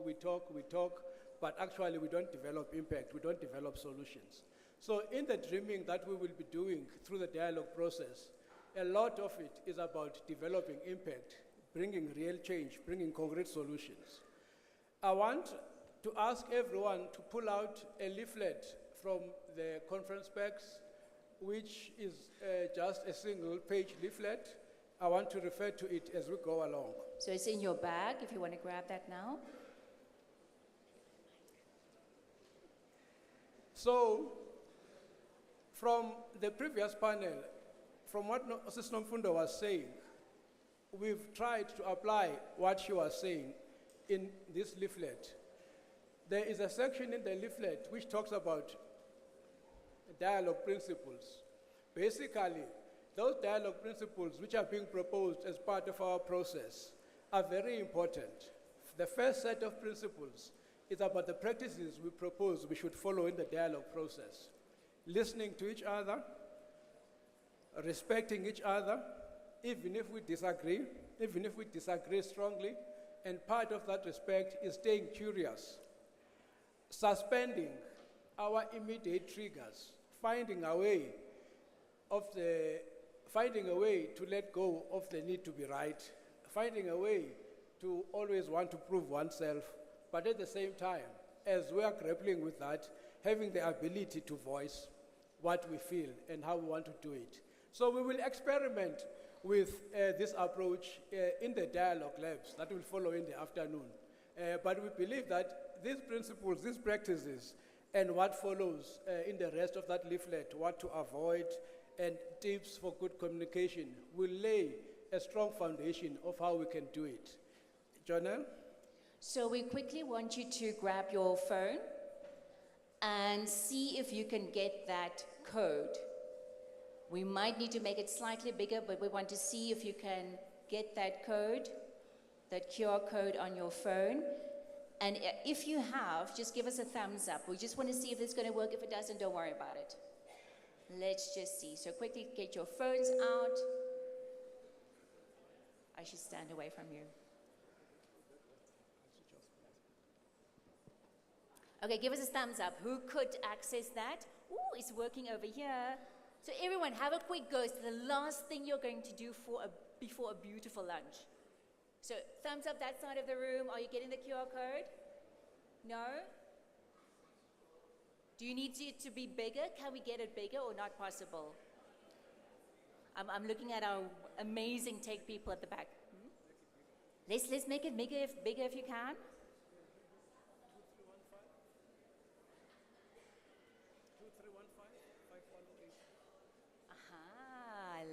but actually we don't develop impact, we don't develop solutions. So in the dreaming that we will be doing through the dialogue process, a lot of it is about developing impact, bringing real change, bringing concrete solutions. I want to ask everyone to pull out a leaflet from the conference packs, which is just a single page leaflet. I want to refer to it as we go along. So it's in your bag if you want to grab that now. So, from the previous panel, from what Sis Nomfundo was saying, we've tried to apply what she was saying in this leaflet. There is a section in the leaflet which talks about dialogue principles. Basically, those dialogue principles which are being proposed as part of our process are very important. The first set of principles is about the practices we propose we should follow in the dialogue process. Listening to each other, respecting each other, even if we disagree strongly, and part of that respect is staying curious, suspending our immediate triggers, finding a way to let go of the need to be right, finding a way to always want to prove oneself, but at the same time, as we are grappling with that, having the ability to voice what we feel and how we want to do it. So we will experiment with this approach in the dialogue labs that will follow in the afternoon. But we believe that these principles, these practices, and what follows in the rest of that leaflet, what to avoid, and tips for good communication, will lay a strong foundation of how we can do it. Jonelle? So we quickly want you to grab your phone and see if you can get that code. We might need to make it slightly bigger, but we want to see if you can get that code, that QR code on your phone. And if you have, just give us a thumbs up. We just want to see if it's going to work. If it doesn't, don't worry about it. Let's just see. So quickly get your phones out. I should stand away from you. Okay, give us a thumbs up. Who could access that? Ooh, it's working over here. So everyone, have a quick go. It's the last thing you're going to do before a beautiful lunch. So thumbs up that side of the room. Are you getting the QR code? No? Do you need it to be bigger? Can we get it bigger or not possible? I'm looking at our amazing tech people at the back. Let's make it bigger if you can.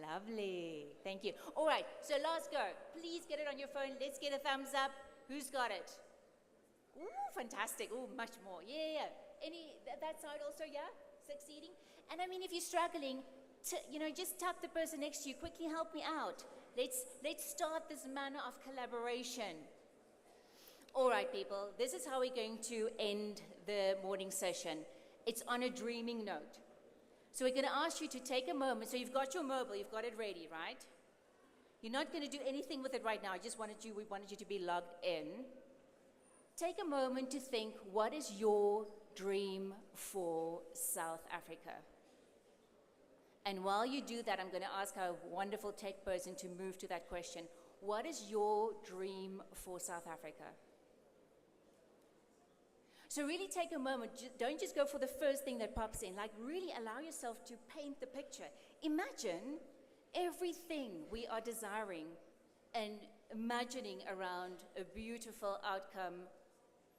Lovely. Thank you. All right, so last go. Please get it on your phone. Let's get a thumbs up. Who's got it? Ooh, fantastic. Ooh, much more. Yeah. That side also, yeah? Succeeding? And I mean, if you're struggling, just tap the person next to you. Quickly help me out. Let's start this manner of collaboration. All right, people. This is how we're going to end the morning session. It's on a dreaming note. So we're going to ask you to take a moment. So you've got your mobile, you've got it ready, right? You're not going to do anything with it right now. We wanted you to be logged in. Take a moment to think, what is your dream for South Africa? And while you do that, I'm going to ask our wonderful tech person to move to that question. What is your dream for South Africa? So really take a moment, don't just go for the first thing that pops in, like really allow yourself to paint the picture. Imagine everything we are desiring and imagining around a beautiful outcome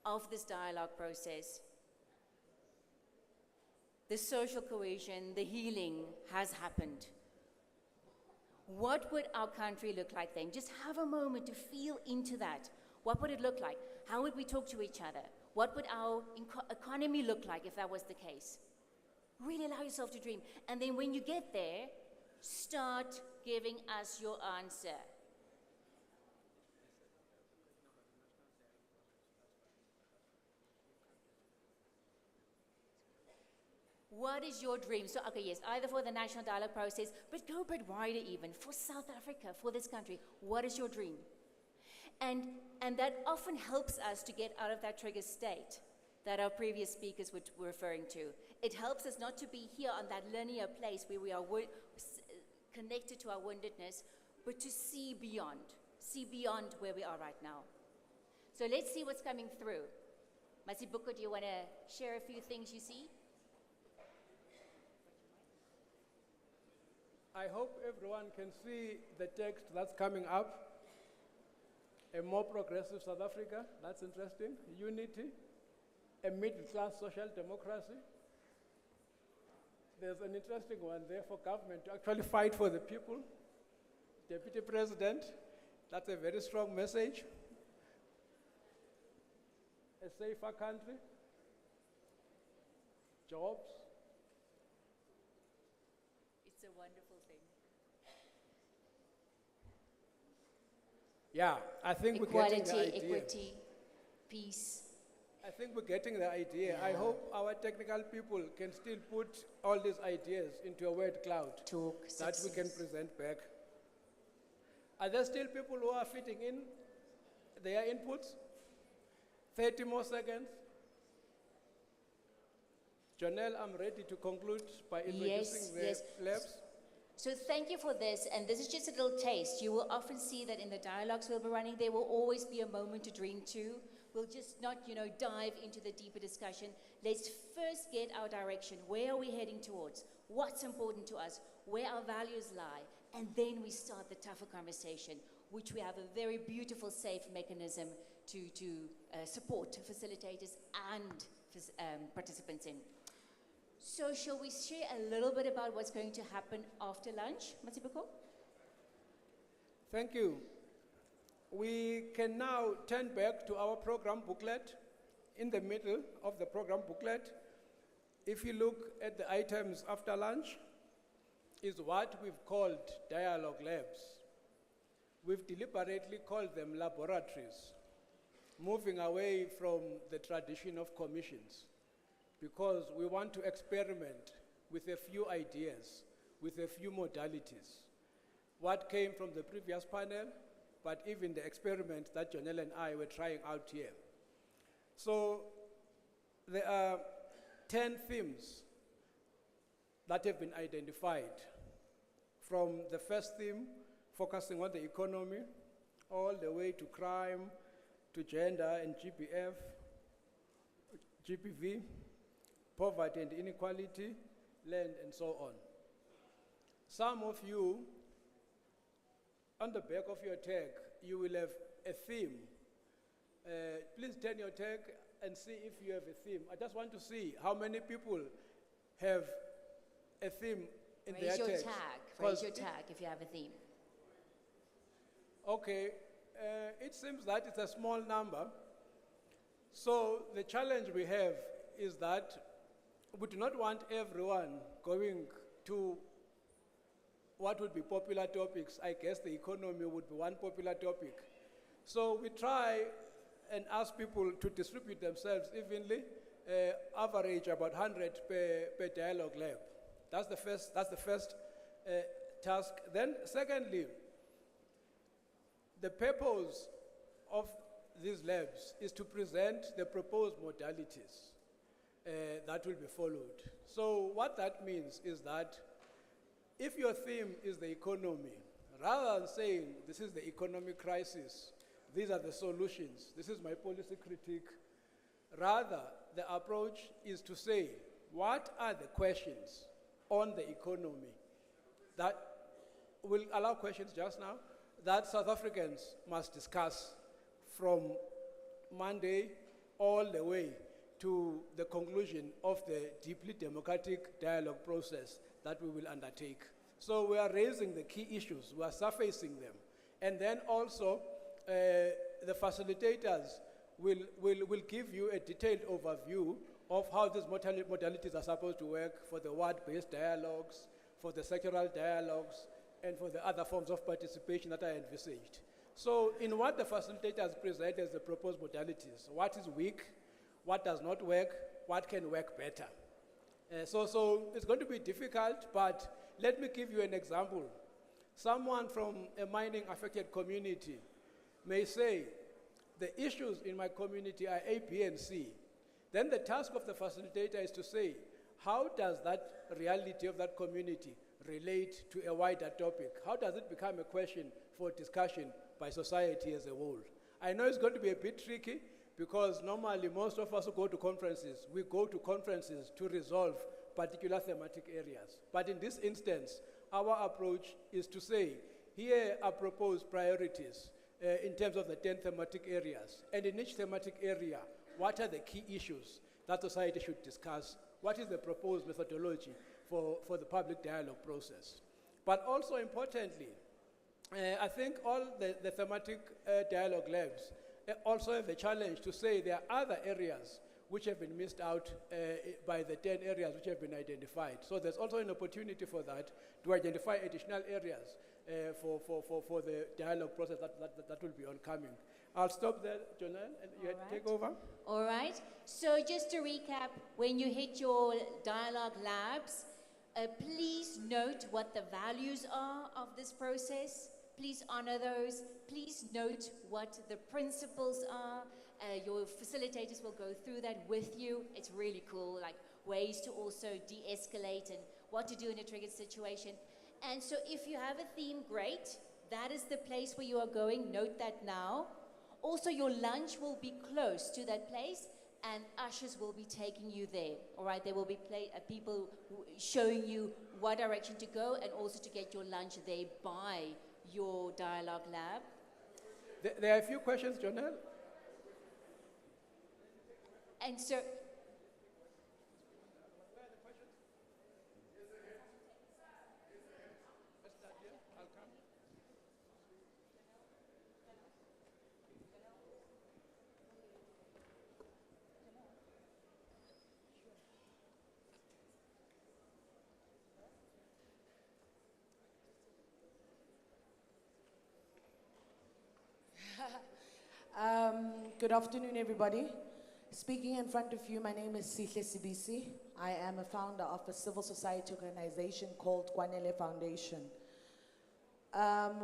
of this dialogue process. The social cohesion, the healing has happened. What would our country look like then? Just have a moment to feel into that. What would it look like? How would we talk to each other? What would our economy look like if that was the case? Really allow yourself to dream. And then when you get there, start giving us your answer. What is your dream? So, okay, yes, either for the national dialogue process, but go a bit wider even, for South Africa, for this country. What is your dream? And that often helps us to get out of that trigger state that our previous speakers were referring to. It helps us not to be here on that linear place where we are connected to our woundedness, but to see beyond where we are right now. So let's see what's coming through. Masibuko, do you want to share a few things you see? I hope everyone can see the text that's coming up. A more progressive South Africa, that's interesting. Unity, a middle-class social democracy. There's an interesting one there for government to actually fight for the people. Deputy President, That's a very strong message. A safer country, jobs. It's a wonderful thing. Yeah, I think we're getting the Equality, idea. equity, peace. I think we're getting the idea. I hope our technical people can still put all these ideas into a word cloud Talk, that we can success. present back. Are there still people who are fitting in their inputs? 30 more seconds. Janelle, I'm ready to conclude by introducing the yes. labs. So thank you for this, and this is just a little taste. You will often see that in the dialogues we'll be running, there will always be a moment to drink to. We'll just not, dive into the deeper discussion. Let's first get our direction. Where are we heading towards? What's important to us? Where our values lie? And then we start the tougher conversation, which we have a very beautiful, safe mechanism to support facilitators and participants in. So shall we share a little bit about what's going to happen after lunch, Matsiboko? Thank you. We can now turn back to our program booklet. In the middle of the program booklet, if you look at the items after lunch, is what we've called dialogue labs. We've deliberately called them laboratories, moving away from the tradition of commissions, because we want to experiment with a few ideas, with a few modalities. What came from the previous panel, but even the experiments that Janelle and I were trying out here. So there are 10 themes that have been identified, from the first theme, focusing on the economy, all the way to crime, to gender and GPV, poverty and inequality, land, and so on. Some of you, on the back of your tag, you will have a theme. Please turn your tag and see if you have a theme. I just want to see how many people have a theme in their Raise your tags. tag. 'Cause Raise your tag if you have a theme. Okay, it seems that it's a small number. So the challenge we have is that we do not want everyone going to what would be popular topics. I guess the economy would be one popular topic. So we try and ask people to distribute themselves evenly, average about 100 per dialogue lab. That's the first task. Then secondly, the purpose of these labs is to present the proposed modalities that will be followed. So what that means is that if your theme is the economy, rather than saying this is the economic crisis, these are the solutions, this is my policy critique, rather the approach is to say, what are the questions on the economy that will allow questions just now that South Africans must discuss from Monday all the way to the conclusion of the deeply democratic dialogue process that we will undertake. So we are raising the key issues, we are surfacing them. And then also, the facilitators will give you a detailed overview of how these modalities are supposed to work for the word-based dialogues, for the sectoral dialogues, and for the other forms of participation that are envisaged. So in what the facilitators present as the proposed modalities, what is weak, what does not work, what can work better. So it's going to be difficult, but let me give you an example. Someone from a mining affected community may say, the issues in my community are A, B, and C. Then the task of the facilitator is to say, how does that reality of that community relate to a wider topic? How does it become a question for discussion by society as a whole? I know it's going to be a bit tricky, because normally most of us who go to conferences, we go to conferences to resolve particular thematic areas. But in this instance, our approach is to say, here are proposed priorities in terms of the 10 thematic areas. And in each thematic area, what are the key issues that society should discuss? What is the proposed methodology for the public dialogue process? But also importantly, I think all the thematic dialogue labs also have a challenge to say there are other areas which have been missed out by the 10 areas which have been identified. So there's also an opportunity for that, to identify additional areas for the dialogue process that will be oncoming. I'll stop there, Jonelle, and you take over. All right. So just to recap, when you hit your dialogue labs, please note what the values are of this process. Please honor those. Please note what the principles are. Your facilitators will go through that with you. It's really cool, like ways to also de-escalate and what to do in a triggered situation. And so if you have a theme, great. That is the place where you are going. Note that now. Also, your lunch will be close to that place, and ushers will be taking you there. All right, there will be people showing you what direction to go and also to get your lunch there by your dialogue lab. There are a few questions, Jonelle. And so, Good afternoon, everybody. Speaking in front of you, my name is Sihle Sibisi. I am a founder of a civil society organization called Kwanele Foundation.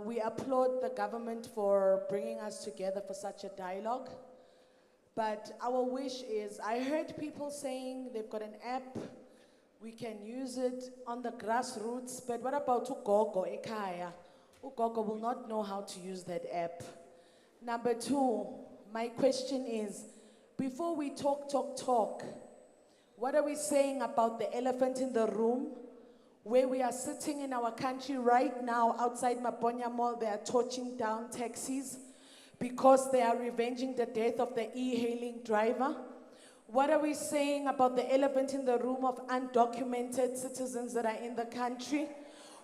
We applaud the government for bringing us together for such a dialogue. But our wish is, I heard people saying they've got an app, we can use it on the grassroots, but what about ugogo ekhaya? Ugogo will not know how to use that app. Number two, my question is, before we talk, what are we saying about the elephant in the room? Where we are sitting in our country right now, outside Maponya Mall, they are torching down taxis because they are revenging the death of the e-hailing driver. What are we saying about the elephant in the room of undocumented citizens that are in the country?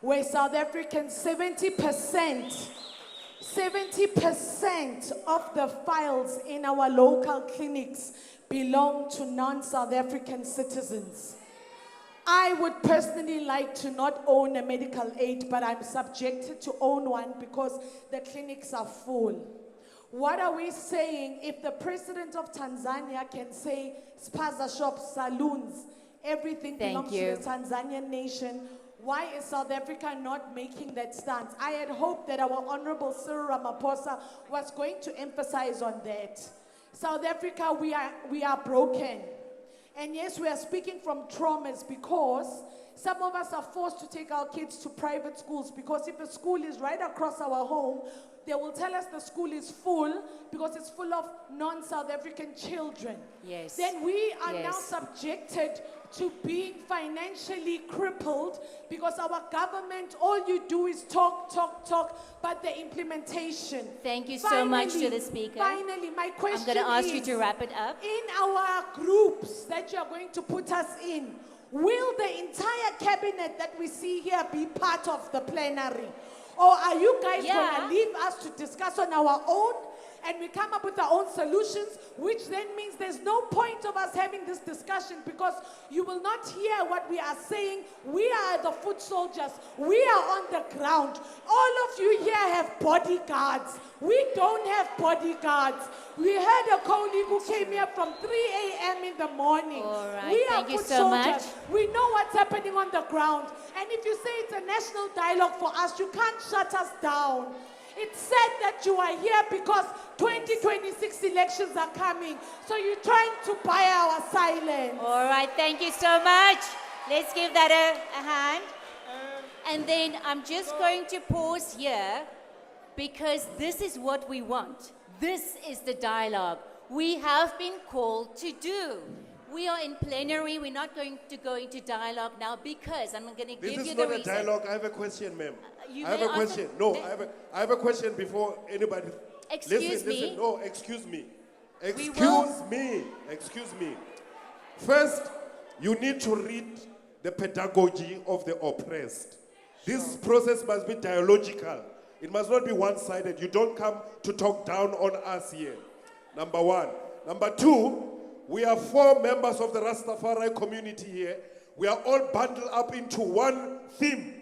Where South Africans, 70% of the files in our local clinics belong to non-South African citizens. I would personally like to not own a medical aid, but I'm subjected to own one because the clinics are full. What are we saying if the president of Tanzania can say spaza shops, saloons, everything belongs to the Tanzanian nation? Why is South Africa not making that stance? I had hoped that our Honorable Cyril Ramaphosa was going to emphasize on that. South Africa, we are broken. And yes, we are speaking from traumas because some of us are forced to take our kids to private schools because if a school is right across our home, they will tell us the school is full because it's full of non-South African children. Yes. Then we are now subjected to being financially crippled because our government, all you do is talk, but the implementation. Thank you so much to the speaker. Finally, my question is, I'm going to ask you to wrap it up. In our groups that you are going to put us in, will the entire cabinet that we see here be part of the plenary? Or are you guys going to leave us to discuss on our own and we come up with our own solutions, which then means there's no point of us having this discussion because you will not hear what we are saying. We are the foot soldiers. We are on the ground. All of you here have bodyguards. We don't have bodyguards. We had a colleague who came here from 3 a.m. in the morning. All right, we are thank you foot so soldiers. much. We know what's happening on the ground. And if you say it's a national dialogue for us, you can't shut us down. It's said that you are here because 2026 elections are coming. So you're trying to buy our silence. All right, thank you so much. Let's give that a hand. And then I'm just going to pause here because this is what we want. This is the dialogue we have been called to do. We are in plenary. We're not going to go into dialogue now because I'm going to give you the reason. This is not a dialogue. I have a question, ma'am. You I have may a question. answer- No, I have a question before anybody. Excuse me. Listen. No, excuse me. We will- Excuse me. First, you need to read the pedagogy of the oppressed. This process must be dialogical. It must not be one-sided. You don't come to talk down on us here. Number one. Number two, we are 4 members of the Rastafari community here. We are all bundled up into one theme.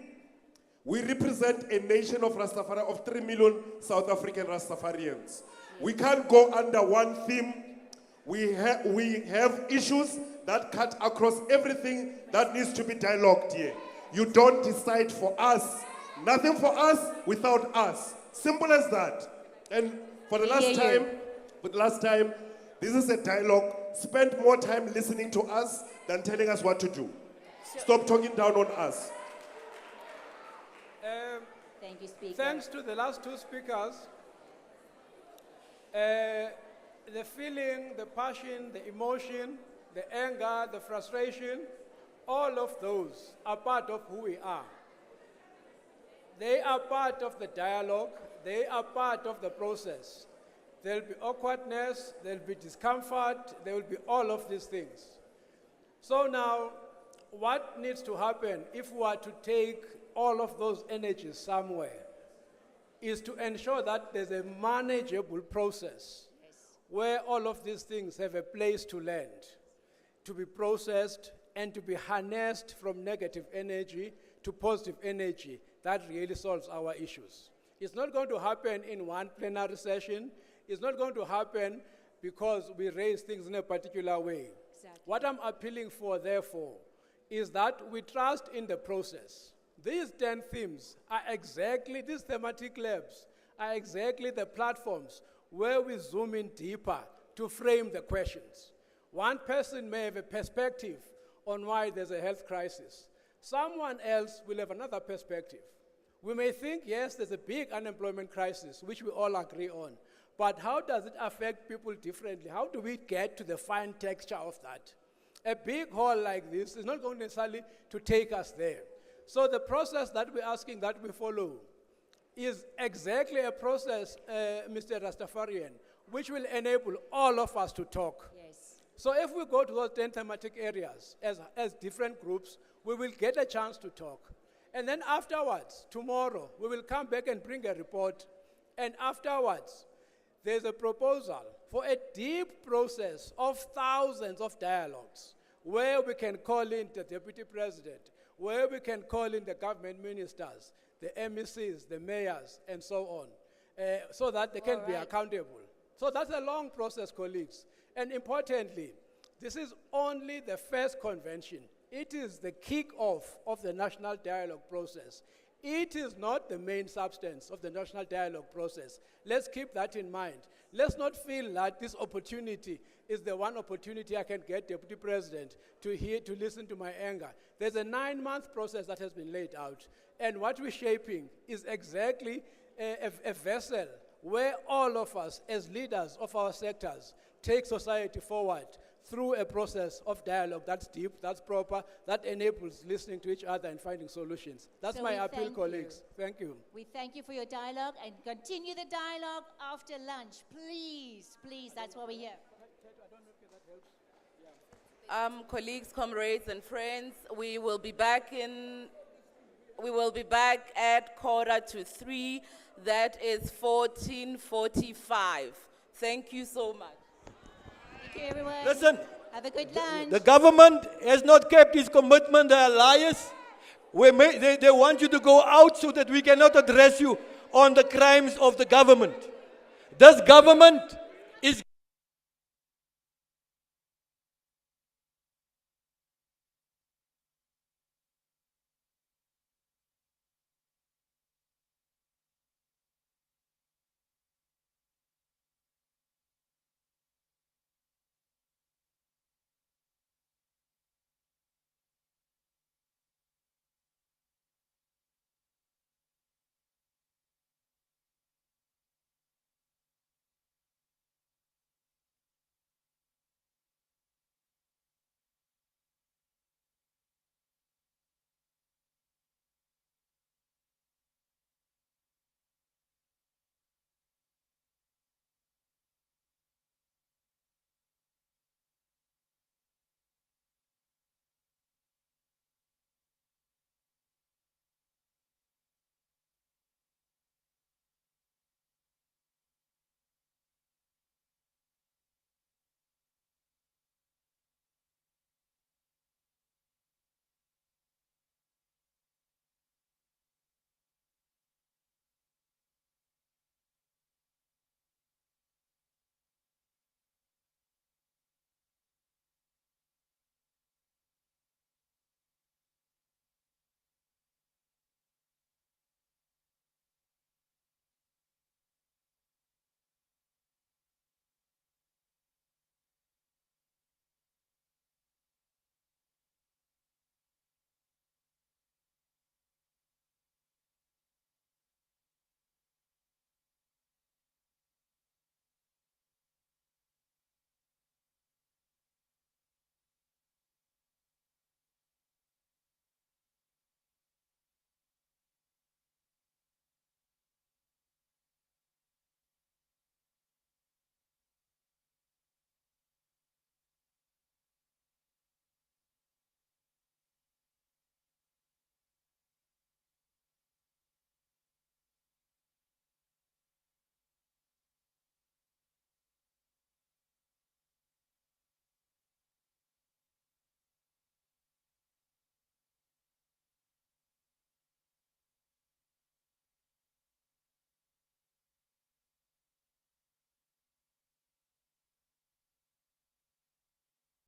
We represent a nation of Rastafari of 3 million South African Rastafarians. We can't go under one theme. We have issues that cut across everything that needs to be dialogued here. You don't decide for us. Nothing for us without us. Simple as that. And for the last time, this is a dialogue. Spend more time listening to us than telling us what to do. Stop talking down on us. Thank you, Speaker. Thanks to the last 2 speakers, the feeling, the passion, the emotion, the anger, the frustration, all of those are part of who we are. They are part of the dialogue. They are part of the process. There'll be awkwardness, there'll be discomfort, there will be all of these things. So now, what needs to happen if we are to take all of those energies somewhere is to ensure that there's a manageable process where all of these things have a place to land, to be processed and to be harnessed from negative energy to positive energy that really solves our issues. It's not going to happen in one plenary session. It's not going to happen because we raise things in a particular way. Exactly. What I'm appealing for, therefore, is that we trust in the process. These 10 themes are exactly, these thematic labs are exactly the platforms where we zoom in deeper to frame the questions. One person may have a perspective on why there's a health crisis. Someone else will have another perspective. We may think, yes, there's a big unemployment crisis, which we all agree on. But how does it affect people differently? How do we get to the fine texture of that? A big hall like this is not going necessarily to take us there. So the process that we're asking that we follow is exactly a process, Mr. Rastafarian, which will enable all of us to talk. Yes. So if we go to those 10 thematic areas as different groups, we will get a chance to talk. And then afterwards, tomorrow, we will come back and bring a report. And afterwards, there's a proposal for a deep process of thousands of dialogues where we can call in the Deputy President, where we can call in the government ministers, the MECs, the mayors, and so on, so that they can be accountable. So that's a long process, colleagues. And importantly, this is only the first convention. It is the kick-off of the national dialogue process. It is not the main substance of the national dialogue process. Let's keep that in mind. Let's not feel that this opportunity is the one opportunity I can get Deputy President to listen to my anger. There's a 9-month process that has been laid out. And what we're shaping is exactly a vessel where all of us, as leaders of our sectors, take society forward through a process of dialogue that's deep, that's proper, that enables listening to each other and finding solutions. That's So my we appeal, thank colleagues. Thank you. We thank you for your dialogue and continue the dialogue after lunch. Please, please, that's what we're here. Colleagues, comrades, and friends, we will be back at 2:45. That is 14:45. Thank you so much. Thank you, everyone. Listen. Have a good lunch. The government has not kept its commitment. They are liars. They want you to go out so that we cannot address you on the crimes of the government. This government